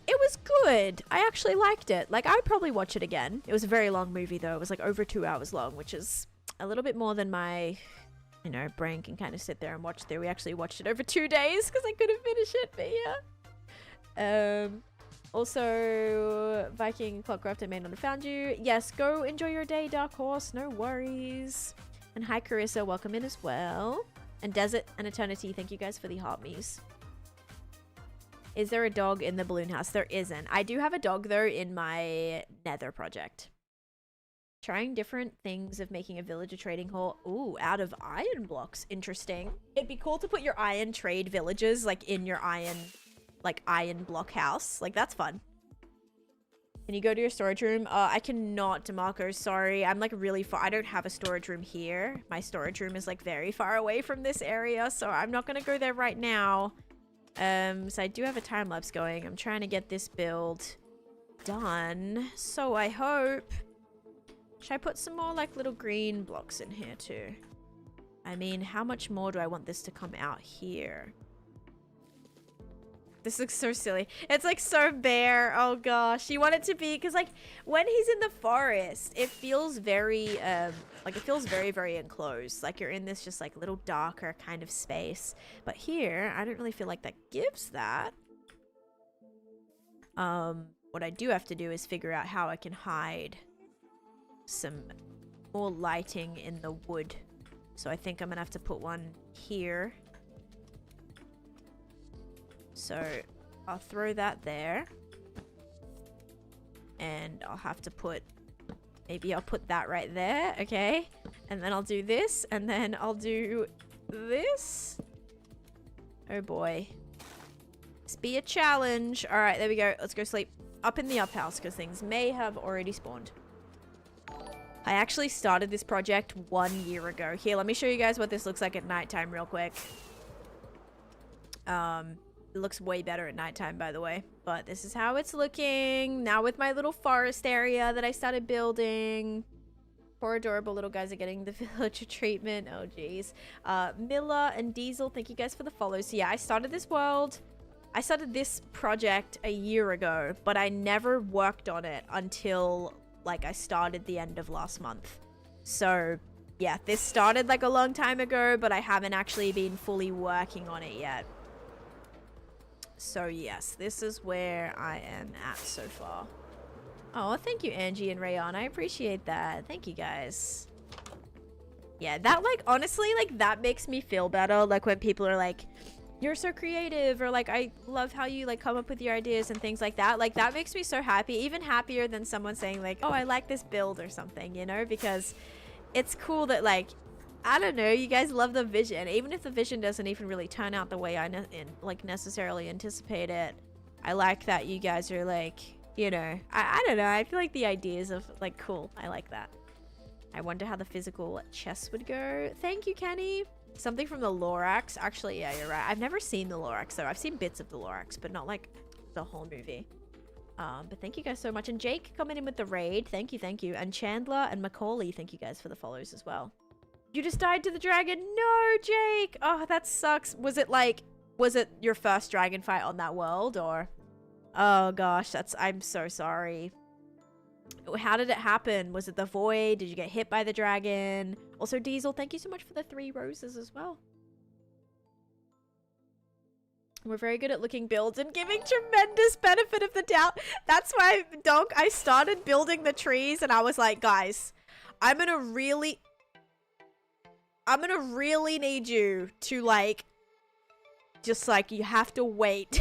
good. I actually liked it. Like, I'd probably watch it again. It was a very long movie, though. It was, like, over 2 hours long, which is a little bit more than my, you know, brain can kind of sit there and watch through. We actually watched it over 2 days, because I couldn't finish it, but yeah. Also, Viking Clockcraft, I may not have found you. Yes, go enjoy your day, Dark Horse. No worries. And hi, Carissa. Welcome in as well. And Desert and Eternity, thank you guys for the heart me's. Is there a dog in the balloon house? There isn't. I do have a dog, though, in my nether project. Trying different things of making a village a trading hall. Ooh, out of iron blocks. Interesting. It'd be cool to put your iron trade villages like in your iron block house. Like that's fun. Can you go to your storage room? I cannot, DeMarco. Sorry. I'm like really far. I don't have a storage room here. My storage room is like very far away from this area, so I'm not gonna go there right now. So I do have a time lapse going. I'm trying to get this build done. So I hope. Should I put some more like little green blocks in here too? I mean, how much more do I want this to come out here? This looks so silly. It's like so bare. Oh gosh. You want it to be, because like when he's in the forest, it feels very, like it feels very, very enclosed. Like you're in this just like little darker kind of space. But here, I don't really feel like that gives that. What I do have to do is figure out how I can hide some more lighting in the wood. So I think I'm gonna have to put one here. So I'll throw that there. And I'll have to put, maybe I'll put that right there, okay? And then I'll do this, and then I'll do this. Oh boy. This be a challenge. All right, there we go. Let's go sleep up in the up house because things may have already spawned. I actually started this project 1 year ago. Here, let me show you guys what this looks like at nighttime real quick. It looks way better at nighttime, by the way. But this is how it's looking now with my little forest area that I started building. Poor adorable little guys are getting the villager treatment. Oh, geez. Miller and Diesel, thank you guys for the follows. So, yeah, I started this world. I started this project a year ago, but I never worked on it until, like, I started the end of last month. So, yeah, this started, like, a long time ago, but I haven't actually been fully working on it yet. So, yes, this is where I am at so far. Oh, thank you, Angie and Rayon. I appreciate that. Thank you, guys. Yeah, that, like, honestly, like, that makes me feel better. Like, when people are like, you're so creative, or like, I love how you like come up with your ideas and things like that. Like, that makes me so happy, even happier than someone saying like, oh, I like this build or something, you know, because it's cool that, like, I don't know, you guys love the vision, even if the vision doesn't even really turn out the way I like necessarily anticipate it. I like that you guys are like, you know, I don't know, I feel like the ideas of like, cool, I like that. I wonder how the physical chess would go. Thank you, Kenny. Something from the Lorax. Actually, yeah, you're right. I've never seen the Lorax, though. I've seen bits of the Lorax, but not, like, the whole movie. But thank you guys so much. And Jake coming in with the raid. Thank you, thank you. And Chandler and Macaulay, thank you guys for the follows as well. You just died to the dragon? No, Jake! Oh, that sucks. Was it your first dragon fight on that world, or? Oh, gosh, I'm so sorry. How did it happen? Was it the void? Did you get hit by the dragon? Also, Diesel, thank you so much for the 3 roses as well. We're very good at looking builds and giving tremendous benefit of the doubt. That's why, Donk, I started building the trees and I was like, guys, I'm gonna really need you to, like, just, like, you have to wait.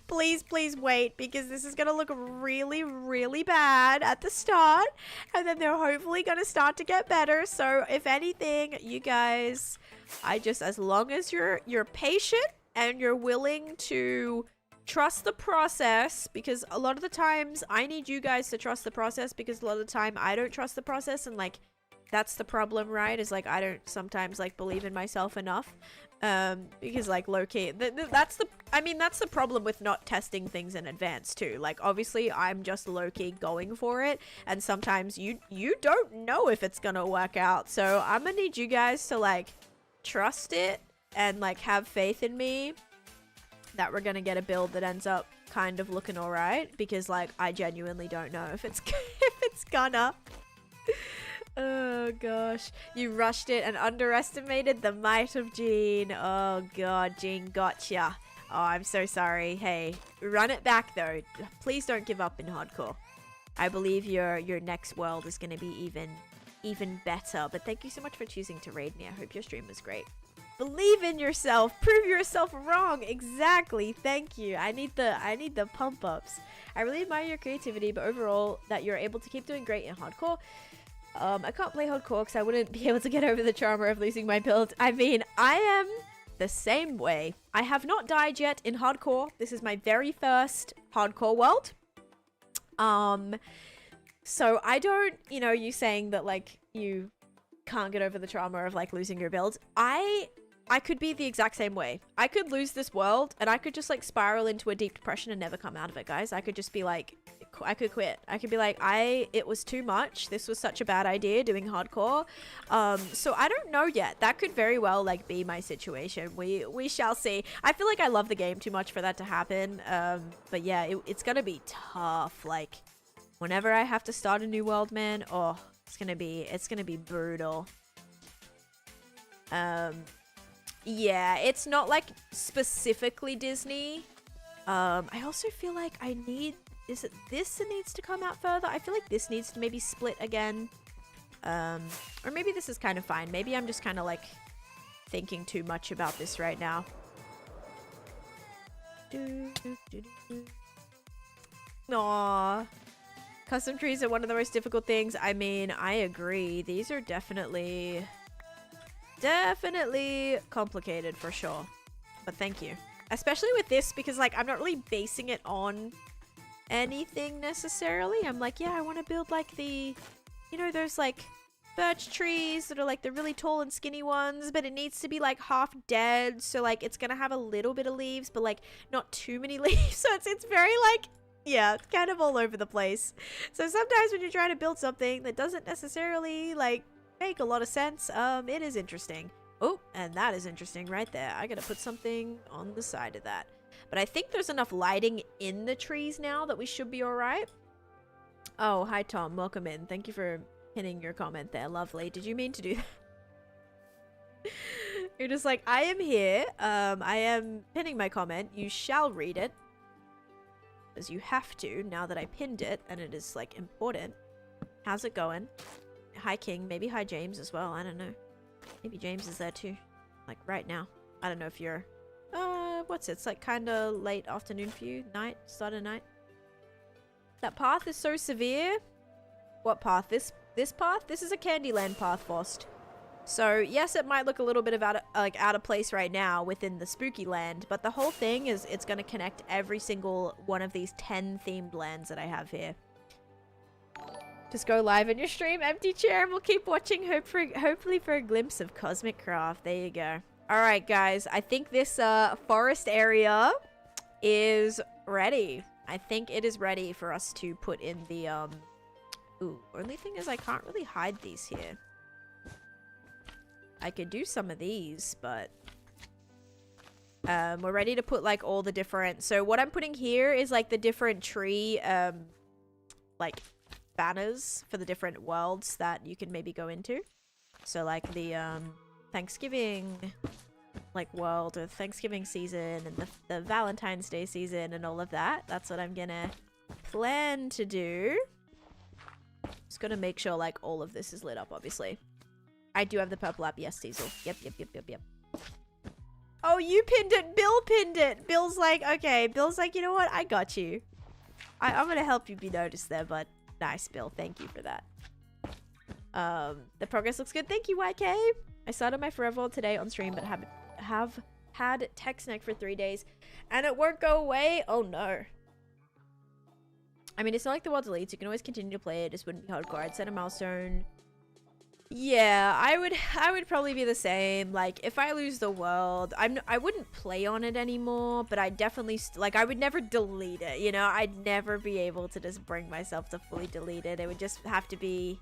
Please, please wait, because this is gonna look really, really bad at the start, and then they're hopefully gonna start to get better. So if anything, you guys, as long as you're patient and you're willing to trust the process, because a lot of the times I need you guys to trust the process, because a lot of the time I don't trust the process, and like, that's the problem, right? Is like, I don't sometimes like believe in myself enough. Because like low-key, that's the problem with not testing things in advance too. Like, obviously I'm just low-key going for it, and sometimes you don't know if it's gonna work out. So I'm gonna need you guys to like trust it and like have faith in me that we're gonna get a build that ends up kind of looking all right, because like I genuinely don't know if it's gonna. Oh gosh, you rushed it and underestimated the might of Jean. Oh god, Jean gotcha. Oh, I'm so sorry. Hey, run it back though. Please don't give up in hardcore. I believe your next world is going to be even better. But thank you so much for choosing to raid me. I hope your stream was great. Believe in yourself. Prove yourself wrong. Exactly. Thank you. I need the pump ups. I really admire your creativity, but overall that you're able to keep doing great in hardcore. I can't play hardcore because I wouldn't be able to get over the trauma of losing my build. I mean, I am the same way. I have not died yet in hardcore. This is my very first hardcore world. So I don't, you know, you saying that like you can't get over the trauma of like losing your build. I could be the exact same way. I could lose this world and I could just like spiral into a deep depression and never come out of it, guys. I could just be like, I could quit. I could be like, it was too much. This was such a bad idea doing hardcore. So I don't know yet. That could very well like be my situation. We shall see. I feel like I love the game too much for that to happen. But yeah, it's gonna be tough. Like whenever I have to start a new world, man, oh, it's gonna be brutal. Yeah, it's not like specifically Disney. I also feel like I need, is it this that needs to come out further? I feel like this needs to maybe split again. Or maybe this is kind of fine. Maybe I'm just kind of like thinking too much about this right now. Aww. Custom trees are one of the most difficult things. I mean, I agree. These are definitely complicated for sure. But thank you. Especially with this because like I'm not really basing it on anything necessarily. I'm like, yeah, I want to build like the, you know, those like birch trees that are like the really tall and skinny ones, but it needs to be like half dead. So like it's gonna have a little bit of leaves, but like not too many leaves. So it's very like, yeah, it's kind of all over the place. So sometimes when you're trying to build something that doesn't necessarily like make a lot of sense, it is interesting. Oh, and that is interesting right there. I gotta put something on the side of that. But I think there's enough lighting in the trees now that we should be all right. Oh, hi Tom, welcome in. Thank you for pinning your comment there. Lovely. Did you mean to do that? You're just like, I am here. I am pinning my comment. You shall read it. As you have to, now that I pinned it, and it is like important. How's it going? Hi King, maybe hi James as well, I don't know. Maybe James is there too, like right now. I don't know if you're, what's it? It's like kind of late afternoon for you, night, start of night. That path is so severe. What path? This path? This is a Candyland path, Fost. So yes, it might look a little bit of out of place right now within the spooky land, but the whole thing is it's going to connect every single one of these 10 themed lands that I have here. Just go live in your stream, empty chair, and we'll keep watching, hopefully for a glimpse of Cosmic Craft. There you go. Alright, guys. I think this forest area is ready. I think it is ready for us to put in the... Ooh, only thing is I can't really hide these here. I could do some of these, but... we're ready to put, like, all the different... So what I'm putting here is, like, the different tree, like... banners for the different worlds that you can maybe go into. So like the Thanksgiving like world or Thanksgiving season and the Valentine's Day season and all of that. That's what I'm gonna plan to do. Just gonna make sure like all of this is lit up, obviously. I do have the purple app, yes, Diesel. Yep. Oh, you pinned it. Bill pinned it. Bill's like, okay. Bill's like, you know what? I got you. I'm gonna help you be noticed there, but nice, Bill. Thank you for that. The progress looks good. Thank you, YK. I started my Forever today on stream, but have had text neck for 3 days, and it won't go away. Oh no. I mean, it's not like the world deletes. You can always continue to play it. Just wouldn't be hardcore. I'd set a milestone. Yeah, I would probably be the same. Like, if I lose the world, I wouldn't play on it anymore, but I definitely, like, I would never delete it, you know? I'd never be able to just bring myself to fully delete it. It would just have to be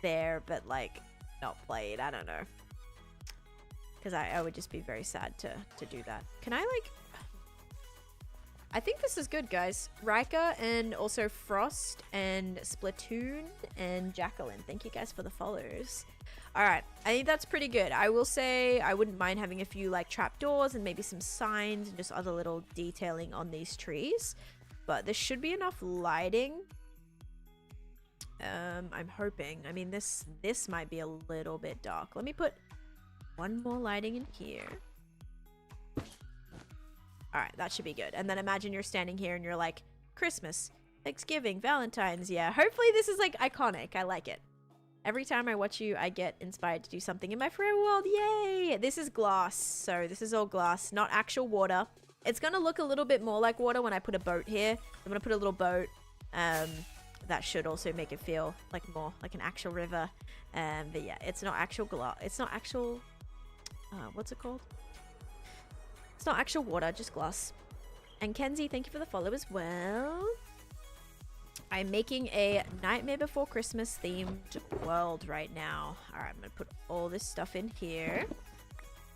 there, but, like, not played. I don't know. Because I would just be very sad to do that. Can I, like... I think this is good, guys. Rika and also Frost and Splatoon and Jacqueline. Thank you guys for the follows. Alright, I think that's pretty good. I will say I wouldn't mind having a few like trapdoors and maybe some signs and just other little detailing on these trees. But there should be enough lighting. I'm hoping. I mean, this might be a little bit dark. Let me put one more lighting in here. Alright, that should be good. And then imagine you're standing here and you're like, Christmas, Thanksgiving, Valentine's, yeah. Hopefully this is like iconic. I like it. Every time I watch you, I get inspired to do something in my forever world. Yay! This is glass, so this is all glass, not actual water. It's gonna look a little bit more like water when I put a boat here. I'm gonna put a little boat. That should also make it feel like more like an actual river. But yeah, it's not actual glass. It's not actual. What's it called? It's not actual water, just glass. And Kenzie, thank you for the follow as well. I'm making a Nightmare Before Christmas themed world right now. Alright, I'm gonna put all this stuff in here.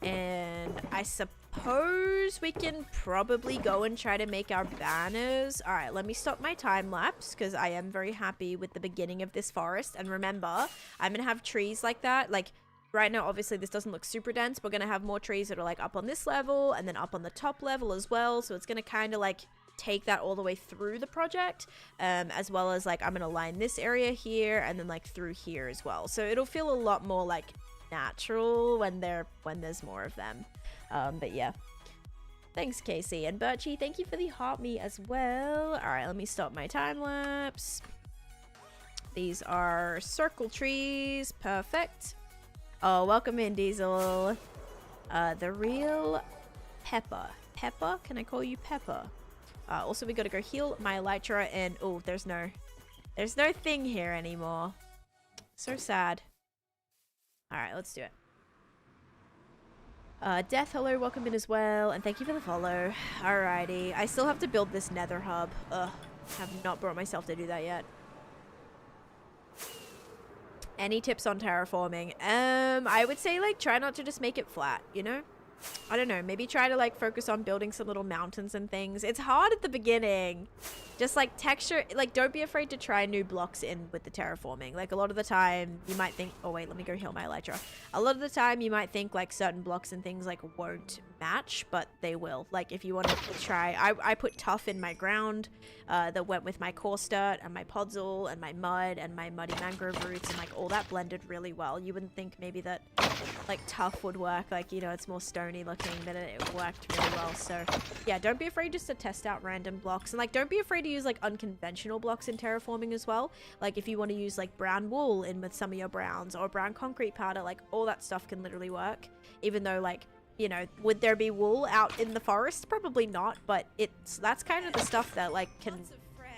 And I suppose we can probably go and try to make our banners. Alright, let me stop my time lapse because I am very happy with the beginning of this forest. And remember, I'm gonna have trees like that. Like, right now, obviously, this doesn't look super dense. We're gonna have more trees that are like up on this level and then up on the top level as well. So it's gonna kind of like take that all the way through the project, as well as like I'm gonna line this area here and then like through here as well. So it'll feel a lot more like natural when there's more of them. But yeah, thanks Casey. And Birchie, thank you for the heart me as well. All right, let me stop my time lapse. These are circle trees. Perfect. Oh, welcome in, Diesel. The real Pepper. Pepper? Can I call you Pepper? Also, we gotta go heal my Elytra, and oh, there's no thing here anymore. So sad. Alright, let's do it. Death, hello, welcome in as well, and thank you for the follow. Alrighty, I still have to build this nether hub. Ugh, have not brought myself to do that yet. Any tips on terraforming? I would say, like, try not to just make it flat, you know? I don't know, maybe try to like focus on building some little mountains and things. It's hard at the beginning. Just like texture, like don't be afraid to try new blocks in with the terraforming. Like a lot of the time you might think, oh wait, let me go heal my Elytra. A lot of the time you might think like certain blocks and things like won't match, but they will. Like if you want to try, I put tough in my ground that went with my coarse dirt and my podzol and my mud and my muddy mangrove roots, and like all that blended really well. You wouldn't think maybe that like tough would work, like, you know, it's more stony looking, but it worked really well. So yeah, don't be afraid just to test out random blocks, and like don't be afraid to use like unconventional blocks in terraforming as well. Like if you want to use like brown wool in with some of your browns, or brown concrete powder, like all that stuff can literally work. Even though, like, you know, would there be wool out in the forest? Probably not, but that's kind of the stuff that like can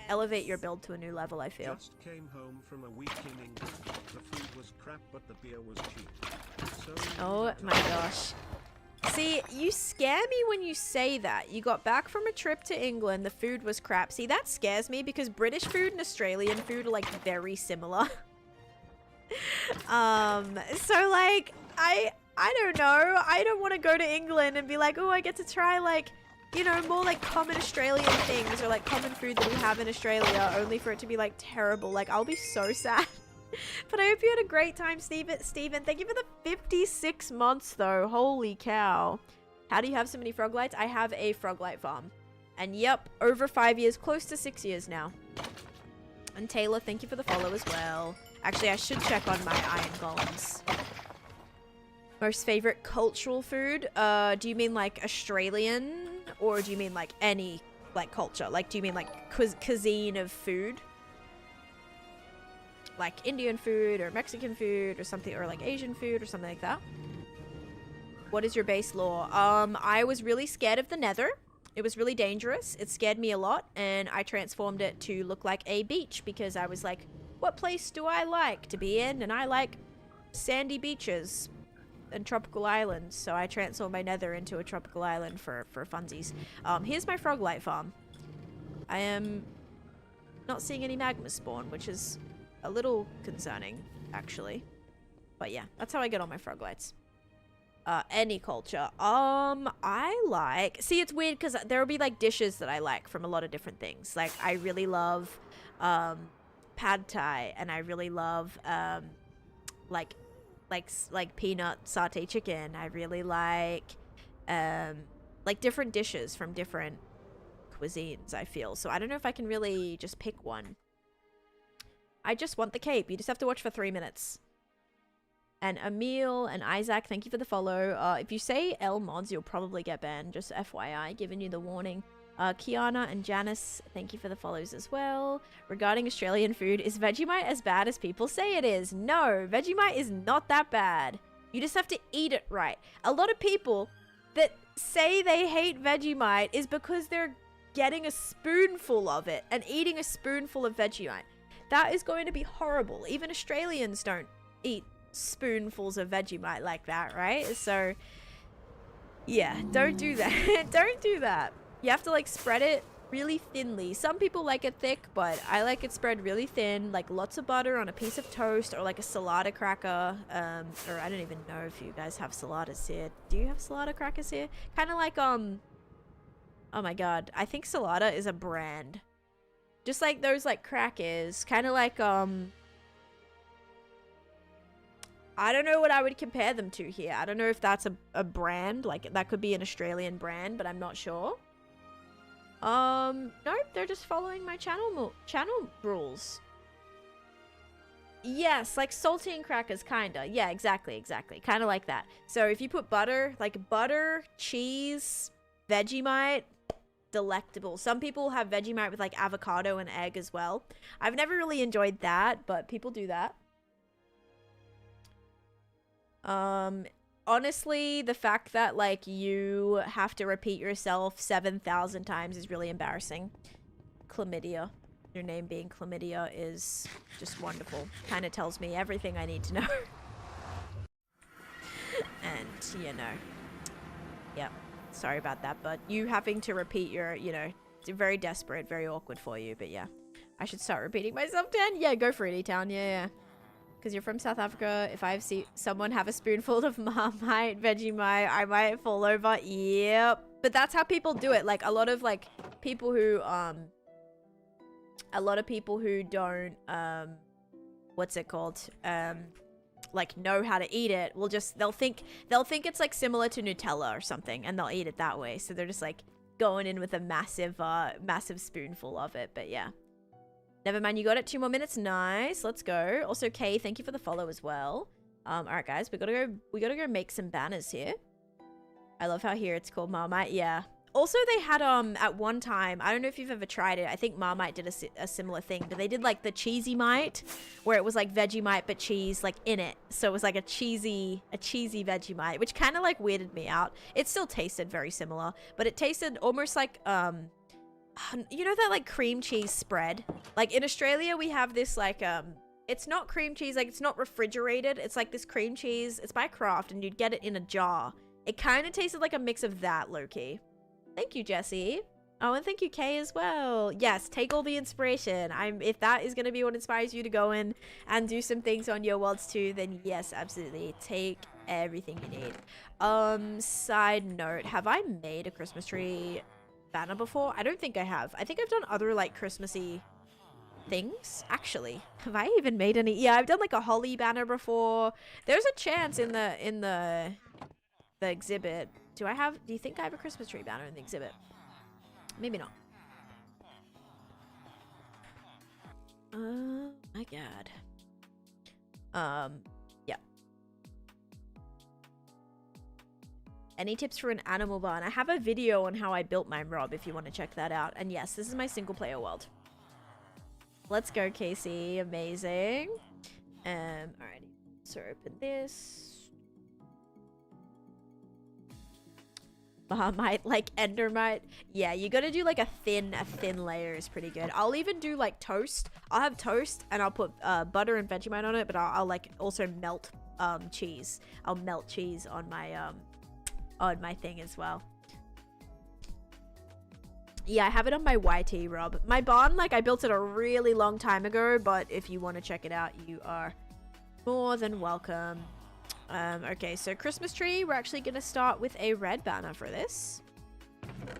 elevate your build to a new level, I feel. Just came home from a week in England. The food was crap, but the beer was cheap. So oh my gosh. See, you scare me when you say that. You got back from a trip to England, the food was crap. See, that scares me because British food and Australian food are like very similar. So like, I don't know. I don't want to go to England and be like, oh, I get to try like, you know, more like common Australian things or like common food that we have in Australia, only for it to be like terrible. Like, I'll be so sad. But I hope you had a great time, Steven. Thank you for the 56 months, though. Holy cow. How do you have so many frog lights? I have a frog light farm. And yep, over 5 years, close to 6 years now. And Taylor, thank you for the follow as well. Actually, I should check on my iron golems. Most favorite cultural food? Do you mean like Australian? Or do you mean like any like culture? Like, do you mean like cuisine of food? Like Indian food or Mexican food or something, or like Asian food or something like that. What is your base lore? I was really scared of the nether. It was really dangerous. It scared me a lot, and I transformed it to look like a beach because I was like, what place do I like to be in? And I like sandy beaches and tropical islands, so I transformed my nether into a tropical island for funsies. Here's my frog light farm. I am not seeing any magma spawn, which is a little concerning, actually. But yeah, that's how I get all my frog lights. Any culture. I like... See, it's weird because there will be like dishes that I like from a lot of different things. Like, I really love pad thai, and I really love like peanut satay chicken. I really like different dishes from different cuisines, I feel. So I don't know if I can really just pick one. I just want the cape. You just have to watch for 3 minutes. And Emil and Isaac, thank you for the follow. If you say L mods, you'll probably get banned. Just FYI, giving you the warning. Kiana and Janice, thank you for the follows as well. Regarding Australian food, is Vegemite as bad as people say it is? No, Vegemite is not that bad. You just have to eat it right. A lot of people that say they hate Vegemite is because they're getting a spoonful of it and eating a spoonful of Vegemite. That is going to be horrible. Even Australians don't eat spoonfuls of Vegemite like that, right? So, yeah, don't do that. Don't do that. You have to like spread it really thinly. Some people like it thick, but I like it spread really thin, like lots of butter on a piece of toast or like a salada cracker. Or I don't even know if you guys have saladas here. Do you have salada crackers here? Kind of like, oh my god, I think salada is a brand. Just like those like crackers, kind of like, I don't know what I would compare them to here. I don't know if that's a brand, like that could be an Australian brand, but I'm not sure. Nope, they're just following my channel rules. Yes, like saltine crackers, kinda. Yeah, exactly. Kinda like that. So if you put butter, like butter, cheese, Vegemite, delectable. Some people have Vegemite with like avocado and egg as well. I've never really enjoyed that, but people do that. Honestly, the fact that like you have to repeat yourself 7,000 times is really embarrassing. Chlamydia. Your name being Chlamydia is just wonderful. Kind of tells me everything I need to know. And, you know. Yep. Sorry about that, but you having to repeat your, you know, it's very desperate, very awkward for you, but yeah. I should start repeating myself, Dan. Yeah, go for it, E-Town. Yeah. Because you're from South Africa. If I see someone have a spoonful of Marmite, Vegemite, I might fall over. Yep. But that's how people do it. Like a lot of like people who don't what's it called? Like know how to eat it will just they'll think it's like similar to Nutella or something and they'll eat it that way. So they're just like going in with a massive spoonful of it. But yeah. Never mind, you got it. 2 more minutes. Nice. Let's go. Also, Kay, thank you for the follow as well. All right, guys, we gotta go make some banners here. I love how here it's called Marmite. Yeah. Also, they had at one time, I don't know if you've ever tried it. I think Marmite did a similar thing, but they did like the cheesy mite, where it was like Vegemite but cheese like in it. So it was like a cheesy Vegemite, which kind of like weirded me out. It still tasted very similar, but it tasted almost like you know that like cream cheese spread? Like in Australia we have this like it's not cream cheese, like it's not refrigerated, it's like this cream cheese, it's by Kraft and you'd get it in a jar. It kind of tasted like a mix of that, low-key. Thank you, Jesse. Oh, and thank you, Kay, as well. Yes, take all the inspiration. If that is going to be what inspires you to go in and do some things on your worlds too, then yes, absolutely, take everything you need. Side note, have I made a Christmas tree banner before? I don't think I have. I think I've done other like Christmassy things, actually. Have I even made any? Yeah, I've done like a holly banner before. There's a chance in the exhibit. Do you think I have a Christmas tree banner in the exhibit? Maybe not. Oh my god. Yeah. Any tips for an animal barn? I have a video on how I built mine, Rob, if you want to check that out. And yes, this is my single player world. Let's go, Casey. Amazing. Alrighty. So open this. Marmite, like Endermite. Yeah, you gotta do like a thin layer is pretty good. I'll even do like toast. I'll have toast and I'll put butter and Vegemite on it, but I'll like also melt cheese. I'll melt cheese on my thing as well. Yeah, I have it on my YT, Rob. My barn, like, I built it a really long time ago, but if you want to check it out, you are more than welcome. Okay, so Christmas tree, we're actually going to start with a red banner for this.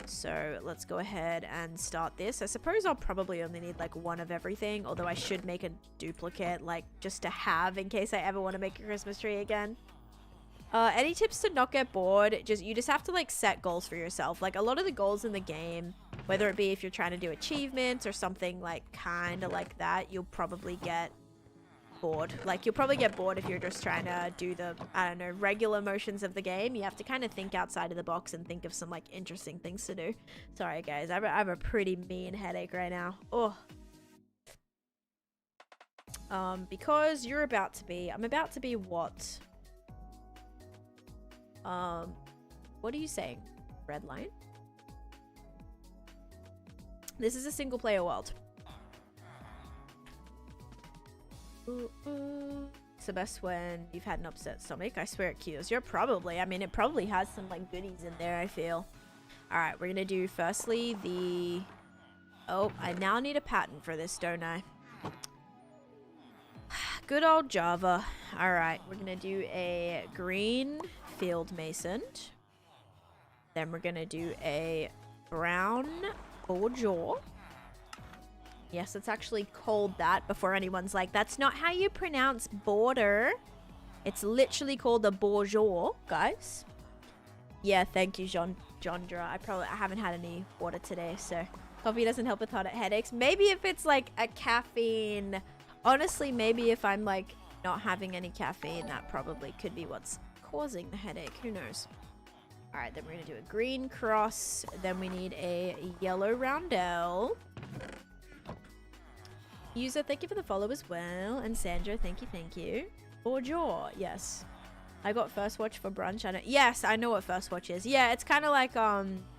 So let's go ahead and start this. I suppose I'll probably only need like one of everything, although I should make a duplicate, like, just to have in case I ever want to make a Christmas tree again. Any tips to not get bored? You just have to like set goals for yourself. Like a lot of the goals in the game, whether it be if you're trying to do achievements or something like kind of like that, you'll probably get bored. Like, you'll probably get bored if you're just trying to do the, I don't know, regular motions of the game. You have to kind of think outside of the box and think of some, like, interesting things to do. Sorry, guys. I have a pretty mean headache right now. Oh. Because you're about to be... I'm about to be what? What are you saying? Red line? This is a single player world. It's the best when you've had an upset stomach. I swear it cures. You're probably, I mean, it probably has some like goodies in there, I feel. Alright, we're gonna do firstly the... Oh, I now need a pattern for this, don't I? Good old Java. Alright, we're gonna do a green field mason. Then we're gonna do a brown bourgeois. Yes, it's actually called that before anyone's like, that's not how you pronounce border. It's literally called a bourgeois, guys. Yeah, thank you, Jondra. I haven't had any water today, so coffee doesn't help with hot headaches. Maybe if it's like a caffeine, honestly, maybe if I'm like not having any caffeine, that probably could be what's causing the headache. Who knows? All right, then we're gonna do a green cross. Then we need a yellow roundel. User, thank you for the follow as well. And Sandra, thank you. Bourgeois, yes. I got First Watch for brunch. Yes, I know what First Watch is. Yeah, it's kind of like,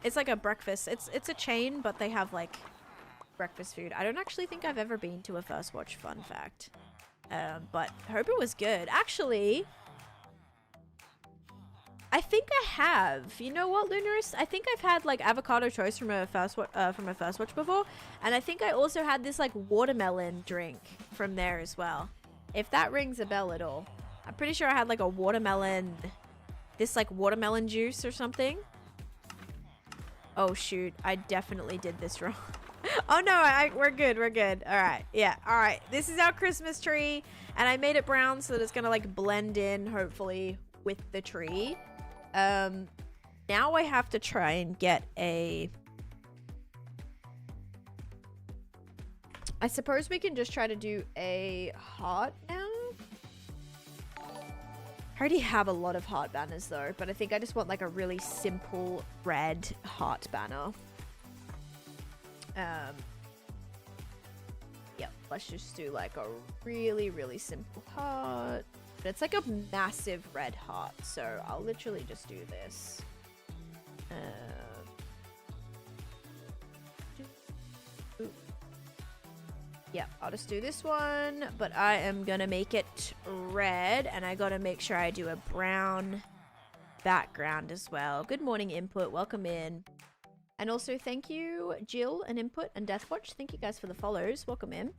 it's like a breakfast. It's a chain, but they have like breakfast food. I don't actually think I've ever been to a First Watch, fun fact. But hope it was good. Actually, I think I have. You know what, Lunarist? I think I've had like avocado toast from a First Watch before, and I think I also had this like watermelon drink from there as well. If that rings a bell at all, I'm pretty sure I had like a watermelon, this like watermelon juice or something. Oh shoot, I definitely did this wrong. Oh no, we're good. All right, yeah, all right. This is our Christmas tree, and I made it brown so that it's gonna like blend in, hopefully, with the tree. Now I have to try and get a... I suppose we can just try to do a heart now. I already have a lot of heart banners though, but I think I just want like a really simple red heart banner. Yep, let's just do like a really, really simple heart. But it's like a massive red heart, so I'll literally just do this. Yeah, I'll just do this one, but I am gonna make it red, and I gotta make sure I do a brown background as well. Good morning, Input. Welcome in. And also, thank you, Jill and Input and Deathwatch. Thank you guys for the follows. Welcome in.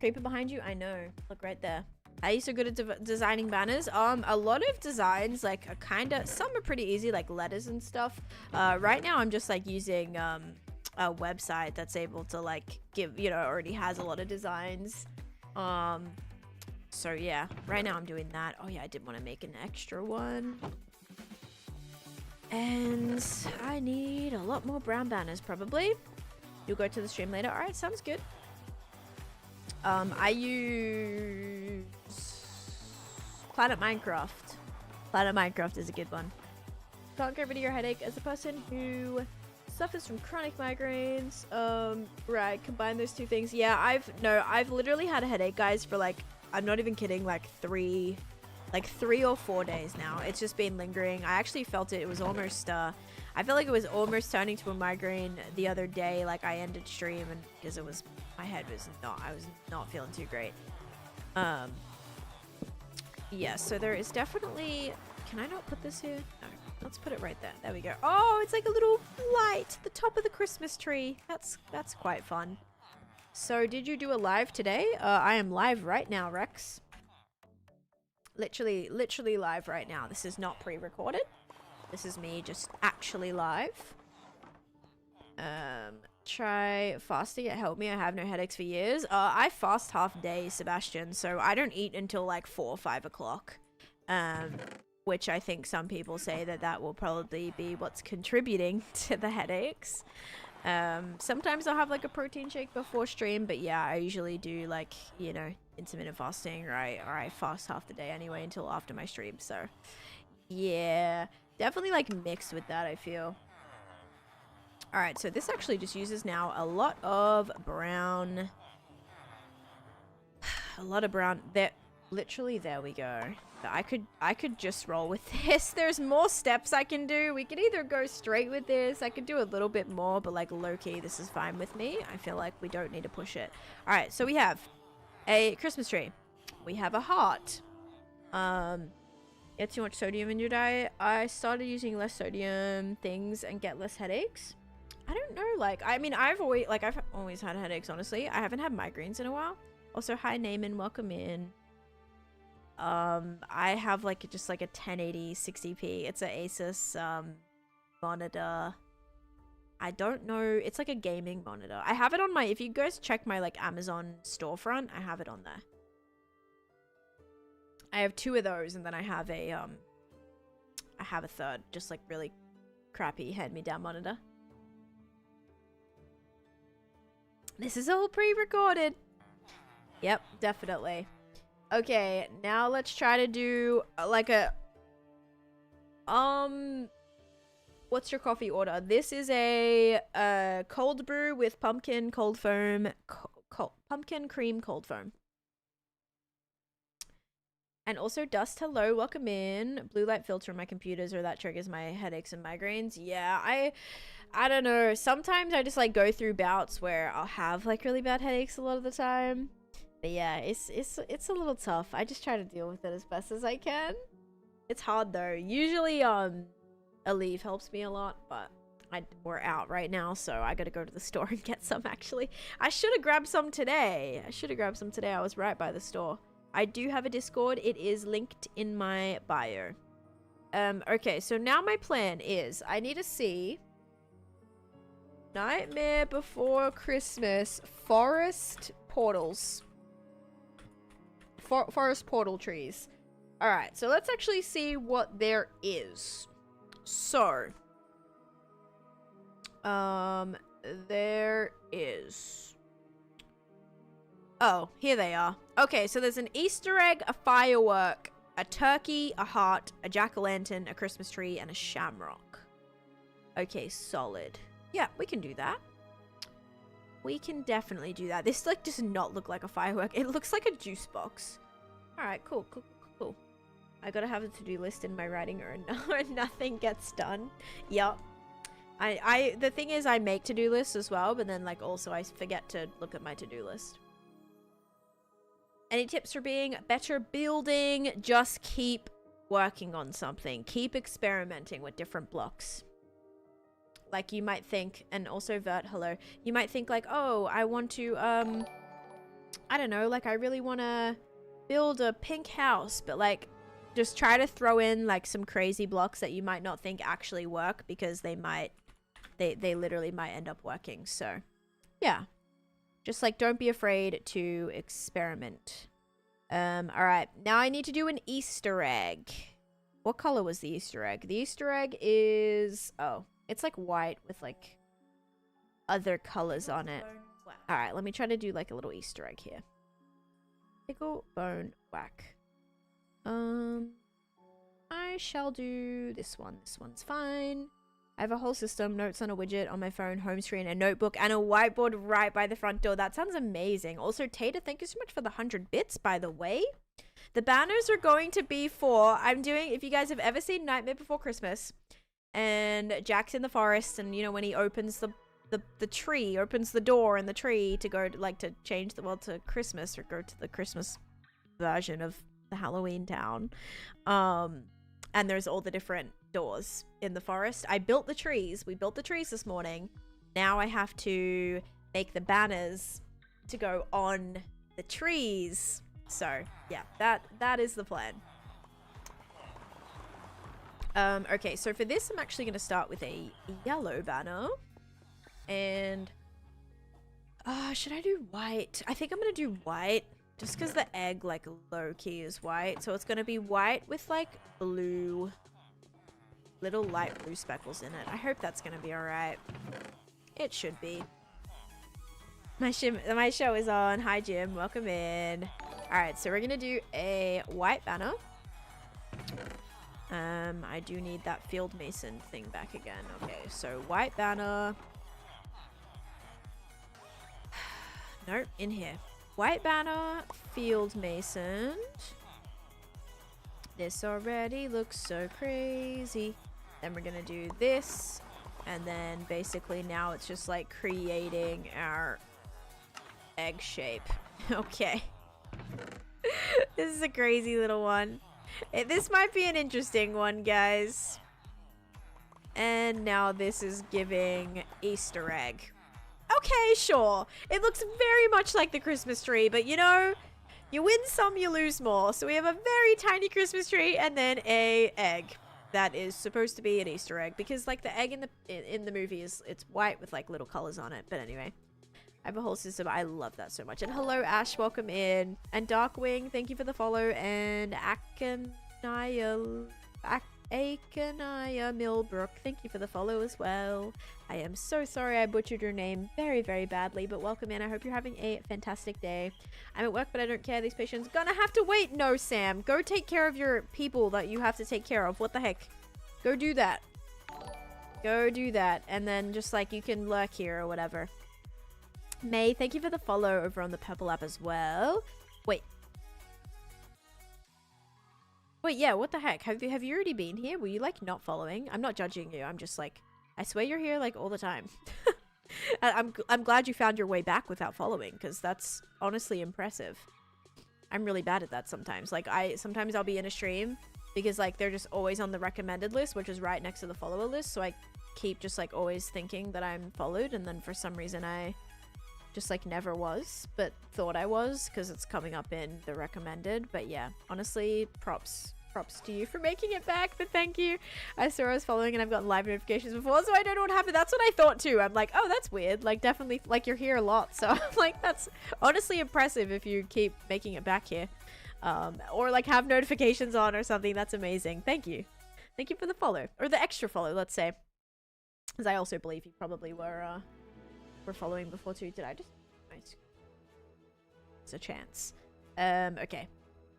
Creeper behind you? I know. Look right there. Are you so good at designing banners? A lot of designs, like, are kinda... Some are pretty easy, like letters and stuff. Right now, I'm just, like, using, a website that's able to, like, give... You know, already has a lot of designs. So, yeah. Right now, I'm doing that. Oh, yeah, I did want to make an extra one. And I need a lot more brown banners, probably. You'll go to the stream later. Alright, sounds good. I use Planet Minecraft. Planet Minecraft is a good one. Can't get rid of your headache as a person who suffers from chronic migraines. Right, combine those two things. Yeah, I've literally had a headache, guys, for like, I'm not even kidding, like 3 or 4 days now. It's just been lingering. I actually felt it. It was almost, I felt like it was almost turning to a migraine the other day. Like, I ended stream and because it was, my head was not, I was not feeling too great. Yeah, so there is definitely, can I not put this here? No, let's put it right there. There we go. Oh, it's like a little light at the top of the Christmas tree. That's quite fun. So did you do a live today? I am live right now, Rex. Literally live right now. This is not pre-recorded. This is me just actually live. Try fasting. It helped me. I have no headaches for years. I fast half day, Sebastian, so I don't eat until like 4 or 5 o'clock. Which I think some people say that will probably be what's contributing to the headaches. Sometimes I'll have like a protein shake before stream, but yeah, I usually do like, you know, intermittent fasting, or I fast half the day anyway until after my stream. So yeah, definitely like mixed with that, I feel. All right, so this actually just uses now a lot of brown. A lot of brown. There, literally, there we go. I could just roll with this. There's more steps I can do. We could either go straight with this. I could do a little bit more, but like low-key, this is fine with me. I feel like we don't need to push it. All right, so we have a Christmas tree. We have a heart. Get too much sodium in your diet. I started using less sodium things and get less headaches. I don't know, like, I mean, I've always had headaches, honestly. I haven't had migraines in a while. Also, hi, Naaman, welcome in. I have, like, just, like, a 1080 60p. It's an Asus, monitor. I don't know. It's, like, a gaming monitor. I have it on my, if you guys check my, like, Amazon storefront, I have it on there. I have 2 of those, and then I have a third, just, like, really crappy hand-me-down monitor. This is all pre-recorded. Yep, definitely. Okay, now let's try to do like a what's your coffee order? This is a cold brew with pumpkin cold foam, pumpkin cream cold foam. And also Dust, hello, welcome in. Blue light filter on my computers, or that triggers my headaches and migraines. Yeah, I don't know. Sometimes I just like go through bouts where I'll have like really bad headaches a lot of the time. But yeah, it's a little tough. I just try to deal with it as best as I can. It's hard though. Usually Aleve helps me a lot, but we're out right now, so I gotta go to the store and get some actually. I should have grabbed some today. I was right by the store. I do have a Discord. It is linked in my bio. Okay, so now my plan is I need to see Nightmare Before Christmas forest portals. Forest portal trees. Alright, so let's actually see what there is. So, there is... Oh, here they are. Okay, so there's an Easter egg, a firework, a turkey, a heart, a jack-o'-lantern, a Christmas tree, and a shamrock. Okay, solid. Yeah, we can do that. We can definitely do that. This like does not look like a firework. It looks like a juice box. Alright, cool. I gotta have a to-do list in my writing or nothing gets done. Yup. The thing is I make to-do lists as well, but then like also I forget to look at my to-do list. Any tips for being better building? Just keep working on something. Keep experimenting with different blocks. Like you might think, and also Vert, hello. You might think like, oh, I want to, I don't know, like I really want to build a pink house, but like just try to throw in like some crazy blocks that you might not think actually work, because they literally might end up working. So yeah, just like don't be afraid to experiment. All right, now I need to do an Easter egg. What color was the Easter egg? The Easter egg is, oh, it's like white with like other colors on it. All right, let me try to do like a little Easter egg here. Pickle, bone, whack. I shall do this one. This one's fine. I have a whole system, notes on a widget on my phone, home screen, a notebook, and a whiteboard right by the front door. That sounds amazing. Also, Tater, thank you so much for the 100 bits, by the way. The banners are going to be for, if you guys have ever seen Nightmare Before Christmas, and Jack's in the forest, and you know when he opens the tree, opens the door in the tree to go to, like, to change the world to Christmas, or go to the Christmas version of the Halloween town, and there's all the different doors in the forest. I built the trees. We built the trees this morning. Now I have to make the banners to go on the trees. So yeah, that is the plan. Okay, so for this, I'm actually going to start with a yellow banner. And, should I do white? I think I'm going to do white, just because the egg, like, low-key is white. So it's going to be white with, like, blue, little light blue speckles in it. I hope that's going to be alright. It should be. My show is on. Hi, Jim. Welcome in. Alright, so we're going to do a white banner. I do need that field mason thing back again. Okay, so white banner. No, in here. White banner, field mason. This already looks so crazy. Then we're going to do this. And then basically now it's just like creating our egg shape. Okay. This is a crazy little one. This might be an interesting one, guys. And now this is giving Easter egg. Okay, sure. It looks very much like the Christmas tree, but you know, you win some, you lose more. So we have a very tiny Christmas tree and then a egg that is supposed to be an Easter egg, because like the egg in the movie it's white with like little colors on it. But anyway, I have a whole system. I love that so much. And hello, Ash. Welcome in. And Darkwing, thank you for the follow. And Akanaya Millbrook, thank you for the follow as well. I am so sorry I butchered your name very, very badly, but welcome in. I hope you're having a fantastic day. I'm at work, but I don't care. These patients gonna have to wait. No, Sam. Go take care of your people that you have to take care of. What the heck? Go do that. Go do that. And then just like you can lurk here or whatever. May, thank you for the follow over on the Purple app as well. Wait. Wait, yeah, what the heck? Have you already been here? Were you like not following? I'm not judging you. I'm just like, I swear you're here like all the time. I'm glad you found your way back without following, because that's honestly impressive. I'm really bad at that sometimes. Like sometimes I'll be in a stream because like they're just always on the recommended list, which is right next to the follower list. So I keep just like always thinking that I'm followed, and then for some reason I just like never was, but thought I was because it's coming up in the recommended. But yeah, honestly, props to you for making it back, but thank you. I saw I was following and I've gotten live notifications before, so I don't know what happened. That's what I thought too. I'm like, oh, that's weird. Like definitely, like you're here a lot, so I'm like, that's honestly impressive if you keep making it back here, or like have notifications on or something. That's amazing. Thank you for the follow, or the extra follow, let's say, because I also believe you probably were following before too. Did I just? It's a chance. Okay.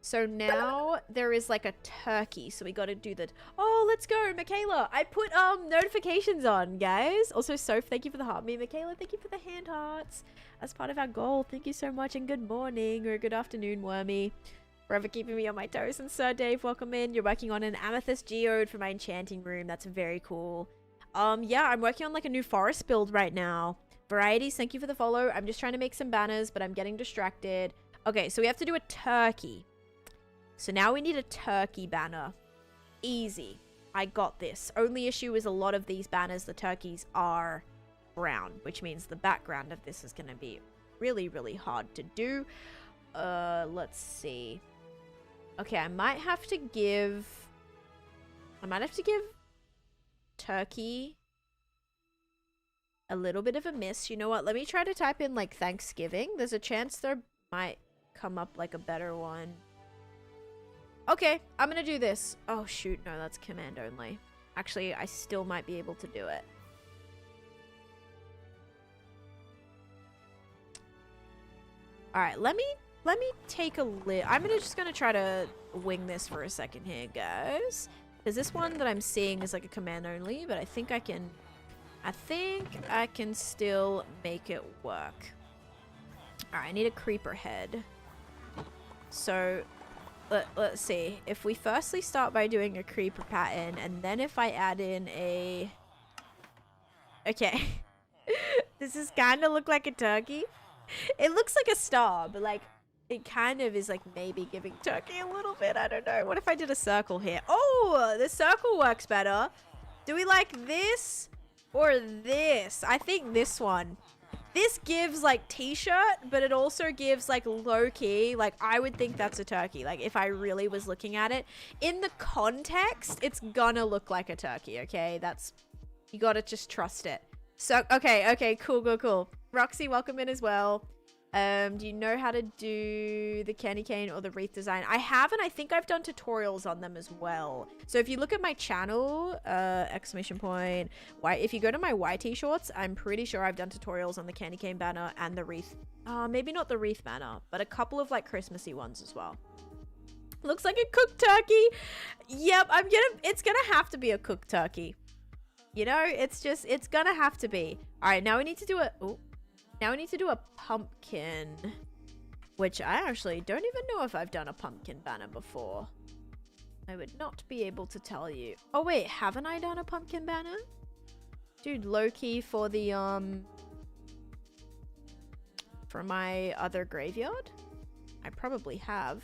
So now there is like a turkey. So we got to do the... Oh, let's go, Michaela. I put notifications on, guys. Also, Soph, thank you for the heart. Me, Michaela, thank you for the hand hearts. As part of our goal, thank you so much. And good morning or good afternoon, Wormy. Forever keeping me on my toes. And Sir Dave, welcome in. You're working on an amethyst geode for my enchanting room. That's very cool. Yeah, I'm working on like a new forest build right now. Varieties, thank you for the follow. I'm just trying to make some banners, but I'm getting distracted. Okay, so we have to do a turkey. So now we need a turkey banner. Easy. I got this. Only issue is a lot of these banners, the turkeys are brown, which means the background of this is going to be really, really hard to do. Let's see. Okay, I might have to give turkey a little bit of a miss. You know what? Let me try to type in like Thanksgiving. There's a chance there might come up like a better one. Okay, I'm gonna do this. Oh shoot, no, that's command only. Actually, I still might be able to do it. Alright, let me take a I'm just gonna try to wing this for a second here, guys. Because this one that I'm seeing is like a command only, but I think I can still make it work. Alright, I need a creeper head. So let's see. If we firstly start by doing a creeper pattern, and then if I add in a... Okay. Does this kind of look like a turkey? It looks like a star, but like it kind of is like maybe giving turkey a little bit. I don't know. What if I did a circle here? Oh, the circle works better. Do we like this or this? I think this one. This gives like t-shirt, but it also gives like low-key, like I would think that's a turkey. Like if I really was looking at it in the context, it's gonna look like a turkey. Okay, that's, you gotta just trust it. So okay, cool. Roxy, welcome in as well. Do you know how to do the candy cane or the wreath design? I haven't. I think I've done tutorials on them as well. So if you look at my channel, exclamation point, if you go to my YT shorts, I'm pretty sure I've done tutorials on the candy cane banner and the wreath. Maybe not the wreath banner, but a couple of like Christmassy ones as well. Looks like a cooked turkey. Yep, it's gonna have to be a cooked turkey. You know, it's gonna have to be. All right, now we need to do a pumpkin, which I actually don't even know if I've done a pumpkin banner before. I would not be able to tell you. Oh wait, haven't I done a pumpkin banner? Dude, low-key for the, for my other graveyard? I probably have.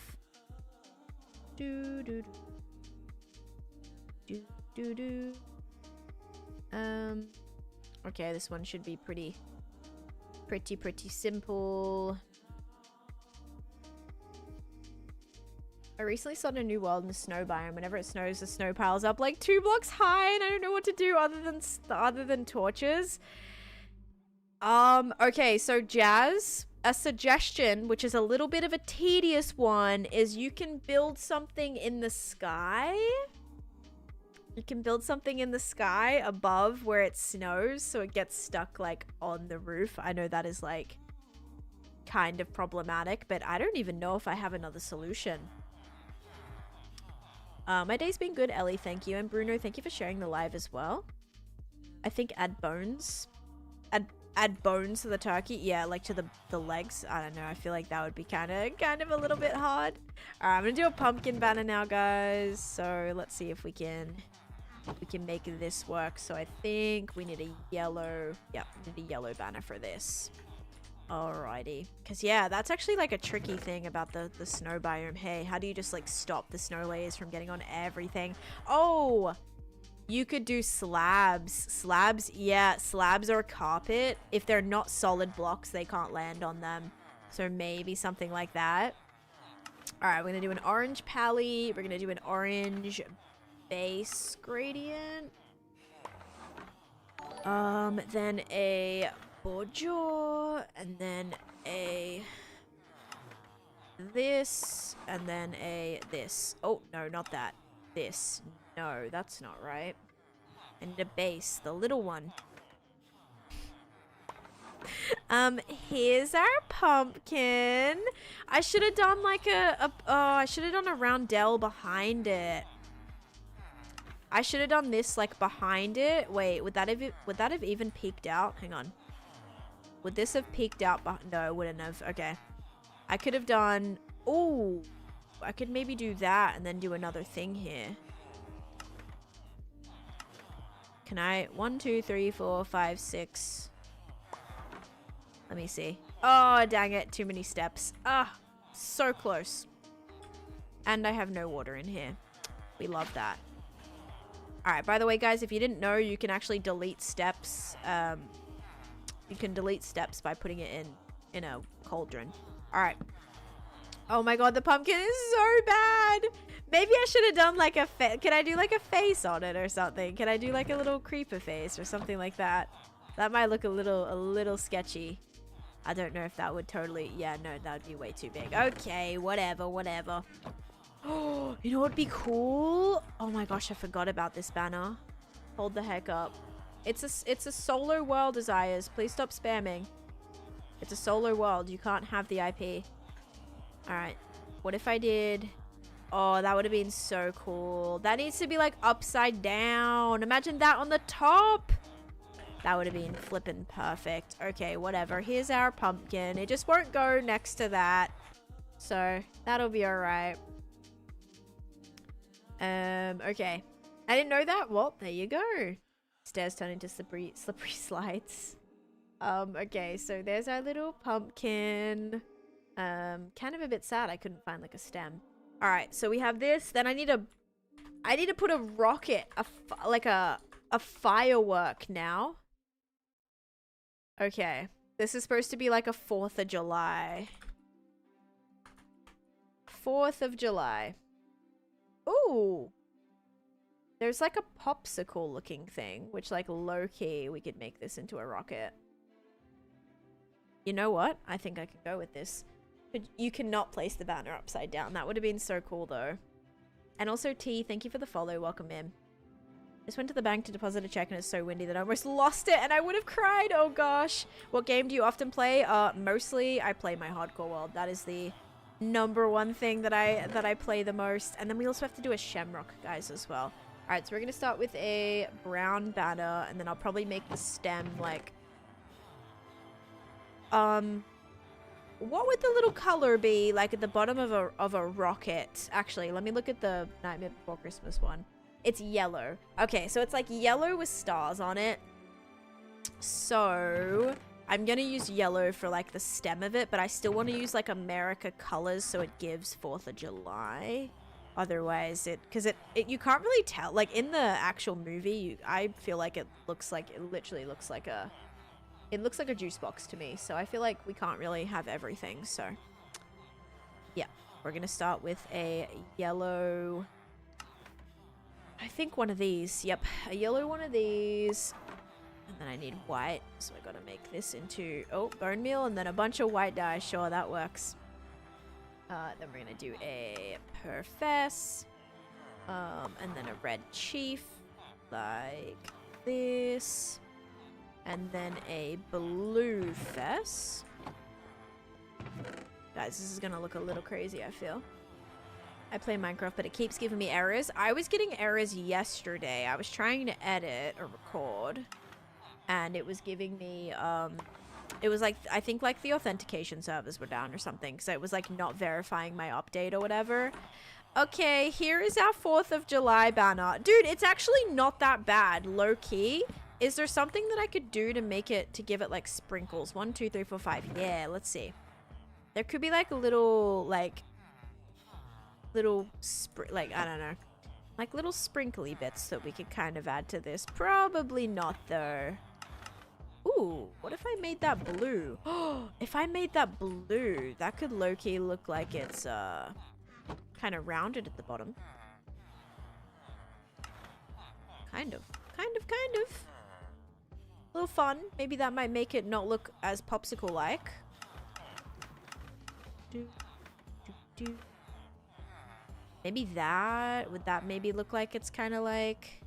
Okay, this one should be pretty simple. I recently started a new world in the snow biome. Whenever it snows, the snow piles up like 2 blocks high, and I don't know what to do other than torches. Okay, so Jazz, a suggestion, which is a little bit of a tedious one, is you can build something in the sky. You can build something in the sky above where it snows, so it gets stuck like on the roof. I know that is like kind of problematic, but I don't even know if I have another solution. My day's been good, Ellie, thank you. And Bruno, thank you for sharing the live as well. I think add bones to the turkey. Yeah, like to the legs. I don't know. I feel like that would be kind of a little bit hard. All right, I'm gonna do a pumpkin banner now, guys. So let's see if we can make this work. So I think we need a yellow. Yeah, we need a yellow banner for this. Alrighty. Because yeah, that's actually like a tricky thing about the snow biome. Hey, how do you just like stop the snow layers from getting on everything? Oh, you could do slabs. Slabs, yeah, slabs or carpet. If they're not solid blocks, they can't land on them. So maybe something like that. Alright, we're going to do an orange pally. We're going to do an orange base gradient. Then a bordeaux, and then a this, and then a this. Oh, no, not that. This. No, that's not right. I need a base, the little one. Here's our pumpkin. I should have done like I should have done a roundel behind it. I should have done this like behind it. Wait, would that have even peeked out? Hang on. Would this have peeked out? No, it wouldn't have. Okay. I could have done... Oh, I could maybe do that and then do another thing here. Can I? 1, 2, 3, 4, 5, 6. Let me see. Oh, dang it. Too many steps. Ah, so close. And I have no water in here. We love that. Alright, by the way, guys, if you didn't know, you can actually delete steps. You can delete steps by putting it in a cauldron. Alright. Oh my god, the pumpkin is so bad. Maybe I should have done like a can I do like a face on it or something? Can I do like a little creeper face or something like that? That might look a little sketchy. I don't know if that would totally... Yeah, no, that would be way too big. Okay, whatever. Oh, you know what would be cool? Oh my gosh, I forgot about this banner. Hold the heck up. It's a solo world, Desires. Please stop spamming. It's a solo world. You can't have the IP. Alright. What if I did... Oh, that would have been so cool. That needs to be like upside down. Imagine that on the top. That would have been flippin' perfect. Okay, whatever. Here's our pumpkin. It just won't go next to that. So, that'll be alright. Okay. I didn't know that. Well, there you go. Stairs turn into slippery slides. Okay, so there's our little pumpkin. Kind of a bit sad I couldn't find like a stem. Alright, so we have this. Then I need to put a rocket, like a firework now. Okay. This is supposed to be like a 4th of July. 4th of July. Ooh. There's like a popsicle looking thing, which like low-key we could make this into a rocket. You know what? I think I can go with this. But you cannot place the banner upside down. That would have been so cool, though. And also, T, thank you for the follow. Welcome in. Just went to the bank to deposit a check and it's so windy that I almost lost it and I would have cried. Oh, gosh. What game do you often play? Mostly, I play my hardcore world. That is the #1 thing that I play the most. And then we also have to do a Shamrock, guys, as well. All right, so we're going to start with a brown banner, and then I'll probably make the stem, like... What would the little color be, like, at the bottom of a rocket? Actually, let me look at the Nightmare Before Christmas one. It's yellow. Okay, so it's, like, yellow with stars on it. So... I'm going to use yellow for, like, the stem of it, but I still want to use, like, America colors so it gives 4th of July. Otherwise, because you can't really tell. Like, in the actual movie, I feel like it literally looks like a... It looks like a juice box to me, so I feel like we can't really have everything, so... Yeah, we're going to start with a yellow... I think one of these. Yep, a yellow one of these... And then I need white, so I gotta make this into, bone meal, and then a bunch of white dye. Sure, that works. Then we're gonna do a Perfess, and then a red chief, like this, and then a blue fess. Guys, this is gonna look a little crazy, I feel. I play Minecraft, but it keeps giving me errors. I was getting errors yesterday. I was trying to edit or record. And it was giving me, it was like, I think like the authentication servers were down or something. So it was like not verifying my update or whatever. Okay, here is our 4th of July banner. Dude, it's actually not that bad, low key. Is there something that I could do to make it, to give it like sprinkles? 1, 2, 3, 4, 5. Yeah, let's see. There could be like a little, like I don't know. Like little sprinkly bits that we could kind of add to this. Probably not though. Ooh, what if I made that blue? Oh, if I made that blue, that could low-key look like it's kind of rounded at the bottom. Kind of. A little fun. Maybe that might make it not look as popsicle-like. Maybe that. Would that maybe look like it's kind of like...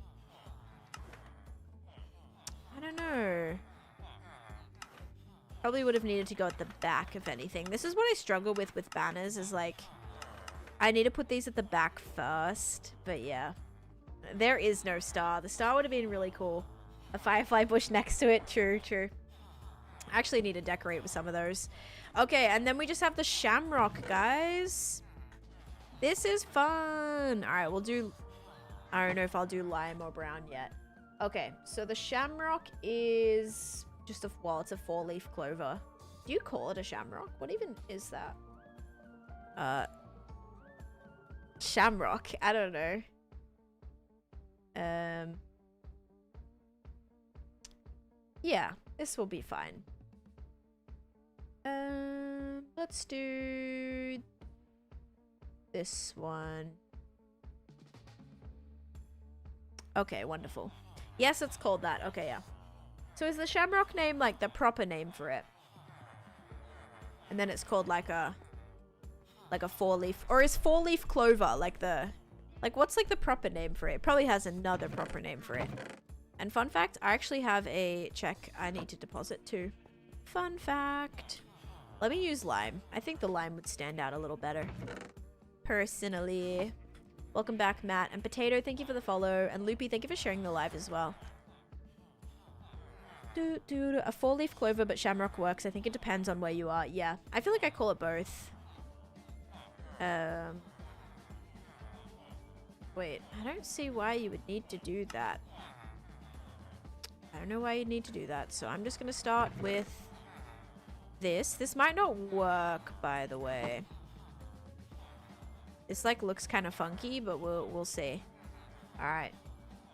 I don't know. Probably would have needed to go at the back, if anything. This is what I struggle with banners, is like... I need to put these at the back first. But yeah. There is no star. The star would have been really cool. A firefly bush next to it. True. I actually need to decorate with some of those. Okay, and then we just have the shamrock, guys. This is fun. Alright, we'll do... I don't know if I'll do lime or brown yet. Okay, so the shamrock is... just a... well, it's a 4-leaf clover. Do you call it a shamrock? What even is that? Shamrock. I don't know. Yeah, this will be fine. Let's do... this one. Okay, wonderful. Yes, it's called that. Okay, yeah. So is the shamrock name like the proper name for it? And then it's called like a 4-leaf, or is 4-leaf clover like the, like what's like the proper name for it? It probably has another proper name for it. And fun fact, I actually have a check I need to deposit too. Fun fact. Let me use lime. I think the lime would stand out a little better. Personally. Welcome back, Matt. And Potato, thank you for the follow. And Loopy, thank you for sharing the live as well. A 4-leaf clover, but shamrock works. I think it depends on where you are. Yeah, I feel like I call it both. Wait, I don't see why you would need to do that. I don't know why you'd need to do that. So I'm just going to start with this. This might not work, by the way. This like looks kind of funky, but we'll see. All right,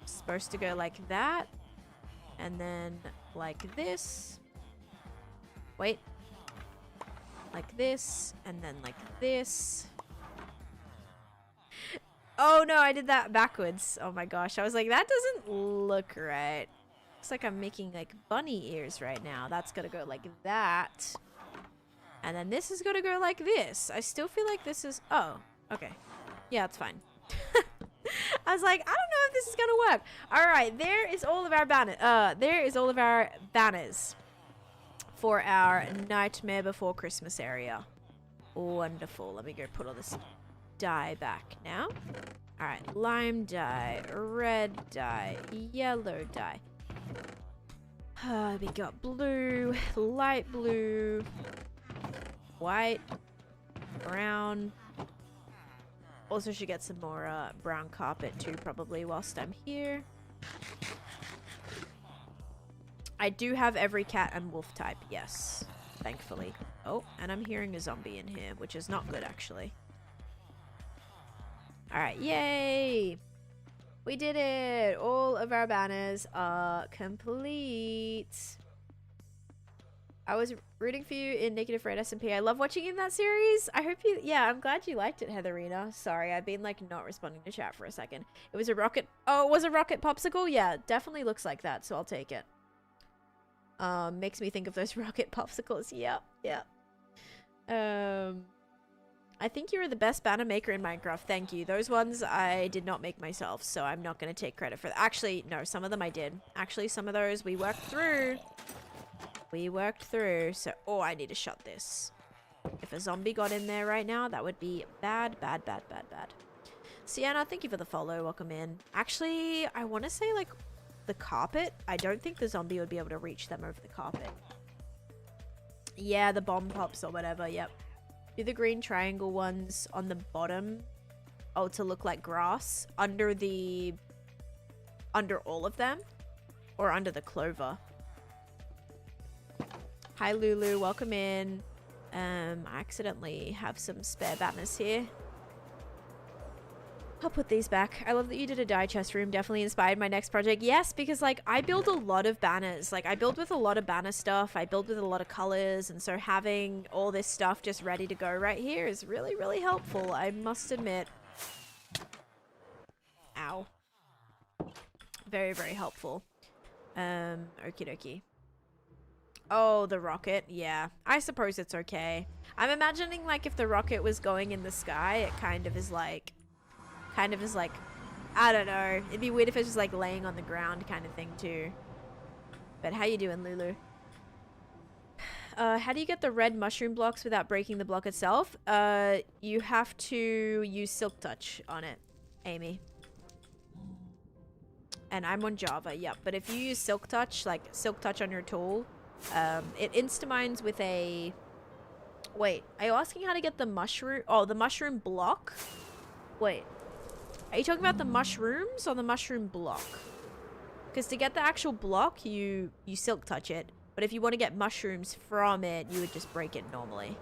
supposed to go like that, and then like this. Wait, like this, and then like this. Oh no, I did that backwards. Oh my gosh, I was like, that doesn't look right. Looks like I'm making like bunny ears right now. That's gonna go like that. And then this is gonna go like this. I still feel like this is... Oh, okay. Yeah, it's fine. I was like, I don't know if this is gonna work. All right, there is all of our banners for our Nightmare Before Christmas area. Wonderful. Let me go put all this dye back now. All right, lime dye, red dye, yellow dye. We got blue, light blue, white, brown. Also should get some more brown carpet too, probably, whilst I'm here. I do have every cat and wolf type, yes, thankfully. Oh, and I'm hearing a zombie in here, which is not good, actually. Alright, yay! We did it! All of our banners are complete. I was rooting for you in Naked Afraid SMP. I love watching you in that series. I hope you... Yeah, I'm glad you liked it, Heatherina. Sorry, I've been, like, not responding to chat for a second. It was a rocket... Oh, it was a rocket popsicle? Yeah, definitely looks like that, so I'll take it. Makes me think of those rocket popsicles. Yep, yep. I think you were the best banner maker in Minecraft. Thank you. Those ones I did not make myself, so I'm not going to take credit for that. Actually, no, some of them I did. Actually, some of those we worked through. We worked through. So, oh, I need to shut this. If a zombie got in there right now, that would be bad, bad, bad, bad, bad. Sienna, thank you for the follow. Welcome in. Actually, I want to say, like, the carpet. I don't think the zombie would be able to reach them over the carpet. Yeah, the bomb pops or whatever. Yep. Do the green triangle ones on the bottom. Oh, to look like grass under all of them, or under the clover. Hi Lulu, welcome in. I accidentally have some spare banners here. I'll put these back. I love that you did a dye chest room. Definitely inspired my next project. Yes, because like I build a lot of banners. Like I build with a lot of banner stuff. I build with a lot of colors. And so having all this stuff just ready to go right here is really, really helpful. I must admit. Ow. Very, very helpful. Okie dokie. Oh, the rocket. Yeah. I suppose it's okay. I'm imagining like if the rocket was going in the sky, it kind of is like, I don't know. It'd be weird if it's just like laying on the ground kind of thing too. But how you doing, Lulu? How do you get the red mushroom blocks without breaking the block itself? You have to use Silk Touch on it, Amy. And I'm on Java, yep. But if you use Silk Touch, like Silk Touch on your tool, it instamines with a... Wait, are you asking how to get the mushroom? Oh, the mushroom block? Wait. Are you talking about the mushrooms or the mushroom block? Because to get the actual block, you Silk Touch it. But if you want to get mushrooms from it, you would just break it normally.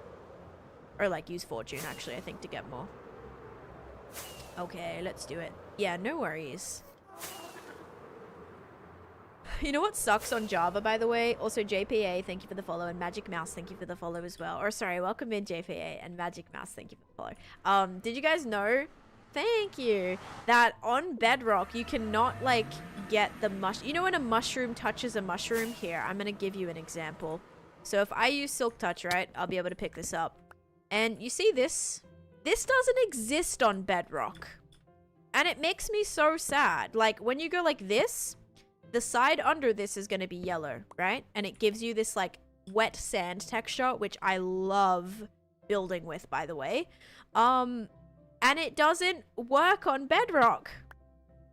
Or like use Fortune, actually, I think, to get more. Okay, let's do it. Yeah, no worries. You know what sucks on Java, by the way? Also, JPA, thank you for the follow. And Magic Mouse, thank you for the follow as well. Or sorry, welcome in JPA. And Magic Mouse, thank you for the follow. Did you guys know... Thank you. That on Bedrock, you cannot, like, get the You know when a mushroom touches a mushroom? Here, I'm going to give you an example. So if I use Silk Touch, right, I'll be able to pick this up. And you see this? This doesn't exist on Bedrock. And it makes me so sad. Like, when you go like this, the side under this is going to be yellow, right? And it gives you this, like, wet sand texture, which I love building with, by the way. And it doesn't work on Bedrock.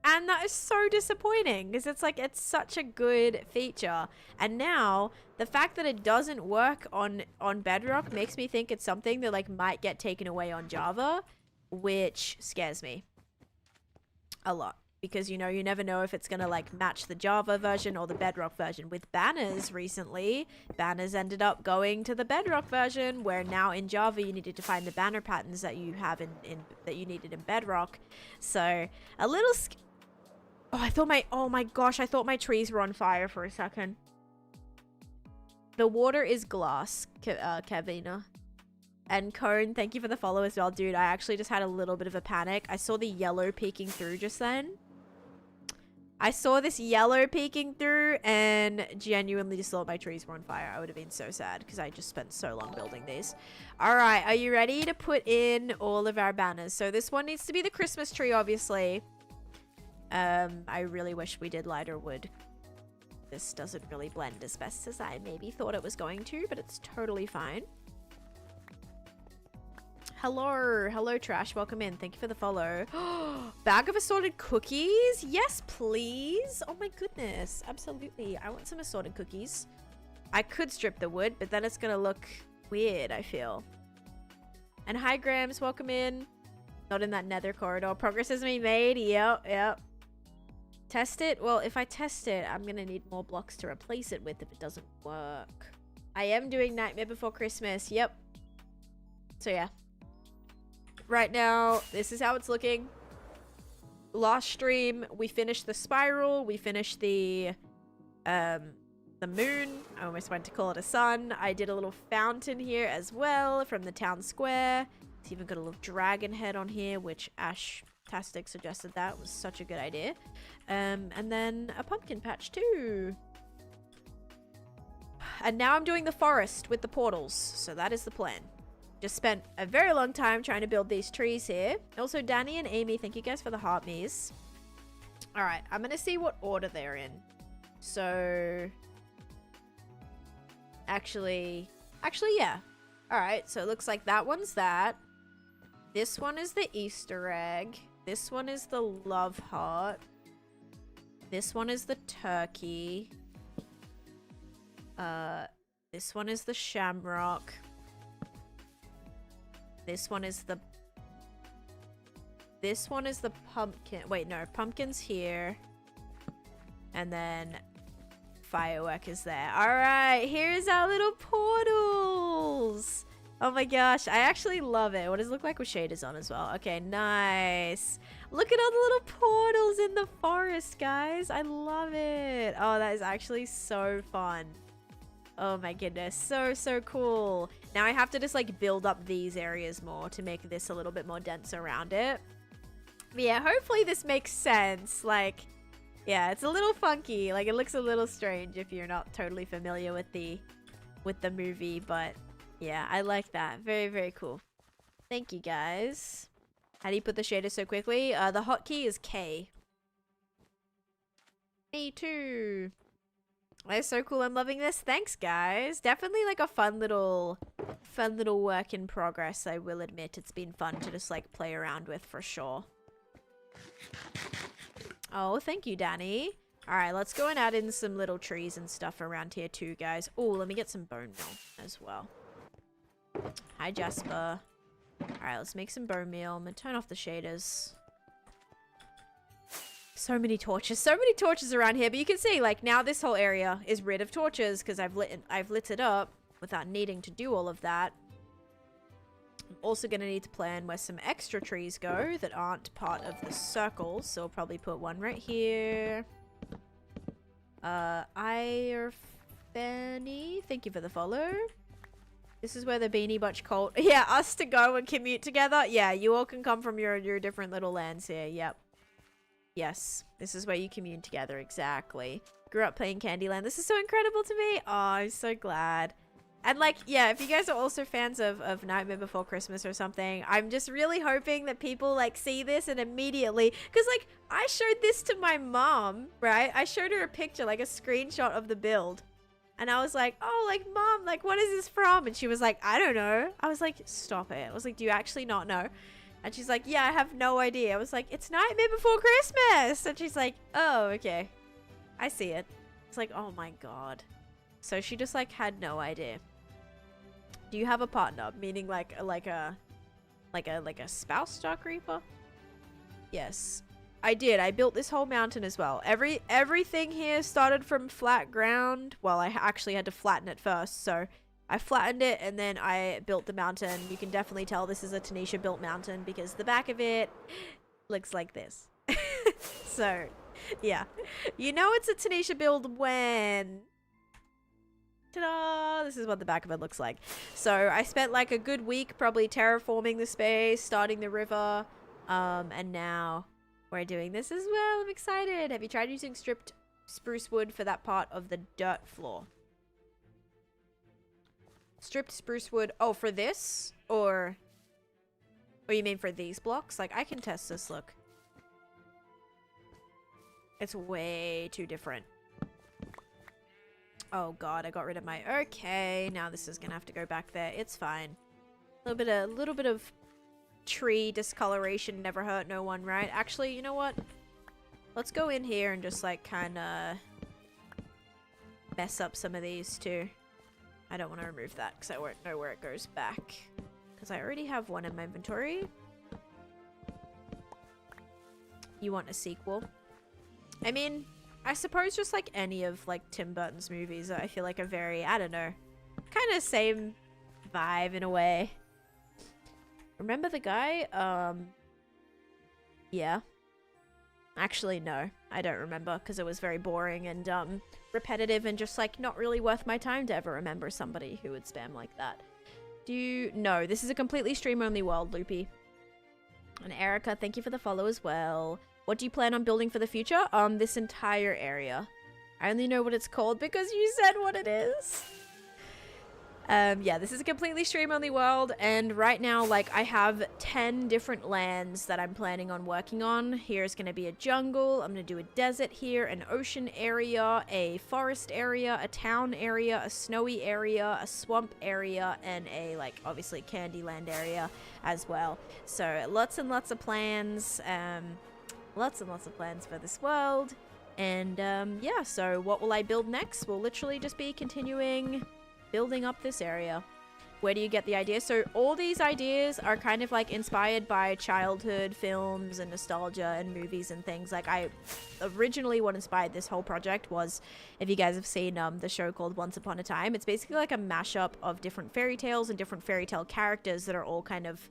And that is so disappointing because it's like, it's such a good feature. And now the fact that it doesn't work on Bedrock makes me think it's something that like might get taken away on Java, which scares me a lot. Because, you know, you never know if it's going to, like, match the Java version or the Bedrock version. With banners recently, banners ended up going to the Bedrock version, where now in Java you needed to find the banner patterns that you have that you needed in Bedrock. So, a little... Oh my gosh, I thought my trees were on fire for a second. The water is glass, Kevina. And Cone, thank you for the follow as well, dude. I actually just had a little bit of a panic. I saw the yellow peeking through just then. I saw this yellow peeking through and genuinely just thought my trees were on fire. I would have been so sad because I just spent so long building these. All right, are you ready to put in all of our banners? So this one needs to be the Christmas tree, obviously. I really wish we did lighter wood. This doesn't really blend as best as I maybe thought it was going to, but it's totally fine. Hello Trash, welcome in. Thank you for the follow. Bag of assorted cookies? Yes, please. Oh my goodness, absolutely. I want some assorted cookies. I could strip the wood, but then it's gonna look weird, I feel. And hi Grams, welcome in. Not in that nether corridor. Progress has been made. Yep. Test it? Well, if I test it, I'm gonna need more blocks to replace it with if it doesn't work. I am doing Nightmare Before Christmas. Yep. So yeah. Right now, this is how it's looking. Last stream, we finished the spiral. We finished the moon. I almost went to call it a sun. I did a little fountain here as well from the town square. It's even got a little dragon head on here, which Ash-tastic suggested that was such a good idea. And then a pumpkin patch too. And now I'm doing the forest with the portals. So that is the plan. Just spent a very long time trying to build these trees here. Also, Danny and Amy, thank you guys for the heart me's. All right, I'm going to see what order they're in. So, actually, yeah. All right, so it looks like that one's that. This one is the Easter egg. This one is the love heart. This one is the turkey. This one is the shamrock. This one is the pumpkin. Wait, no, pumpkin's here. And then firework is there. All right, here's our little portals. Oh my gosh, I actually love it. What does it look like with shaders on as well? Okay, nice. Look at all the little portals in the forest, guys. I love it. Oh, that is actually so fun. Oh my goodness, so cool. Now I have to just like build up these areas more to make this a little bit more dense around it. But yeah, hopefully this makes sense. Like, yeah, it's a little funky. Like, it looks a little strange if you're not totally familiar with the movie, but yeah, I like that. Very cool. Thank you guys. How do you put the shader so quickly? The hotkey is K. Me too. That's so cool. I'm loving this. Thanks, guys. Definitely like a fun little work in progress. I will admit it's been fun to just like play around with for sure. Oh, thank you, Danny. All right, let's go and add in some little trees and stuff around here too, guys. Oh, let me get some bone meal as well. Hi, Jasper. All right, let's make some bone meal. I'm gonna turn off the shaders. So many torches around here, but you can see like now this whole area is rid of torches because I've lit it up without needing to do all of that. I'm also going to need to plan where some extra trees go that aren't part of the circle, so I'll probably put one right here. Fanny, thank you for the follow. This is where the Beanie Bunch cult, yeah, us to go and commute together. Yeah, you all can come from your different little lands here. Yep. Yes, this is where you commune together, exactly. Grew up playing Candyland. This is so incredible to me. Oh, I'm so glad. And like, yeah, if you guys are also fans of Nightmare Before Christmas or something, I'm just really hoping that people like see this and immediately, because like I showed this to my mom, right? I showed her a picture, like a screenshot of the build. And I was like, oh, like, Mom, like, what is this from? And she was like, I don't know. I was like, stop it. I was like, do you actually not know? And she's like, yeah, I have no idea. I was like, it's Nightmare Before Christmas. And she's like, oh, okay. I see it. It's like, oh my God. So she just like had no idea. Do you have a partner? Meaning like a spouse, Dark Reaper? Yes. I did. I built this whole mountain as well. Everything here started from flat ground. Well, I actually had to flatten it first. So I flattened it and then I built the mountain. You can definitely tell this is a Taneesha built mountain because the back of it looks like this. So, yeah. You know it's a Taneesha build when... Ta-da! This is what the back of it looks like. So I spent like a good week probably terraforming the space, starting the river, and now we're doing this as well. I'm excited. Have you tried using stripped spruce wood for that part of the dirt floor? Stripped spruce wood. Oh, for this? Or you mean for these blocks? Like, I can test this, look. It's way too different. Oh god, I got rid of my... Okay, now this is gonna have to go back there. It's fine. A little bit of tree discoloration never hurt no one, right? Actually, you know what? Let's go in here and just, like, kind of mess up some of these, too. I don't want to remove that because I won't know where it goes back. Because I already have one in my inventory. You want a sequel? I mean, I suppose just like any of like Tim Burton's movies, I feel like are very, I don't know, kind of same vibe in a way. Remember the guy? Yeah. Actually, no. I don't remember because it was very boring and repetitive and just like not really worth my time to ever remember somebody who would spam like that. No, this is a completely stream-only world, Loopy. And Erica, thank you for the follow as well. What do you plan on building for the future? This entire area. I only know what it's called because you said what it is. Yeah, this is a completely stream-only world, and right now, like, I have 10 different lands that I'm planning on working on. Here's gonna be a jungle, I'm gonna do a desert here, an ocean area, a forest area, a town area, a snowy area, a swamp area, and a, like, obviously Candyland area as well. So, lots and lots of plans, lots and lots of plans for this world. And, yeah, so what will I build next? We'll literally just be continuing building up this area. Where do you get the idea? So all these ideas are kind of like inspired by childhood films and nostalgia and movies and things. Like, I originally, what inspired this whole project was, if you guys have seen the show called Once Upon a Time, it's basically like a mashup of different fairy tales and different fairy tale characters that are all kind of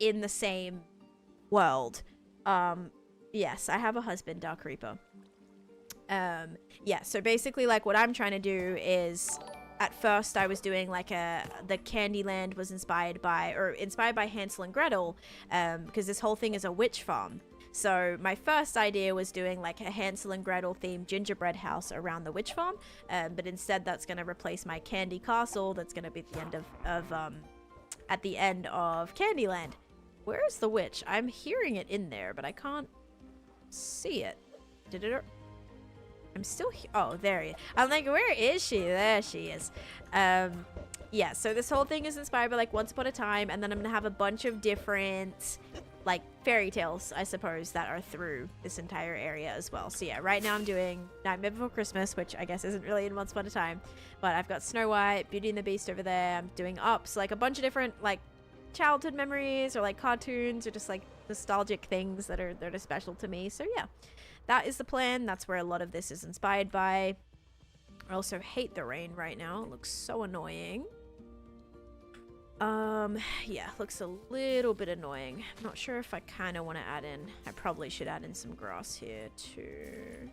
in the same world. Yes, I have a husband, Dark Reaper. Yeah, so basically, like, what I'm trying to do is, at first I was doing like the Candyland was inspired by Hansel and Gretel, because this whole thing is a witch farm. So my first idea was doing like a Hansel and Gretel themed gingerbread house around the witch farm, but instead that's going to replace my candy castle. That's going to be at the end of Candyland. Where is the witch? I'm hearing it in there, but I can't see it. Did it? I'm still here. Oh, there he is. I'm like, where is she? There she is. Yeah, so this whole thing is inspired by like Once Upon a Time, and then I'm gonna have a bunch of different like fairy tales, I suppose, that are through this entire area as well. So yeah, right now I'm doing Nightmare Before Christmas, which I guess isn't really in Once Upon a Time, but I've got Snow White, Beauty and the Beast over there. I'm doing Ups, like a bunch of different like childhood memories or like cartoons or just like nostalgic things that are special to me. So yeah, that is the plan. That's where a lot of this is inspired by. I also hate the rain right now. It looks so annoying. Yeah, looks a little bit annoying. I'm not sure if I kind of want to add in. I probably should add in some grass here too.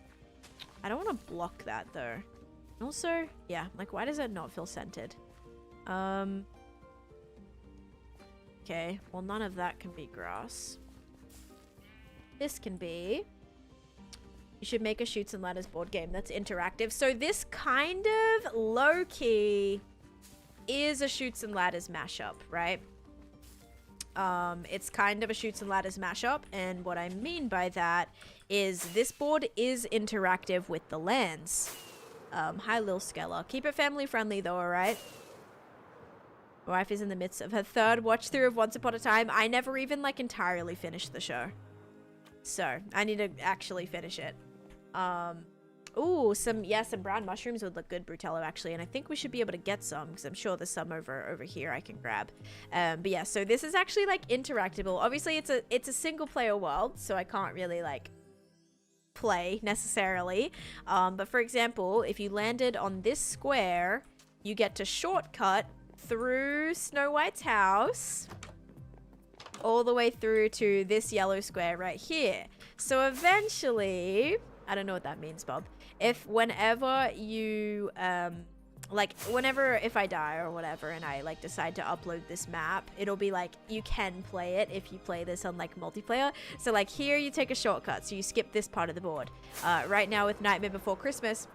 I don't want to block that though. Also, yeah, like, why does that not feel scented? Okay, well, none of that can be grass. This can be. You should make a Chutes and Ladders board game that's interactive. So this kind of low-key is a Chutes and Ladders mashup, right? It's kind of a Chutes and Ladders mashup, and what I mean by that is this board is interactive with the lands. Hi, Lil Skella. Keep it family friendly though, alright? My wife is in the midst of her third watch through of Once Upon a Time. I never even like entirely finished the show, so I need to actually finish it. Ooh, some brown mushrooms would look good, Brutello, actually, and I think we should be able to get some because I'm sure there's some over here I can grab. But yeah, so this is actually like interactable. Obviously, it's a single player world, so I can't really like play necessarily. But for example, if you landed on this square, you get to shortcut through Snow White's house all the way through to this yellow square right here. So eventually, I don't know what that means, Bob. Whenever you like whenever, if I die or whatever and I like decide to upload this map, it'll be like you can play it if you play this on like multiplayer. So like here you take a shortcut, so you skip this part of the board. Right now with Nightmare Before Christmas,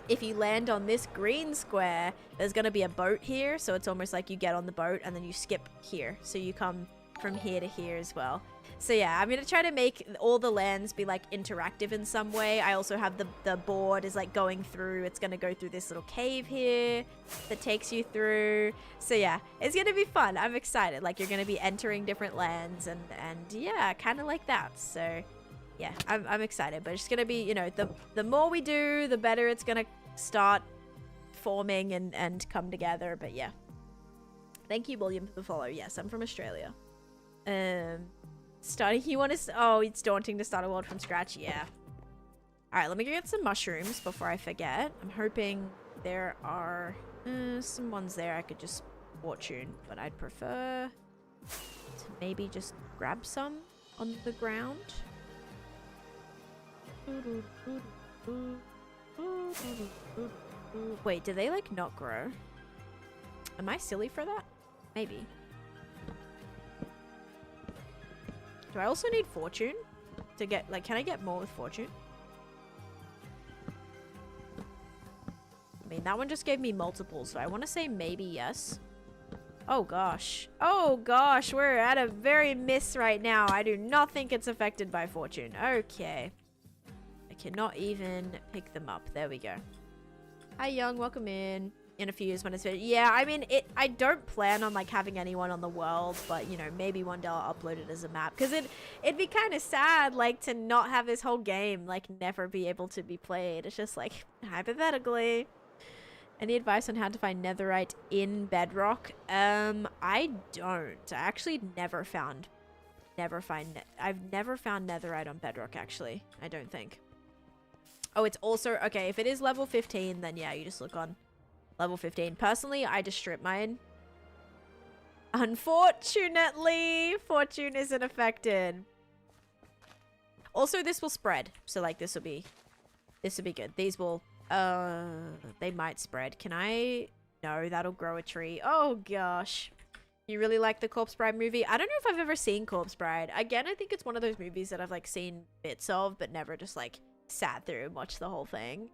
if you land on this green square, there's gonna be a boat here, so it's almost like you get on the boat and then you skip here, so you come from here to here as well. So yeah, I'm gonna try to make all the lands be like interactive in some way. I also have the board is like going through, it's gonna go through this little cave here that takes you through. So yeah, it's gonna be fun. I'm excited. Like you're gonna be entering different lands and yeah, kind of like that. So yeah, I'm excited, but it's gonna be, you know, the more we do, the better it's gonna start forming and come together. But yeah, thank you, William, for the follow. Yes, I'm from Australia. Starting, you want to, oh, it's daunting to start a world from scratch. Yeah. All right, let me go get some mushrooms before I forget. I'm hoping there are some ones there I could just fortune, but I'd prefer to maybe just grab some on the ground. Wait, do they like not grow? Am I silly for that? Maybe. Do I also need fortune to get, like, can I get more with fortune? I mean, that one just gave me multiples, so I want to say maybe yes. Oh gosh. Oh gosh, we're at a very miss right now. I do not think it's affected by fortune. Okay. I cannot even pick them up. There we go. Hi, Young. Welcome in. In a few years when it's finished. Yeah, I mean, I don't plan on like having anyone on the world, but you know, maybe one day I'll upload it as a map, because it'd be kind of sad like to not have this whole game like never be able to be played. It's just like hypothetically. Any advice on how to find netherite in bedrock? I don't. I actually I've never found netherite on bedrock, actually. I don't think. Oh, it's also okay, if it is level 15, then yeah, you just look on level 15. Personally, I just strip mine. Unfortunately, fortune isn't affected. Also, this will spread. So like this will be good. These will they might spread. Can I? No, that'll grow a tree. Oh gosh. You really like the Corpse Bride movie? I don't know if I've ever seen Corpse Bride. Again, I think it's one of those movies that I've like seen bits of, but never just like sat through and watched the whole thing.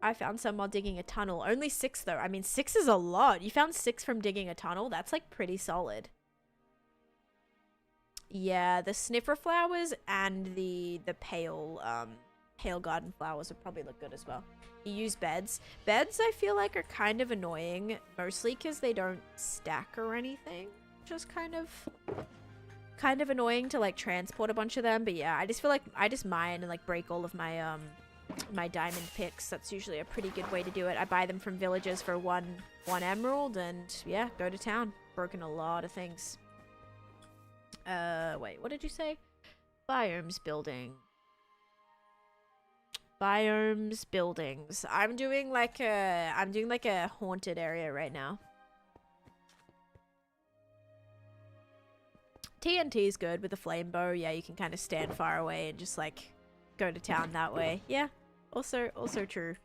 I found some while digging a tunnel. Only 6 though. I mean, 6 is a lot. You found 6 from digging a tunnel? That's like pretty solid. Yeah, the sniffer flowers and the pale garden flowers would probably look good as well. You use beds. Beds I feel like are kind of annoying, mostly because they don't stack or anything. Just kind of annoying to like transport a bunch of them. But yeah, I just feel like I just mine and like break all of my my diamond picks. That's usually a pretty good way to do it. I buy them from villagers for one emerald and yeah, go to town. Broken a lot of things. Wait, what did you say? Biomes building. Biomes buildings. I'm doing like a haunted area right now. TNT is good with the flame bow. Yeah, you can kind of stand far away and just like go to town that way. Yeah, also true.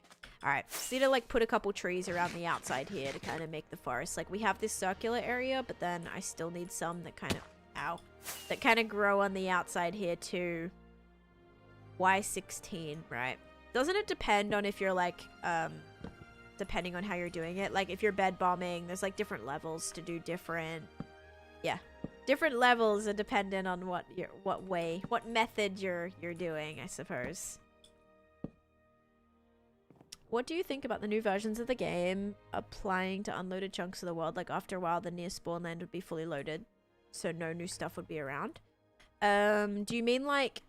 All right, just need to like put a couple trees around the outside here to kind of make the forest. Like we have this circular area, but then I still need some that kind of grow on the outside here too. Why 16, right? Doesn't it depend on if you're like depending on how you're doing it? Like if you're bed bombing, there's like different levels to do different, yeah, different levels are dependent on what method you're doing, I suppose. What do you think about the new versions of the game applying to unloaded chunks of the world? Like after a while, the near spawn land would be fully loaded, so no new stuff would be around. Do you mean like?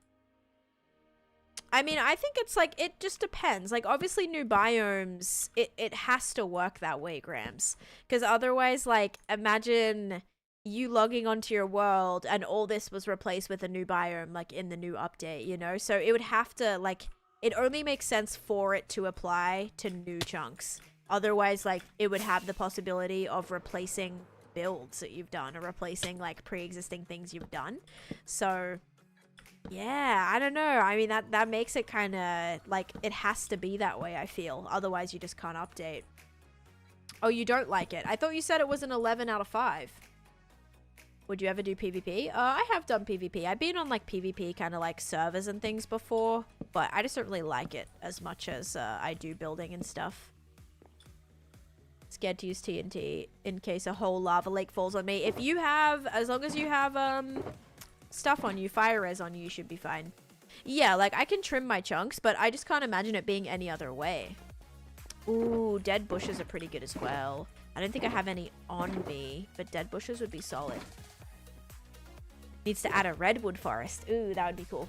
I mean, I think it's like, it just depends. Like, obviously new biomes, it has to work that way, Grams. Because otherwise, like, imagine you logging onto your world and all this was replaced with a new biome, like, in the new update, you know? So it would have to, like, it only makes sense for it to apply to new chunks. Otherwise, like, it would have the possibility of replacing builds that you've done or replacing, like, pre-existing things you've done. So yeah, I don't know. I mean, that makes it kind of like it has to be that way, I feel. Otherwise, you just can't update. Oh, you don't like it. I thought you said it was an 11 out of 5. Would you ever do PvP? I have done PvP. I've been on like PvP kind of like servers and things before, but I just don't really like it as much as I do building and stuff. Scared to use TNT in case a whole lava lake falls on me. If you have, as long as you have stuff on you, fire res on you, you should be fine. Yeah, like I can trim my chunks, but I just can't imagine it being any other way. Ooh, dead bushes are pretty good as well. I don't think I have any on me, but dead bushes would be solid. Needs to add a redwood forest. Ooh, that would be cool.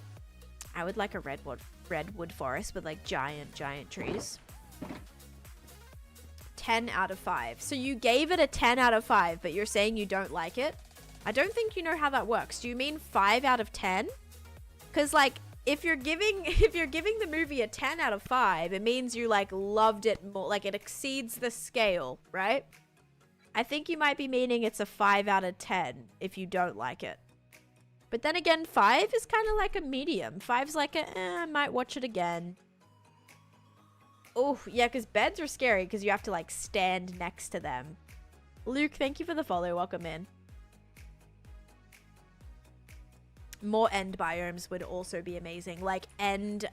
I would like a redwood forest with like giant trees. 10 out of 5. So you gave it a 10 out of 5, but you're saying you don't like it? I don't think you know how that works. Do you mean 5 out of 10? Because like if you're giving the movie a 10 out of 5, it means you like loved it more, like it exceeds the scale, right? I think you might be meaning it's a 5 out of 10 if you don't like it. But then again, 5 is kind of like a medium. 5's like a, I might watch it again. Oh, yeah, because beds are scary because you have to like stand next to them. Luke, thank you for the follow. Welcome in. More end biomes would also be amazing. Like end,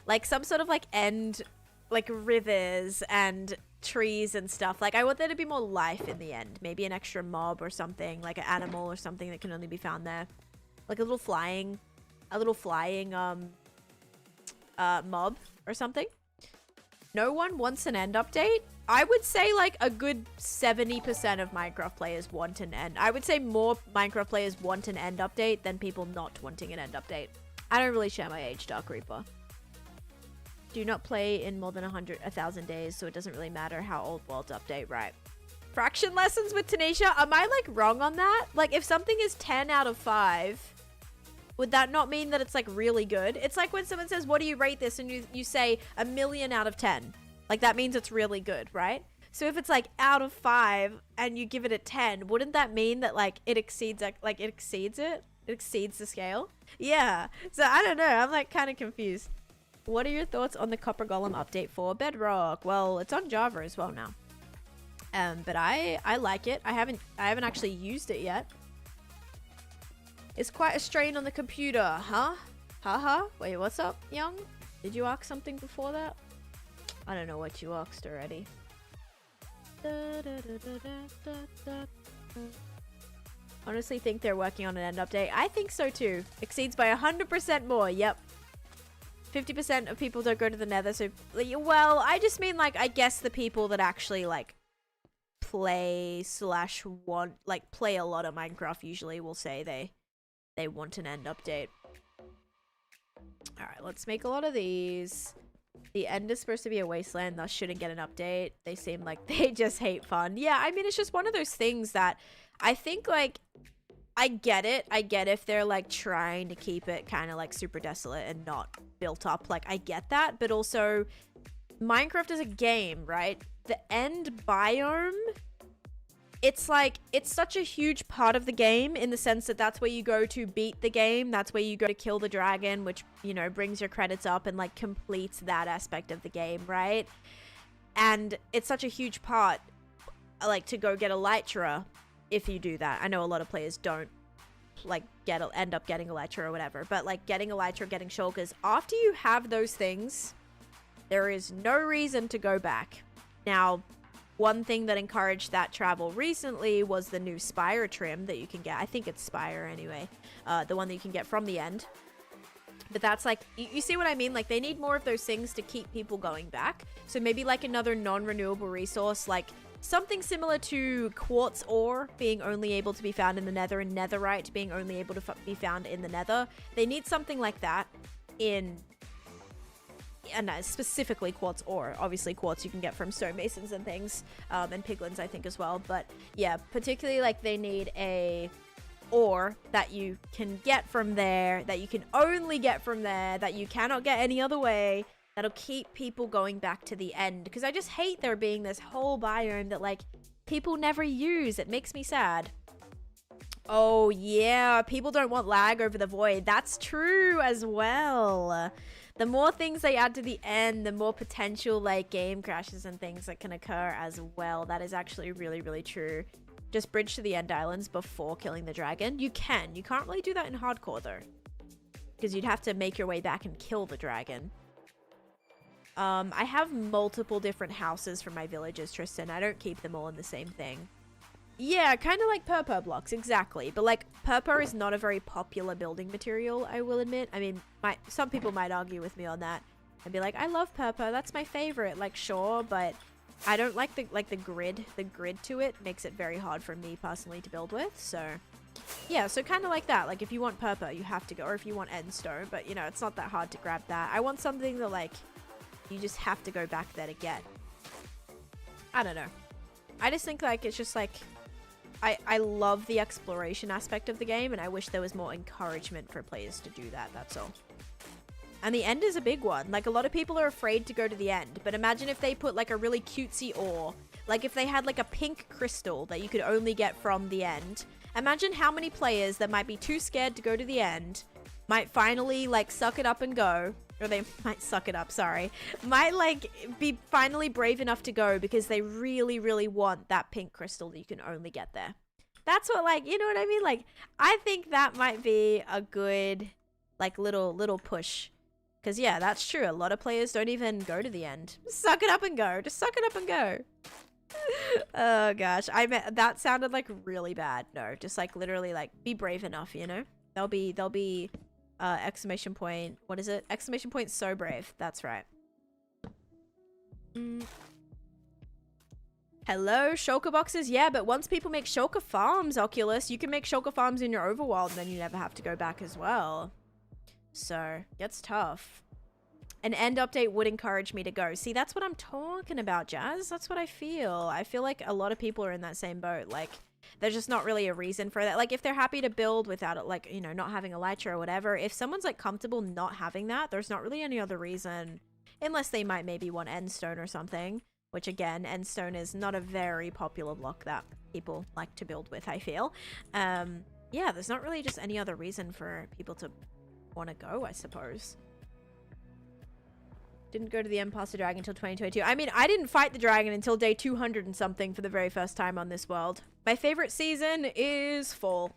like some sort of like end, like rivers and trees and stuff. Like I want there to be more life in the end. Maybe an extra mob or something, like an animal or something that can only be found there. Like a little flying mob or something. No one wants an end update. I would say like a good 70% of Minecraft players want an end. I would say more Minecraft players want an end update than people not wanting an end update. I don't really share my age, Dark Reaper. Do not play in more than 1,000 days, so it doesn't really matter how old worlds update, right? Fraction lessons with Taneesha. Am I like wrong on that? Like if something is 10 out of 5, would that not mean that it's like really good? It's like when someone says, what do you rate this? And you say 1,000,000 out of 10. Like that means it's really good, right? So if it's like out of 5 and you give it a 10, wouldn't that mean that like it exceeds it? It exceeds the scale? Yeah. So I don't know. I'm like kind of confused. What are your thoughts on the Copper Golem update for Bedrock? Well, it's on Java as well now. But I like it. I haven't actually used it yet. It's quite a strain on the computer, huh? Haha. Wait, what's up, Young? Did you ask something before that? I don't know what you asked already. Honestly think they're working on an end update. I think so too. Exceeds by 100% more. Yep. 50% of people don't go to the nether. So, well, I just mean like, I guess the people that actually like play / want, like play a lot of Minecraft usually will say they want an end update. All right, let's make a lot of these. The end is supposed to be a wasteland, thus shouldn't get an update. They seem like they just hate fun. Yeah, I mean, it's just one of those things that I think, like, I get it. I get if they're, like, trying to keep it kind of, like, super desolate and not built up. Like, I get that. But also, Minecraft is a game, right? The end biome, it's like, it's such a huge part of the game in the sense that that's where you go to beat the game. That's where you go to kill the dragon, which, you know, brings your credits up and like completes that aspect of the game, right? And it's such a huge part, like, to go get Elytra if you do that. I know a lot of players don't like end up getting Elytra or whatever, but like getting Elytra, getting shulkers, after you have those things, there is no reason to go back. Now, one thing that encouraged that travel recently was the new Spire trim that you can get. I think it's Spire anyway. The one that you can get from the end. But that's like, you see what I mean? Like they need more of those things to keep people going back. So maybe like another non-renewable resource, like something similar to quartz ore being only able to be found in the nether and netherite being only able to be found in the nether. They need something like that in... and specifically quartz ore. Obviously quartz you can get from stonemasons and things, and piglins I think as well, but yeah, particularly like they need a ore that you can get from there, that you can only get from there, that you cannot get any other way, that'll keep people going back to the end, because I just hate there being this whole biome that like people never use. It makes me sad. Oh yeah, people don't want lag over the void. That's true as well. The more things they add to the end, the more potential like game crashes and things that can occur as well. That is actually really, really true. Just bridge to the end islands before killing the dragon. You can. You can't really do that in hardcore though, because you'd have to make your way back and kill the dragon. I have multiple different houses for my villages, Tristan. I don't keep them all in the same thing. Yeah, kind of like purpur blocks, exactly. But like, purpur is not a very popular building material, I will admit. I mean, some people might argue with me on that and be like, I love purpur, that's my favorite. Like, sure, but I don't like the grid. The grid to it makes it very hard for me personally to build with. So yeah, so kind of like that. Like, if you want purpur, you have to go, or if you want endstone, but you know, it's not that hard to grab that. I want something that like you just have to go back there to get. I don't know. I just think like it's just like I love the exploration aspect of the game, and I wish there was more encouragement for players to do that, that's all. And the end is a big one. Like, a lot of people are afraid to go to the end, but imagine if they put like a really cutesy ore. Like if they had like a pink crystal that you could only get from the end. Imagine how many players that might be too scared to go to the end might finally like suck it up and go. Or they might suck it up, sorry. Might like be finally brave enough to go because they really, really want that pink crystal that you can only get there. That's what, like, you know what I mean? Like, I think that might be a good like little push. Because yeah, that's true. A lot of players don't even go to the end. Suck it up and go. Just suck it up and go. Oh gosh, that sounded like really bad. No, just like literally like be brave enough, you know? They'll be exclamation point, what is it? Exclamation point so brave. That's right. Hello, shulker boxes. Yeah, but once people make shulker farms, Oculus, you can make shulker farms in your overworld and then you never have to go back as well. So it's tough. An end update would encourage me to go. See, that's what I'm talking about, Jazz. That's what I feel. I feel like a lot of people are in that same boat. Like, there's just not really a reason for that. Like, if they're happy to build without it, like, you know, not having elytra or whatever, if someone's like comfortable not having that, there's not really any other reason, unless they might maybe want endstone or something, which again, endstone is not a very popular block that people like to build with, I feel. Yeah, there's not really just any other reason for people to want to go, I suppose. Didn't go to the end past the dragon until 2022. I mean, I didn't fight the dragon until day 200 and something for the very first time on this world. My favorite season is fall.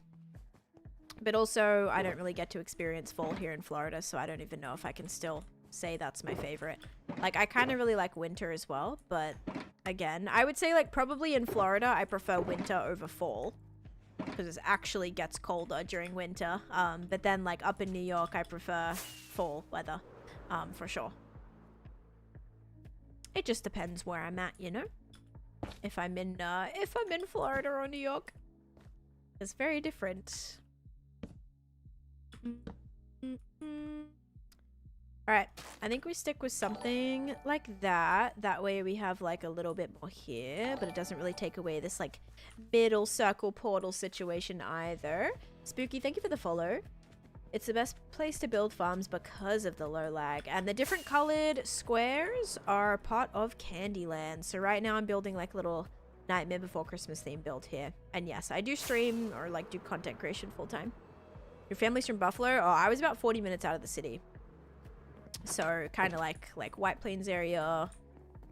But also, I don't really get to experience fall here in Florida, so I don't even know if I can still say that's my favorite. Like, I kind of really like winter as well, but again, I would say, like, probably in Florida, I prefer winter over fall. Because it actually gets colder during winter. But then, like, up in New York, I prefer fall weather, for sure. It just depends where I'm at, you know? If I'm in Florida or New York. It's very different. Alright, I think we stick with something like that. That way we have like a little bit more here, but it doesn't really take away this like middle circle portal situation either. Spooky, thank you for the follow. It's the best place to build farms because of the low lag. And the different colored squares are part of Candyland. So right now I'm building like little Nightmare Before Christmas theme build here. And yes, I do stream or like do content creation full time. Your family's from Buffalo? Oh, I was about 40 minutes out of the city. So kind of like White Plains area.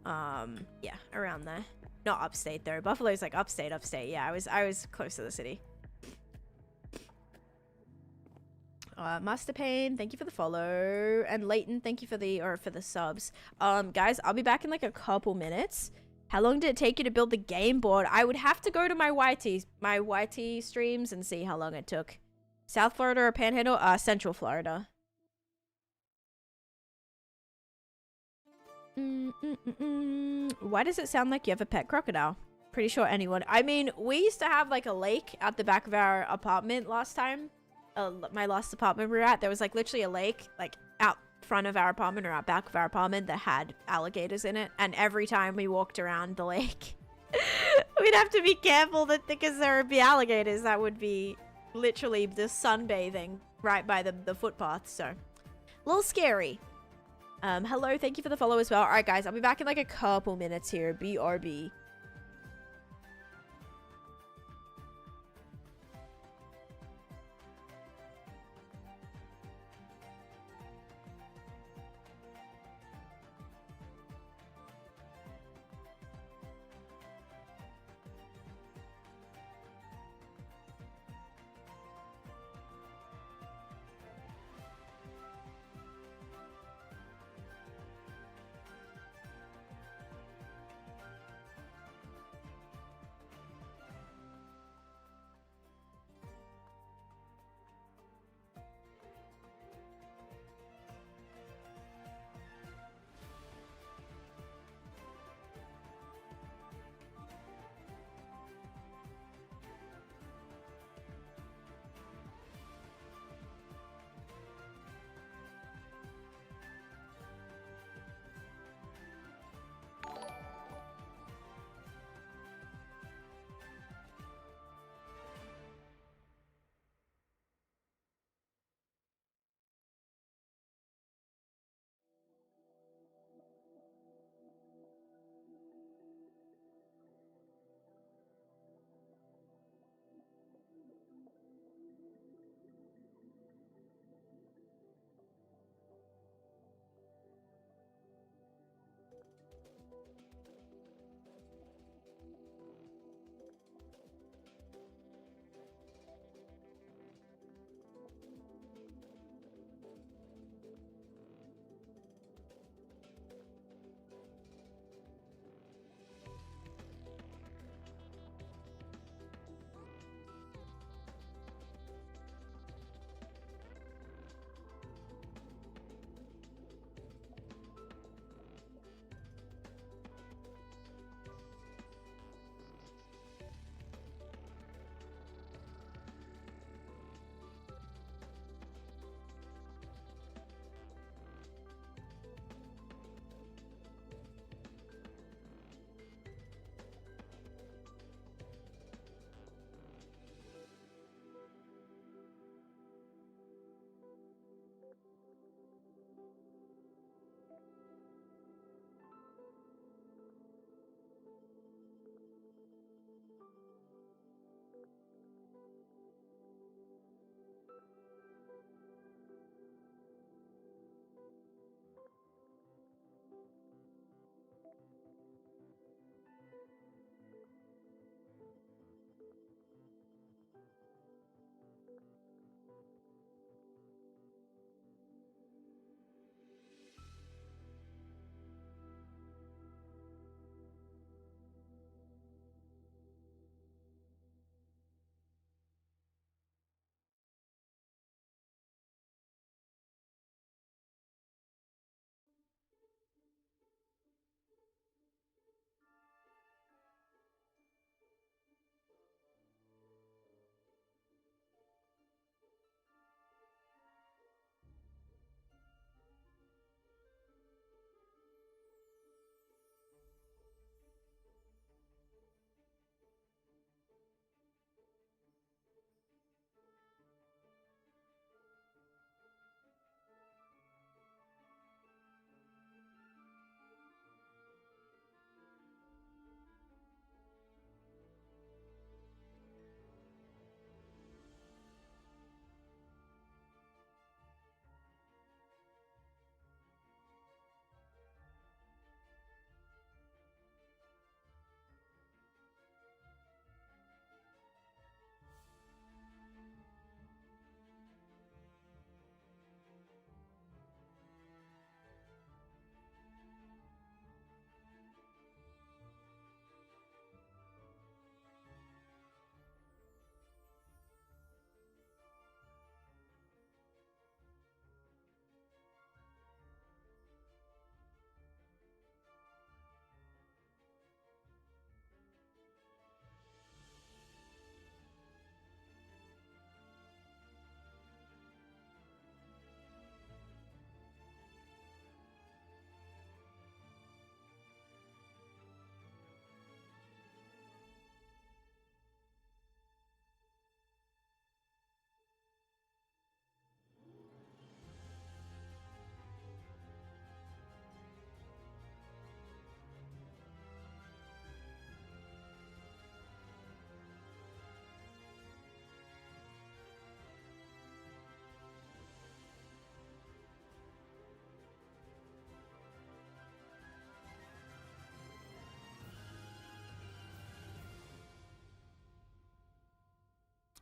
Yeah, around there. Not upstate though. Buffalo's like upstate. Yeah, I was close to the city. Master Pain, thank you for the follow. And Leighton, thank you for the subs. Guys, I'll be back in like a couple minutes. How long did it take you to build the game board? I would have to go to my YT streams and see how long it took. South Florida or Panhandle? Central Florida. Why does it sound like you have a pet crocodile? Pretty sure anyone. I mean, we used to have like a lake at the back of our apartment last time. My last apartment we were at, there was like literally a lake like out front of our apartment or out back of our apartment that had alligators in it, and every time we walked around the lake we'd have to be careful that because there would be alligators that would be literally just sunbathing right by the footpath, so a little scary. Hello, thank you for the follow as well. All right guys, I'll be back in like a couple minutes here. BRB.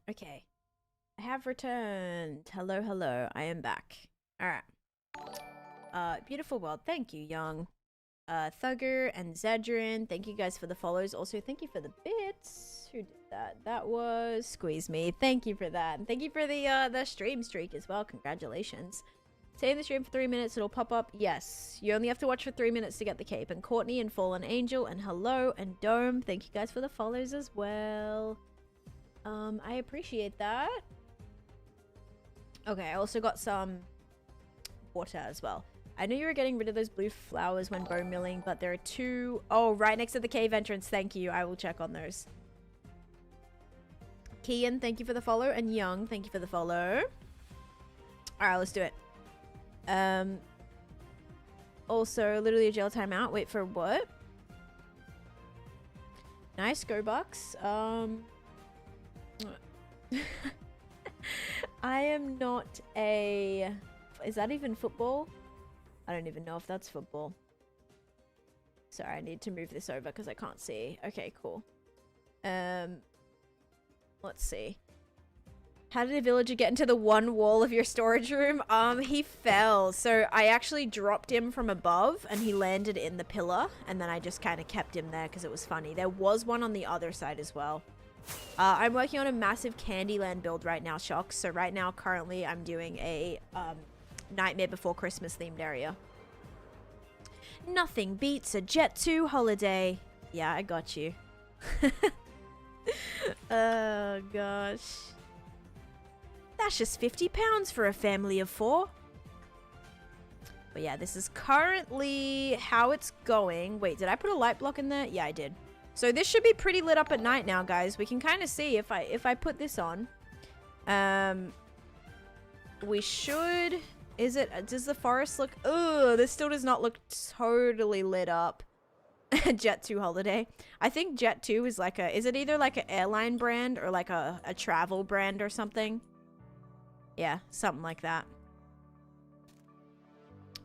Okay. I have returned. Hello, hello. I am back. Alright. Beautiful world. Thank you, Young. Thugger and Zedrin. Thank you guys for the follows. Also, thank you for the bits. Who did that? That was Squeeze Me. Thank you for that. And thank you for the stream streak as well. Congratulations. Stay in the stream for 3 minutes. It'll pop up. Yes. You only have to watch for 3 minutes to get the cape. And Courtney and Fallen Angel and Hello and Dome. Thank you guys for the follows as well. I appreciate that. Okay, I also got some water as well. I knew you were getting rid of those blue flowers when bone milling, but there are two... Oh, right next to the cave entrance. Thank you. I will check on those. Kian, thank you for the follow. And Young, thank you for the follow. Alright, let's do it. Also, literally a jail timeout. Wait for what? Nice, go Bucks. I am not a... Is that even football? I don't even know if that's football. Sorry, I need to move this over because I can't see. Okay, cool. Let's see. How did a villager get into the one wall of your storage room? He fell. So I actually dropped him from above and he landed in the pillar. And then I just kind of kept him there because it was funny. There was one on the other side as well. I'm working on a massive Candyland build right now, Shocks. So right now, currently, I'm doing a Nightmare Before Christmas themed area. Nothing beats a Jet 2 holiday. Yeah, I got you. Oh, gosh. That's just £50 for a family of 4. But yeah, this is currently how it's going. Wait, did I put a light block in there? Yeah, I did. So this should be pretty lit up at night now, guys. We can kind of see if I put this on. We should... Is it... Does the forest look... Ugh, this still does not look totally lit up. Jet 2 holiday. I think Jet 2 is like a... Is it either like an airline brand or like a travel brand or something? Yeah, something like that.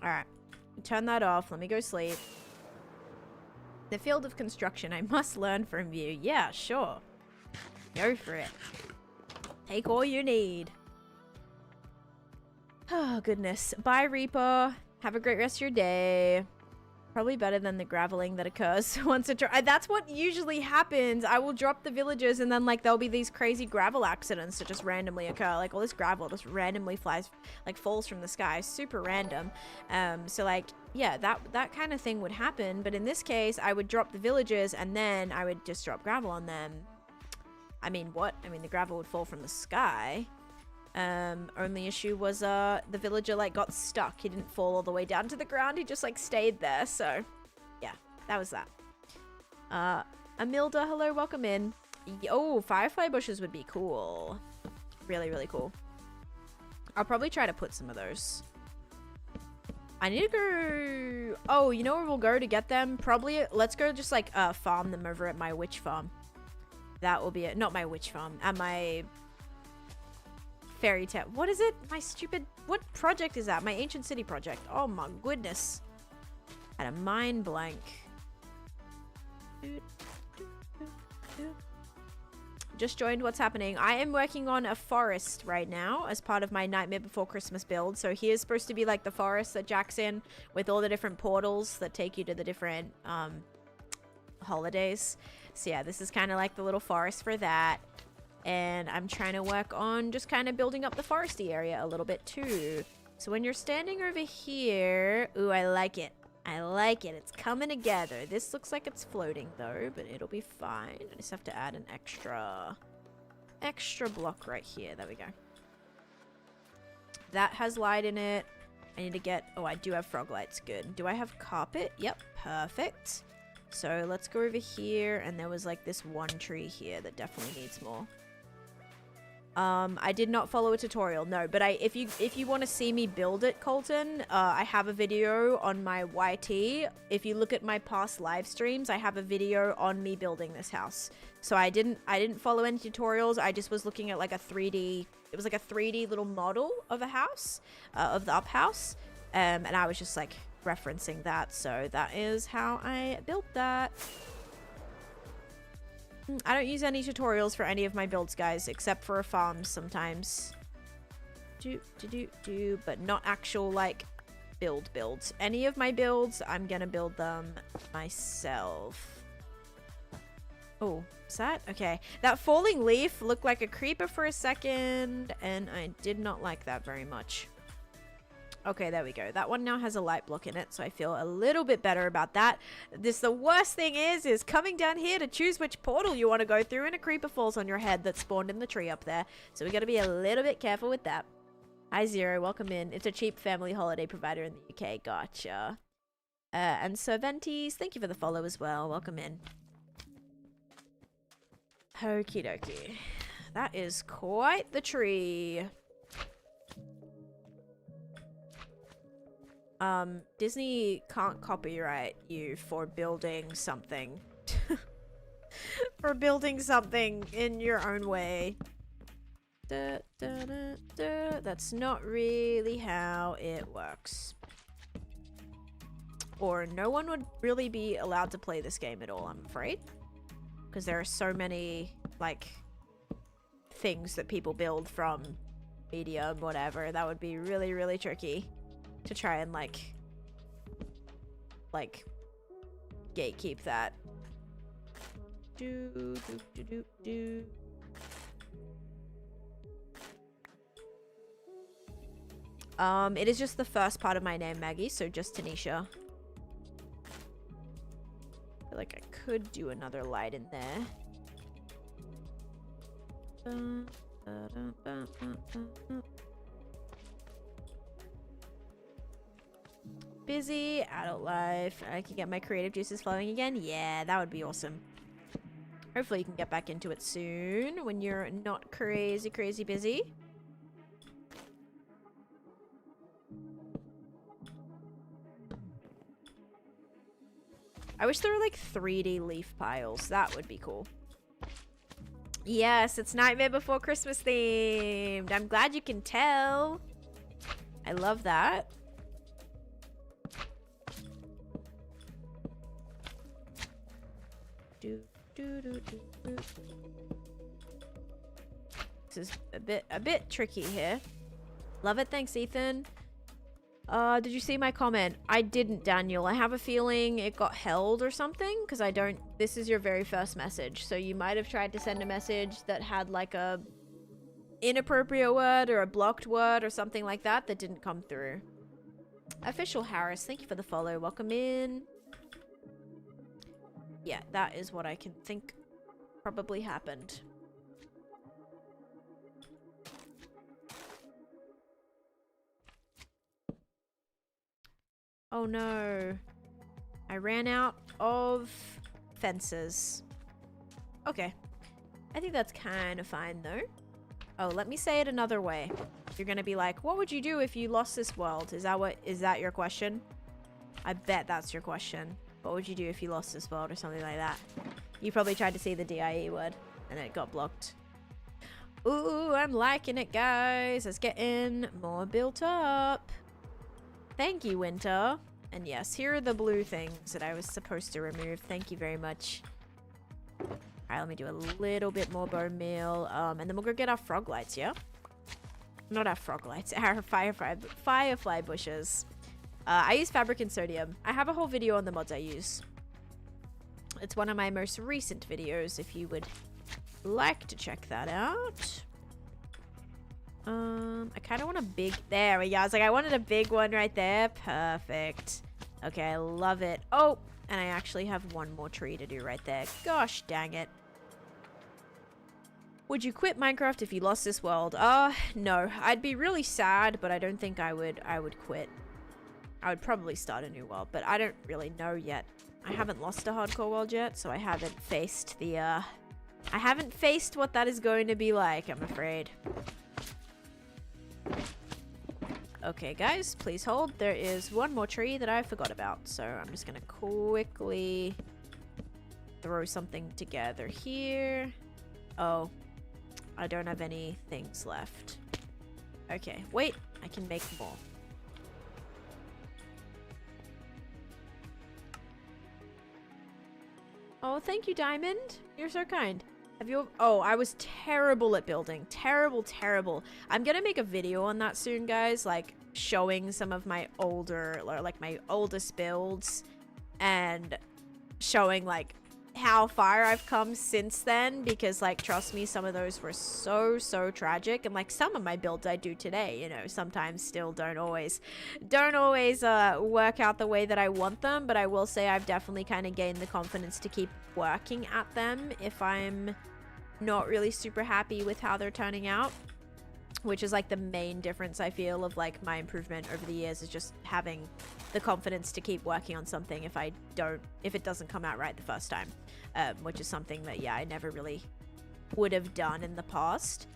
Alright. Turn that off. Let me go sleep. The field of construction. I must learn from you. Yeah, sure. Go for it. Take all you need. Oh, goodness. Bye, Reaper. Have a great rest of your day. Probably better than the graveling that occurs once a try. That's what usually happens. I will drop the villagers and then like there'll be these crazy gravel accidents that just randomly occur. Like all this gravel just randomly flies, like falls from the sky. Super random. So like, yeah, that kind of thing would happen. But in this case, I would drop the villagers and then I would just drop gravel on them. I mean, what? I mean, the gravel would fall from the sky. Only issue was the villager like got stuck. He didn't fall all the way down to the ground. He just like stayed there. So yeah, that was that. Amilda, hello, welcome in. Oh, firefly bushes would be cool. Really, really cool. I'll probably try to put some of those. I need to go... Oh, you know where we'll go to get them? Probably, let's go just like farm them over at my witch farm. That will be it. Not my witch farm. At my... Fairy tale. What is it? My stupid... What project is that? My ancient city project. Oh my goodness. Had a mind blank. Just joined. What's happening? I am working on a forest right now as part of my Nightmare Before Christmas build. So here's supposed to be like the forest that Jack's in with all the different portals that take you to the different holidays. So yeah, this is kind of like the little forest for that. And I'm trying to work on just kind of building up the foresty area a little bit too. So when you're standing over here... Ooh, I like it. I like it. It's coming together. This looks like it's floating though, but it'll be fine. I just have to add an extra block right here. There we go. That has light in it. I need to get... Oh, I do have frog lights. Good. Do I have carpet? Yep. Perfect. So let's go over here. And there was like this one tree here that definitely needs more. I did not follow a tutorial, no, but if you want to see me build it, Colton, I have a video on my YT. If you look at my past live streams, I have a video on me building this house. So I didn't follow any tutorials. I just was looking at like a 3D, it was like a 3D little model of a house, of the up house. And I was just like referencing that. So that is how I built that. I don't use any tutorials for any of my builds, guys, except for farms sometimes. But not actual, like, builds. Any of my builds, I'm gonna build them myself. Oh, is that? Okay. That falling leaf looked like a creeper for a second, and I did not like that very much. Okay, there we go. That one now has a light block in it, so I feel a little bit better about that. The worst thing is coming down here to choose which portal you want to go through, and a creeper falls on your head that spawned in the tree up there. So we got to be a little bit careful with that. Hi, Zero. Welcome in. It's a cheap family holiday provider in the UK. Gotcha. And Serventis, thank you for the follow as well. Welcome in. Okie dokie. That is quite the tree. Disney can't copyright you for building something. For building something in your own way. That's not really how it works. Or no one would really be allowed to play this game at all, I'm afraid. Because there are so many, like, things that people build from Medium, whatever. That would be really, really tricky to try and, like, gatekeep that. It is just the first part of my name, Maggie, so just Taneesha. I feel like I could do another light in there. Busy, adult life. I can get my creative juices flowing again. Yeah, that would be awesome. Hopefully you can get back into it soon when you're not crazy busy. I wish there were like 3D leaf piles. That would be cool. Yes, it's Nightmare Before Christmas themed. I'm glad you can tell. I love that. This is a bit tricky here. Love it. Thanks, Ethan. Did you see my comment? I didn't, Daniel. I have a feeling it got held or something because I don't. This is your very first message, so you might have tried to send a message that had like a inappropriate word or a blocked word or something like that that didn't come through. Official Harris, thank you for the follow. Welcome in. Yeah, that is what I can think probably happened. Oh no. I ran out of fences. Okay. I think that's kind of fine though. Oh, let me say it another way. You're gonna be like, what would you do if you lost this world? Is that your question? I bet that's your question. What would you do if you lost this world or something like that? You probably tried to see the DIE word and it got blocked. Ooh, I'm liking it, guys. It's getting more built up. Thank you, Winter. And yes, here are the blue things that I was supposed to remove. Thank you very much. Alright, let me do a little bit more bone meal. And then we'll go get our frog lights, yeah? Not our frog lights, our firefly bushes. I use fabric and sodium. I have a whole video on the mods I use. It's one of my most recent videos if you would like to check that out. I kind of want a big... There we go. I was like, I wanted a big one right there. Perfect. Okay, I love it. Oh, and I actually have one more tree to do right there. Gosh, dang it. Would you quit Minecraft if you lost this world? No. I'd be really sad, but I don't think I would quit. I would probably start a new world, but I don't really know yet. I haven't lost a hardcore world yet, so I haven't faced the, I haven't faced what that is going to be like, I'm afraid. Okay, guys, please hold. There is one more tree that I forgot about, so I'm just gonna quickly throw something together here. Oh, I don't have any things left. Okay, wait, I can make more. Oh, thank you, Diamond. You're so kind. Have you... Oh, I was terrible at building. Terrible, terrible. I'm gonna make a video on that soon, guys. Like, showing some of my older... Or, like, my oldest builds. And showing, like, how far I've come since then. Because, like, trust me, some of those were so, so tragic. And, like, some of my builds I do today, you know, sometimes still don't always work out the way that I want them. But I will say I've definitely kind of gained the confidence to keep working at them if I'm not really super happy with how they're turning out, which is like the main difference I feel of like my improvement over the years, is just having the confidence to keep working on something if it doesn't come out right the first time, which is something that, yeah, I never really would have done in the past.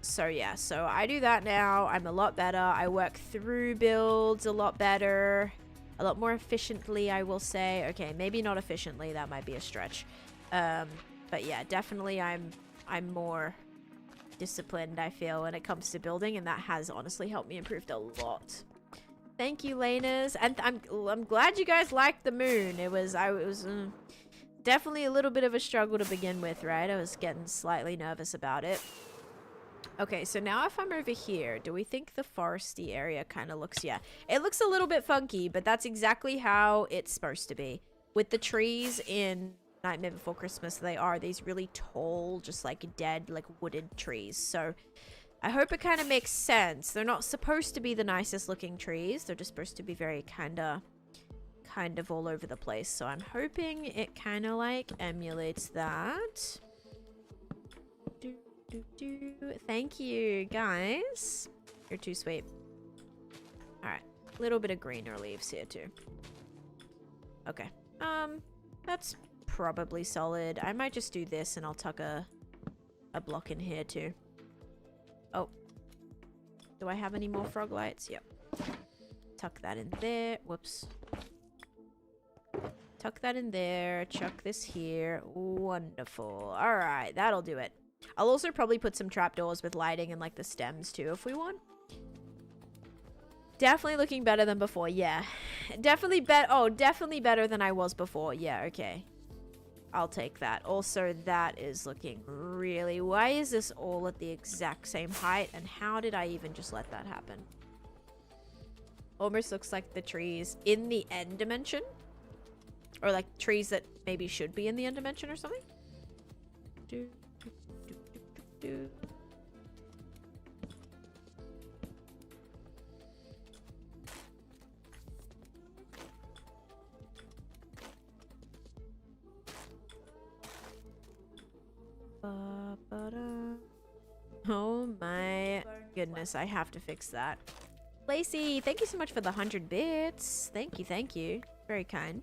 So yeah, so I do that now. I'm a lot better. I work through builds a lot better. A lot more efficiently, I will say. Okay, maybe not efficiently. That might be a stretch. But yeah, definitely I'm more disciplined, I feel, when it comes to building, and that has honestly helped me improve a lot. Thank you, Lanas. And I'm glad you guys liked the moon. It was definitely a little bit of a struggle to begin with, right? I was getting slightly nervous about it. Okay, so now if I'm over here, do we think the foresty area kind of looks... Yeah, it looks a little bit funky, but that's exactly how it's supposed to be. With the trees in Nightmare Before Christmas, they are these really tall, just like dead, like wooded trees. So I hope it kind of makes sense. They're not supposed to be the nicest looking trees. They're just supposed to be very kind of all over the place. So I'm hoping it kind of like emulates that. Thank you, guys. You're too sweet. Alright. A little bit of greener leaves here, too. Okay. That's probably solid. I might just do this and I'll tuck a block in here, too. Oh. Do I have any more frog lights? Yep. Tuck that in there. Whoops. Tuck that in there. Chuck this here. Wonderful. Alright, that'll do it. I'll also probably put some trapdoors with lighting and like the stems too if we want. Definitely looking better than before. Yeah. Definitely definitely better than I was before. Yeah, okay. I'll take that. Also, that is looking really... Why is this all at the exact same height? And how did I even just let that happen? Almost looks like the trees in the end dimension. Or like trees that maybe should be in the end dimension or something. Oh my goodness, I have to fix that. Lacey, thank you so much for the 100 bits. Thank you, thank you. Very kind.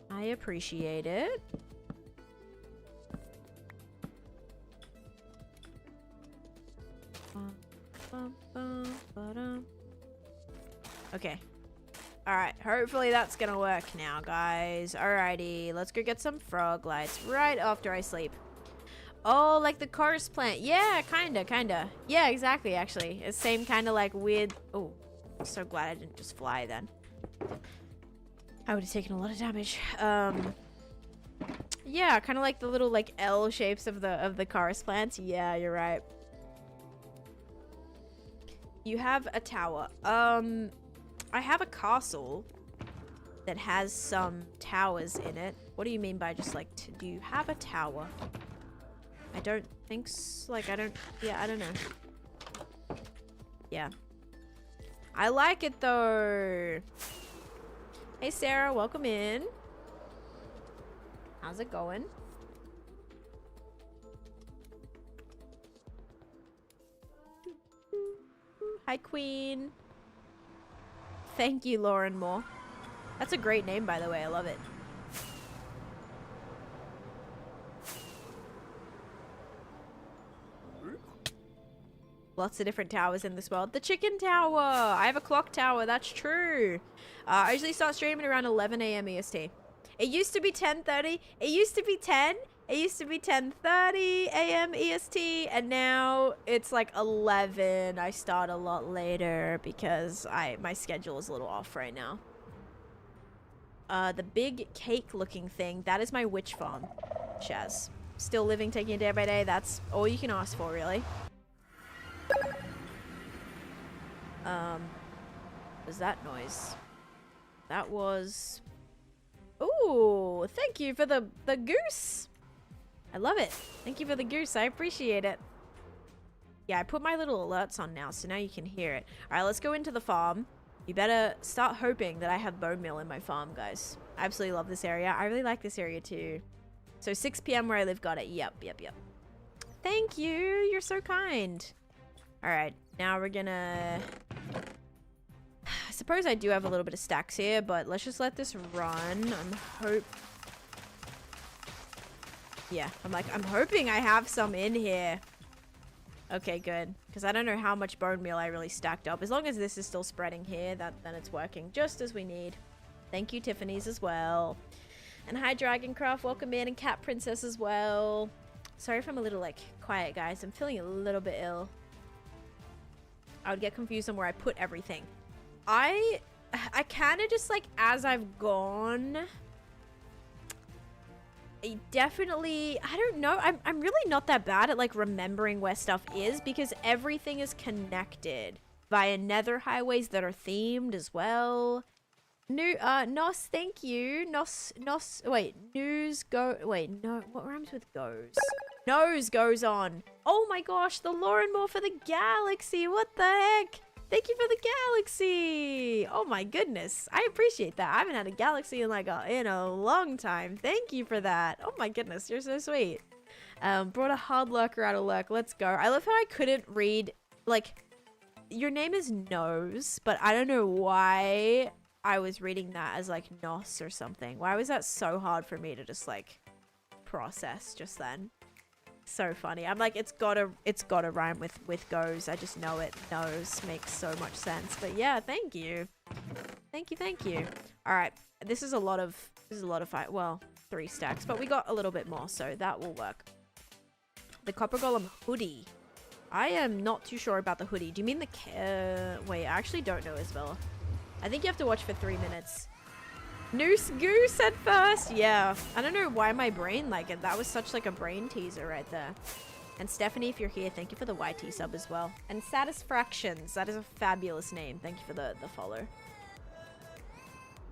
I appreciate it. Okay. Alright, hopefully that's gonna work now, guys. Alrighty, let's go get some frog lights right after I sleep. Oh, like the chorus plant. Yeah, kinda. Yeah, exactly, actually. It's same kind of like weird... Oh, I'm so glad I didn't just fly then. I would have taken a lot of damage. Yeah, kind of like the little like L shapes of the chorus plants. Yeah, you're right. You have a tower. I have a castle that has some towers in it. What do you mean by just like, do you have a tower? I don't think so. Like, I don't know. Yeah. I like it though. Hey Sarah, welcome in. How's it going? Hi Queen. Thank you, Lauren Moore. That's a great name, by the way. I love it. Lots of different towers in this world. The chicken tower. I have a clock tower. That's true. I usually start streaming around 11 a.m. EST. It used to be 10:30. It used to be 10. It used to be 10:30 a.m. EST, and now it's like 11. I start a lot later because my schedule is a little off right now. The big cake looking thing, that is my witch farm. Shaz. Still living, taking it day by day. That's all you can ask for, really. What was that noise? That was... Ooh, thank you for the goose. I love it. Thank you for the goose. I appreciate it. Yeah, I put my little alerts on now, so now you can hear it. All right, let's go into the farm. You better start hoping that I have bone meal in my farm, guys. I absolutely love this area. I really like this area too. So 6 p.m. where I live, got it. Yep. Thank you. You're so kind. All right, now we're gonna... I suppose I do have a little bit of stacks here, but let's just let this run. I'm hoping I have some in here. Okay, good. Because I don't know how much bone meal I really stacked up. As long as this is still spreading here, then it's working just as we need. Thank you, Tiffany's as well. And hi, Dragoncraft. Welcome in. And Cat Princess as well. Sorry if I'm a little, like, quiet, guys. I'm feeling a little bit ill. I would get confused on where I put everything. I kind of just, like, as I've gone... I don't know. I'm really not that bad at like remembering where stuff is because everything is connected via nether highways that are themed as well. Nos, thank you. Wait, what rhymes with goes? Nose goes on. Oh my gosh, the lore and more for the galaxy. What the heck? Thank you for the galaxy. Oh my goodness. I appreciate that. I haven't had a galaxy in like in a long time. Thank you for that. Oh my goodness. You're so sweet. Brought a hard lurker out of lurk. Let's go. I love how I couldn't read, like, your name is Nose, but I don't know why I was reading that as like Nos or something. Why was that so hard for me to just like process just then? So funny. I'm like, it's gotta rhyme with goes. I just know it. Nose makes so much sense. But yeah, thank you. Thank you. All right. This is a lot of fight. Well, 3 stacks, but we got a little bit more, so that will work. The Copper Golem hoodie. I am not too sure about the hoodie. Do you mean the wait, I actually don't know, Isabella. I think you have to watch for 3 minutes. Noose goose at first. Yeah. I don't know why my brain like it. That was such like a brain teaser right there. And Stephanie, if you're here, thank you for the YT sub as well. And Satisfractions. That is a fabulous name. Thank you for the follow.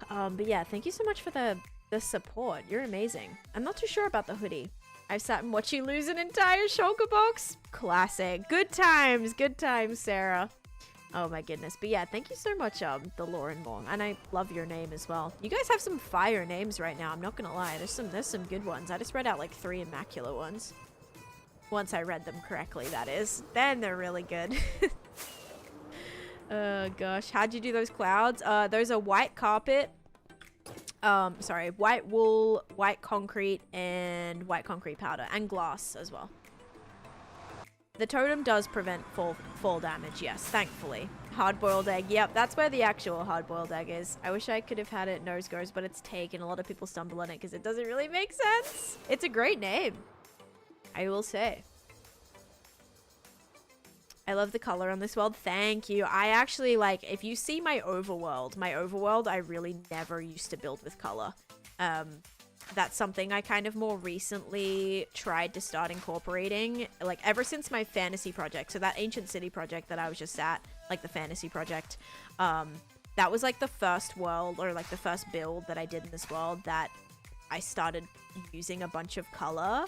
But yeah, thank you so much for the support. You're amazing. I'm not too sure about the hoodie. I've sat and watched you lose an entire shulker box. Classic. Good times, Sarah. Oh my goodness. But yeah, thank you so much, the Lauren Long. And I love your name as well. You guys have some fire names right now, I'm not gonna lie. There's some good ones. I just read out like 3 immaculate ones. Once I read them correctly, that is. Then they're really good. Oh gosh. How'd you do those clouds? There's a white carpet. Sorry, white wool, white concrete, and white concrete powder. And glass as well. The totem does prevent fall damage, yes, thankfully. Hard-boiled egg, yep, that's where the actual hard-boiled egg is. I wish I could have had it nose goes, but it's taken. A lot of people stumble on it because it doesn't really make sense. It's a great name, I will say. I love the color on this world. Thank you. I actually, like, if you see my overworld, I really never used to build with color. That's something I kind of more recently tried to start incorporating, like ever since my fantasy project. So that ancient city project that I was just at, like the fantasy project, that was like the first world or like the first build that I did in this world that I started using a bunch of color,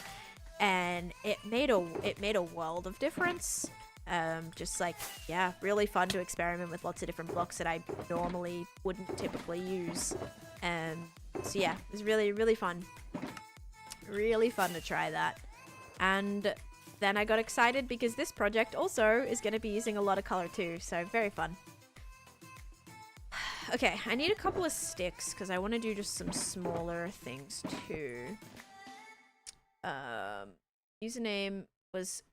and it made a world of difference. Just like, yeah, really fun to experiment with lots of different blocks that I normally wouldn't typically use. So yeah, it was really, really fun. Really fun to try that. And then I got excited because this project also is going to be using a lot of color too. So very fun. Okay, I need a couple of sticks because I want to do just some smaller things too. Username was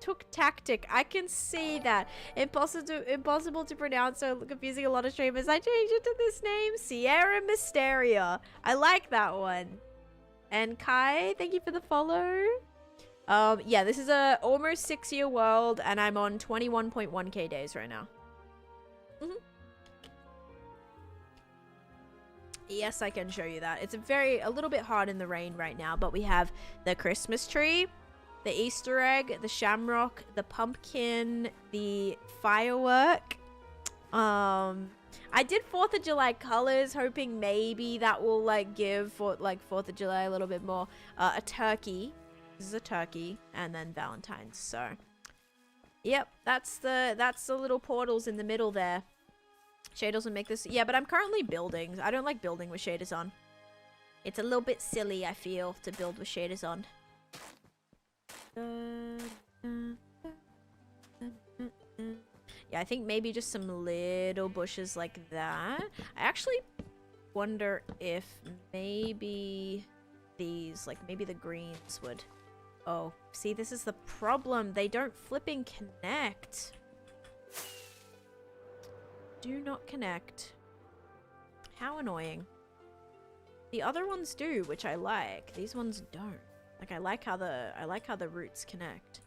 Took tactic. I can see that. Impossible to pronounce, so confusing a lot of streamers. I changed it to this name, Sierra Mysteria. I like that one. And Kai, thank you for the follow. Yeah, this is a almost 6-year world, and I'm on 21.1k days right now. Yes, I can show you that. It's a little bit hard in the rain right now, but we have the Christmas tree, the Easter egg, the shamrock, the pumpkin, the firework. I did 4th of July colors, hoping maybe that will like give for like 4th of July a little bit more. A turkey. This is a turkey, and then Valentine's. So, yep, that's the little portals in the middle there. Shaders will make this. Yeah, but I'm currently building. I don't like building with shaders on. It's a little bit silly, I feel, to build with shaders on. Yeah, I think maybe just some little bushes like that. I actually wonder if maybe these, like maybe the greens would... Oh, see, this is the problem. They don't flipping connect. Do not connect. How annoying. The other ones do, which I like. These ones don't. Like, I like how the roots connect.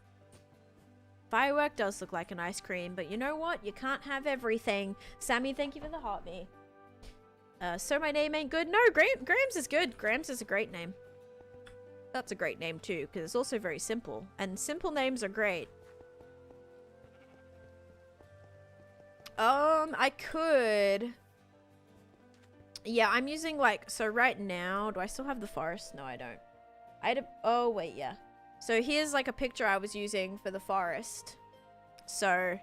Firework does look like an ice cream, but you know what? You can't have everything. Sammy, thank you for the heart me. So my name ain't good. No, Grams is good. Grams is a great name. That's a great name too, because it's also very simple. And simple names are great. I could... Yeah, I'm using like... So right now, do I still have the forest? No, I don't. I had a... Oh, wait, yeah. So here's like a picture I was using for the forest. So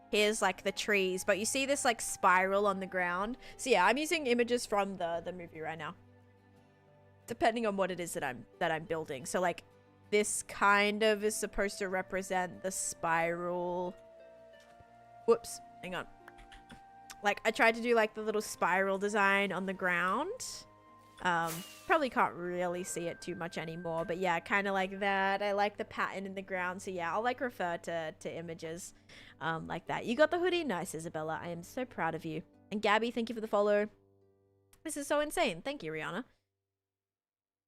here's like the trees. But you see this like spiral on the ground? So yeah, I'm using images from the movie right now. Depending on what it is that I'm building. So like this kind of is supposed to represent the spiral. Whoops, hang on. Like I tried to do like the little spiral design on the ground. Probably can't really see it too much anymore, but yeah, kind of like that. I like the pattern in the ground, so yeah, I'll like refer to images like that. You got the hoodie? Nice, Isabella. I am so proud of you. And Gabby, thank you for the follow. This is so insane. Thank you, Rihanna.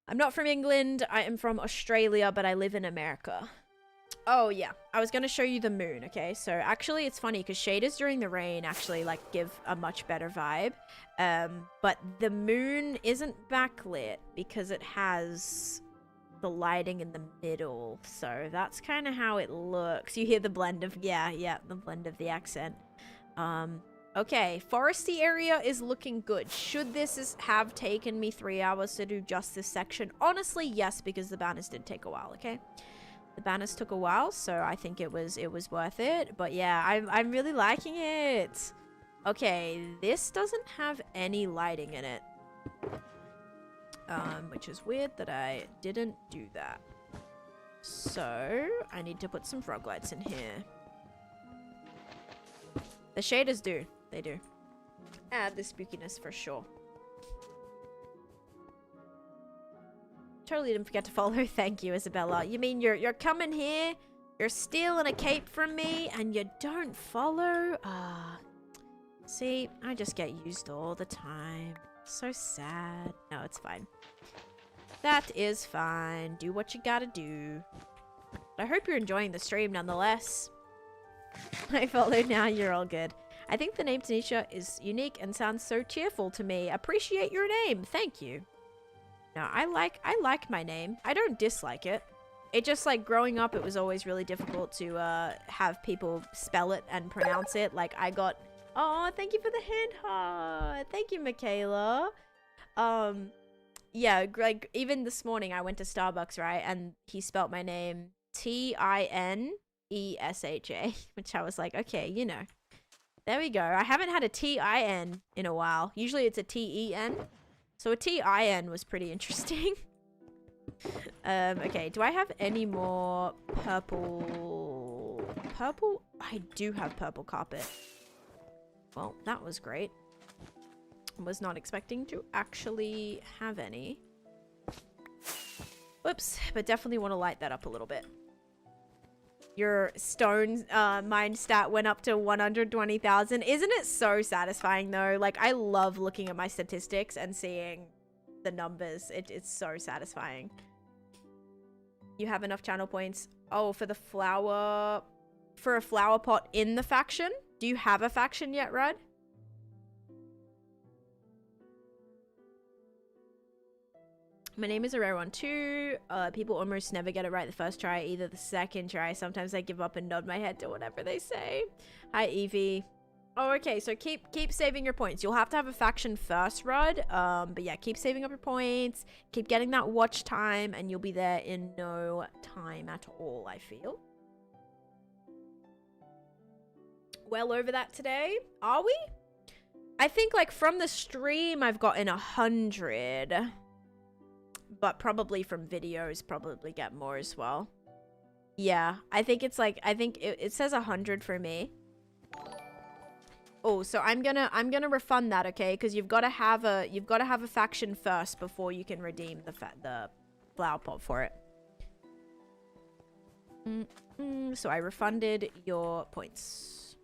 I'm not from England. I am from Australia, but I live in America. Oh, yeah. I was going to show you the moon, okay? So, actually, it's funny because shaders during the rain actually, like, give a much better vibe. But the moon isn't backlit because it has the lighting in the middle. So, that's kind of how it looks. You hear the blend of... Yeah, the blend of the accent. Okay, foresty area is looking good. Should this have taken me 3 hours to do just this section? Honestly, yes, because the banners did take a while, okay? The banners took a while, so I think it was worth it. But yeah, I'm really liking it. Okay, this doesn't have any lighting in it. Which is weird that I didn't do that. So, I need to put some frog lights in here. The shaders do. They do. Add the spookiness for sure. Totally didn't forget to follow. Thank you, Isabella. You mean you're coming here, you're stealing a cape from me, and you don't follow? See, I just get used all the time. So sad. No, it's fine. That is fine. Do what you gotta do. I hope you're enjoying the stream nonetheless. I follow now. You're all good. I think the name Taneesha is unique and sounds so cheerful to me. Appreciate your name. Thank you. No, I like my name. I don't dislike it. It just, like, growing up, it was always really difficult to have people spell it and pronounce it. Like, I got... Oh, thank you for the hand heart. Thank you, Michaela. Yeah, like, even this morning I went to Starbucks, right? And he spelt my name Tinesha, which I was like, okay, you know. There we go. I haven't had a Tin in a while. Usually it's a Ten. So a Tin was pretty interesting. Okay, do I have any more purple? Purple? I do have purple carpet. Well, that was great. Was not expecting to actually have any. Whoops, but definitely want to light that up a little bit. Your stone mine stat went up to 120,000. Isn't it so satisfying though? Like, I love looking at my statistics and seeing the numbers. It's so satisfying. You have enough channel points. Oh, for the flower... For a flower pot in the faction? Do you have a faction yet, Rad? My name is a rare one too. People almost never get it right the first try, either the second try. Sometimes I give up and nod my head to whatever they say. Hi, Evie. Oh, okay. So keep saving your points. You'll have to have a faction first, Rud. But yeah, keep saving up your points. Keep getting that watch time, and you'll be there in no time at all, I feel. Well over that today. Are we? I think like from the stream, I've gotten 100. But probably from videos, probably get more as well. Yeah, I think it's like, I think it says 100 for me. Oh, so I'm gonna refund that, okay? Because you've got to have a faction first before you can redeem the flower pot for it. So I refunded your points.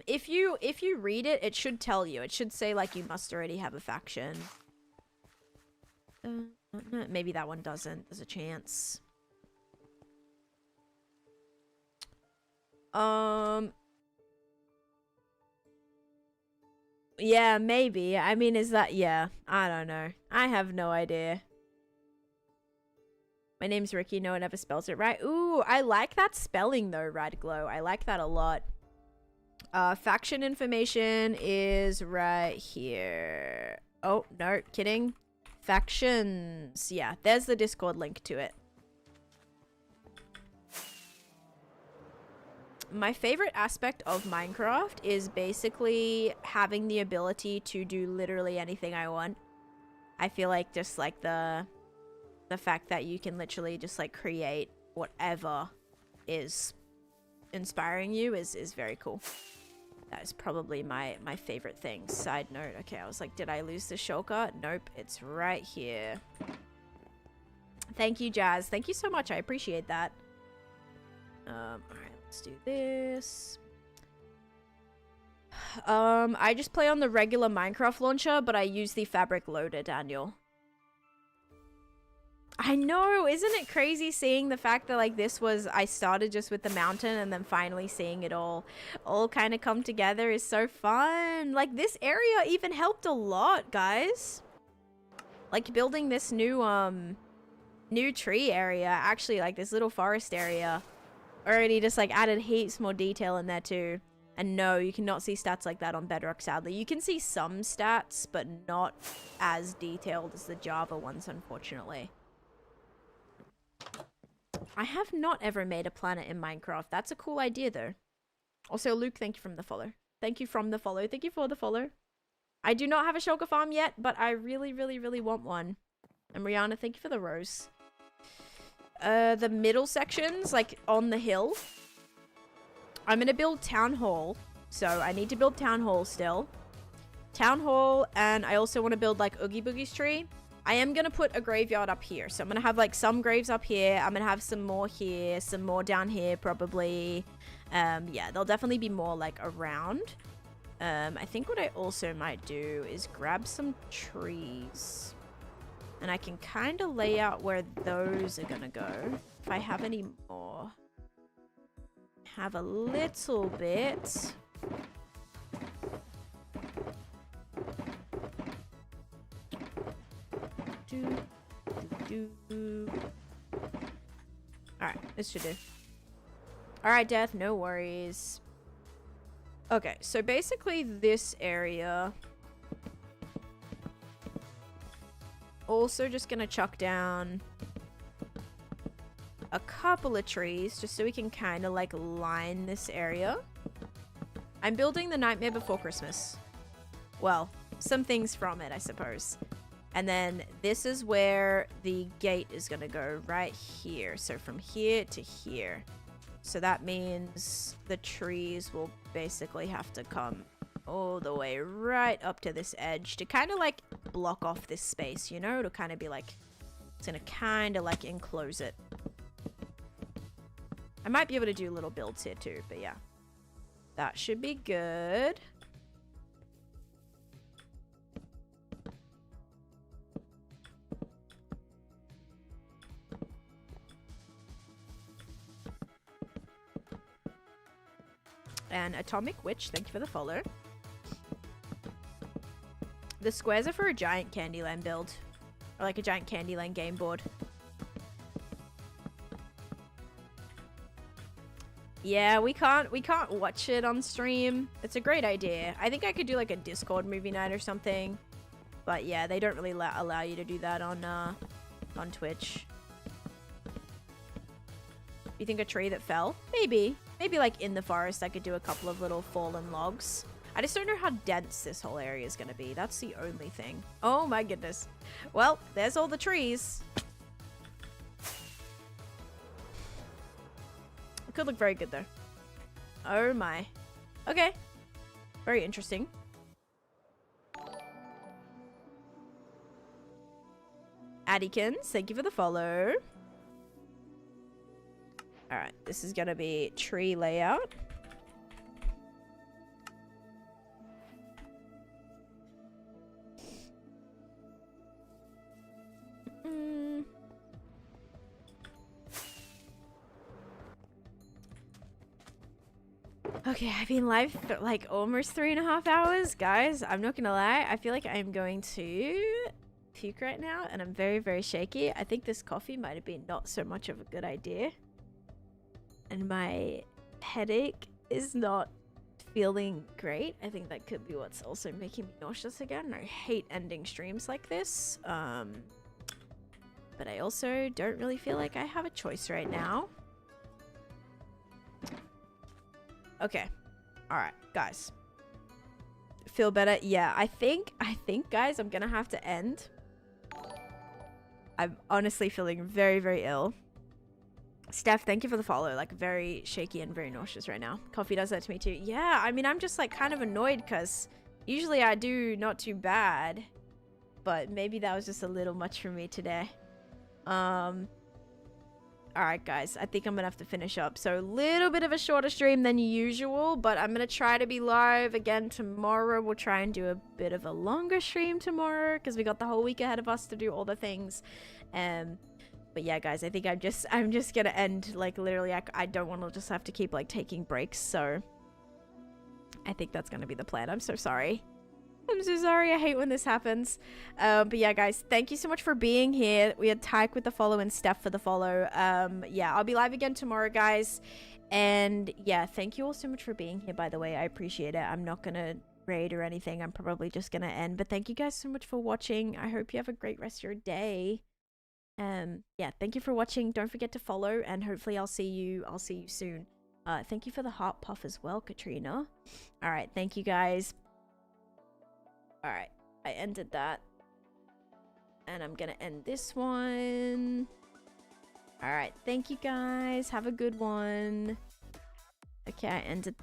If you read it, it should tell you. It should say like you must already have a faction. Maybe that one doesn't. There's a chance. Yeah, maybe. I mean, is that... Yeah, I don't know. I have no idea. My name's Ricky. No one ever spells it right. Ooh, I like that spelling though, Radglow. I like that a lot. Faction information is right here. Oh, no, kidding. Factions. Yeah, there's the Discord link to it. My favorite aspect of Minecraft is basically having the ability to do literally anything I want. I feel like just like the fact that you can literally just like create whatever is inspiring you is very cool. That is probably my favorite thing. Side note. Okay, I was like, did I lose the shulker? Nope, it's right here. Thank you, Jazz. Thank you so much. I appreciate that. Alright, let's do this. I just play on the regular Minecraft launcher, but I use the fabric loader, Daniel. I know, isn't it crazy seeing the fact that like this was, I started just with the mountain and then finally seeing it all kind of come together is so fun. Like this area even helped a lot, guys. Like building this new tree area, actually like this little forest area already just like added heaps more detail in there too. And no, you cannot see stats like that on Bedrock, sadly. You can see some stats, but not as detailed as the Java ones, unfortunately. I have not ever made a planet in Minecraft. That's a cool idea, though. Also, Luke, thank you from the follow. Thank you from the follow. Thank you for the follow. I do not have a shulker farm yet, but I really, really, really want one. And Rihanna, thank you for the rose. The middle sections, like on the hill, I'm going to build Town Hall. So I need to build Town Hall still. Town Hall, and I also want to build like Oogie Boogie's tree. I am going to put a graveyard up here. So I'm going to have like some graves up here. I'm going to have some more here, some more down here probably. Yeah, there'll definitely be more like around. I think what I also might do is grab some trees. And I can kind of lay out where those are going to go. If I have any more. Have a little bit. Alright, this should do. Alright, Death, no worries. Okay, so basically this area. Also just gonna chuck down a couple of trees just so we can kind of like line this area. I'm building the Nightmare Before Christmas. Well, some things from it, I suppose. And then this is where the gate is going to go, right here. So from here to here. So that means the trees will basically have to come all the way right up to this edge to kind of like block off this space, you know? To kind of be like, it's going to kind of like enclose it. I might be able to do little builds here too, but yeah. That should be good. And Atomic Witch, thank you for the follow. The squares are for a giant Candyland build. Or like a giant Candyland game board. Yeah, we can't watch it on stream. It's a great idea. I think I could do like a Discord movie night or something. But yeah, they don't really allow you to do that on Twitch. You think a tree that fell? Maybe. Maybe like in the forest I could do a couple of little fallen logs. I just don't know how dense this whole area is going to be. That's the only thing. Oh my goodness. Well, there's all the trees. It could look very good though. Oh my. Okay. Very interesting. Addykins, thank you for the follow. Alright, this is gonna be tree layout. Okay, I've been live for like almost 3.5 hours. Guys, I'm not gonna lie. I feel like I'm going to puke right now and I'm very, very shaky. I think this coffee might have been not so much of a good idea. And my headache is not feeling great. I think that could be what's also making me nauseous again. I hate ending streams like this. But I also don't really feel like I have a choice right now. Okay. Alright, guys. Feel better? Yeah, I think, guys, I'm gonna have to end. I'm honestly feeling very, very ill. Steph, thank you for the follow. Like, very shaky and very nauseous right now. Coffee does that to me too. Yeah, I mean, I'm just, like, kind of annoyed because usually I do not too bad. But maybe that was just a little much for me today. Alright, guys. I think I'm gonna have to finish up. So, a little bit of a shorter stream than usual. But I'm gonna try to be live again tomorrow. We'll try and do a bit of a longer stream tomorrow. Because we got the whole week ahead of us to do all the things. But yeah, guys, I think I'm just gonna end, like, literally, I don't want to just have to keep, like, taking breaks, so I think that's gonna be the plan. I'm so sorry. I'm so sorry. I hate when this happens. But yeah, guys, thank you so much for being here. We had Tyke with the follow and Steph for the follow. Yeah, I'll be live again tomorrow, guys. And yeah, thank you all so much for being here, by the way. I appreciate it. I'm not gonna raid or anything. I'm probably just gonna end. But thank you guys so much for watching. I hope you have a great rest of your day. Yeah, thank you for watching. Don't forget to follow, and hopefully I'll see you soon. Thank you for the heart puff as well, Katrina. All right, thank you guys. All right, I ended that, and I'm gonna end this one. All right, thank you guys. Have a good one. Okay, I ended that.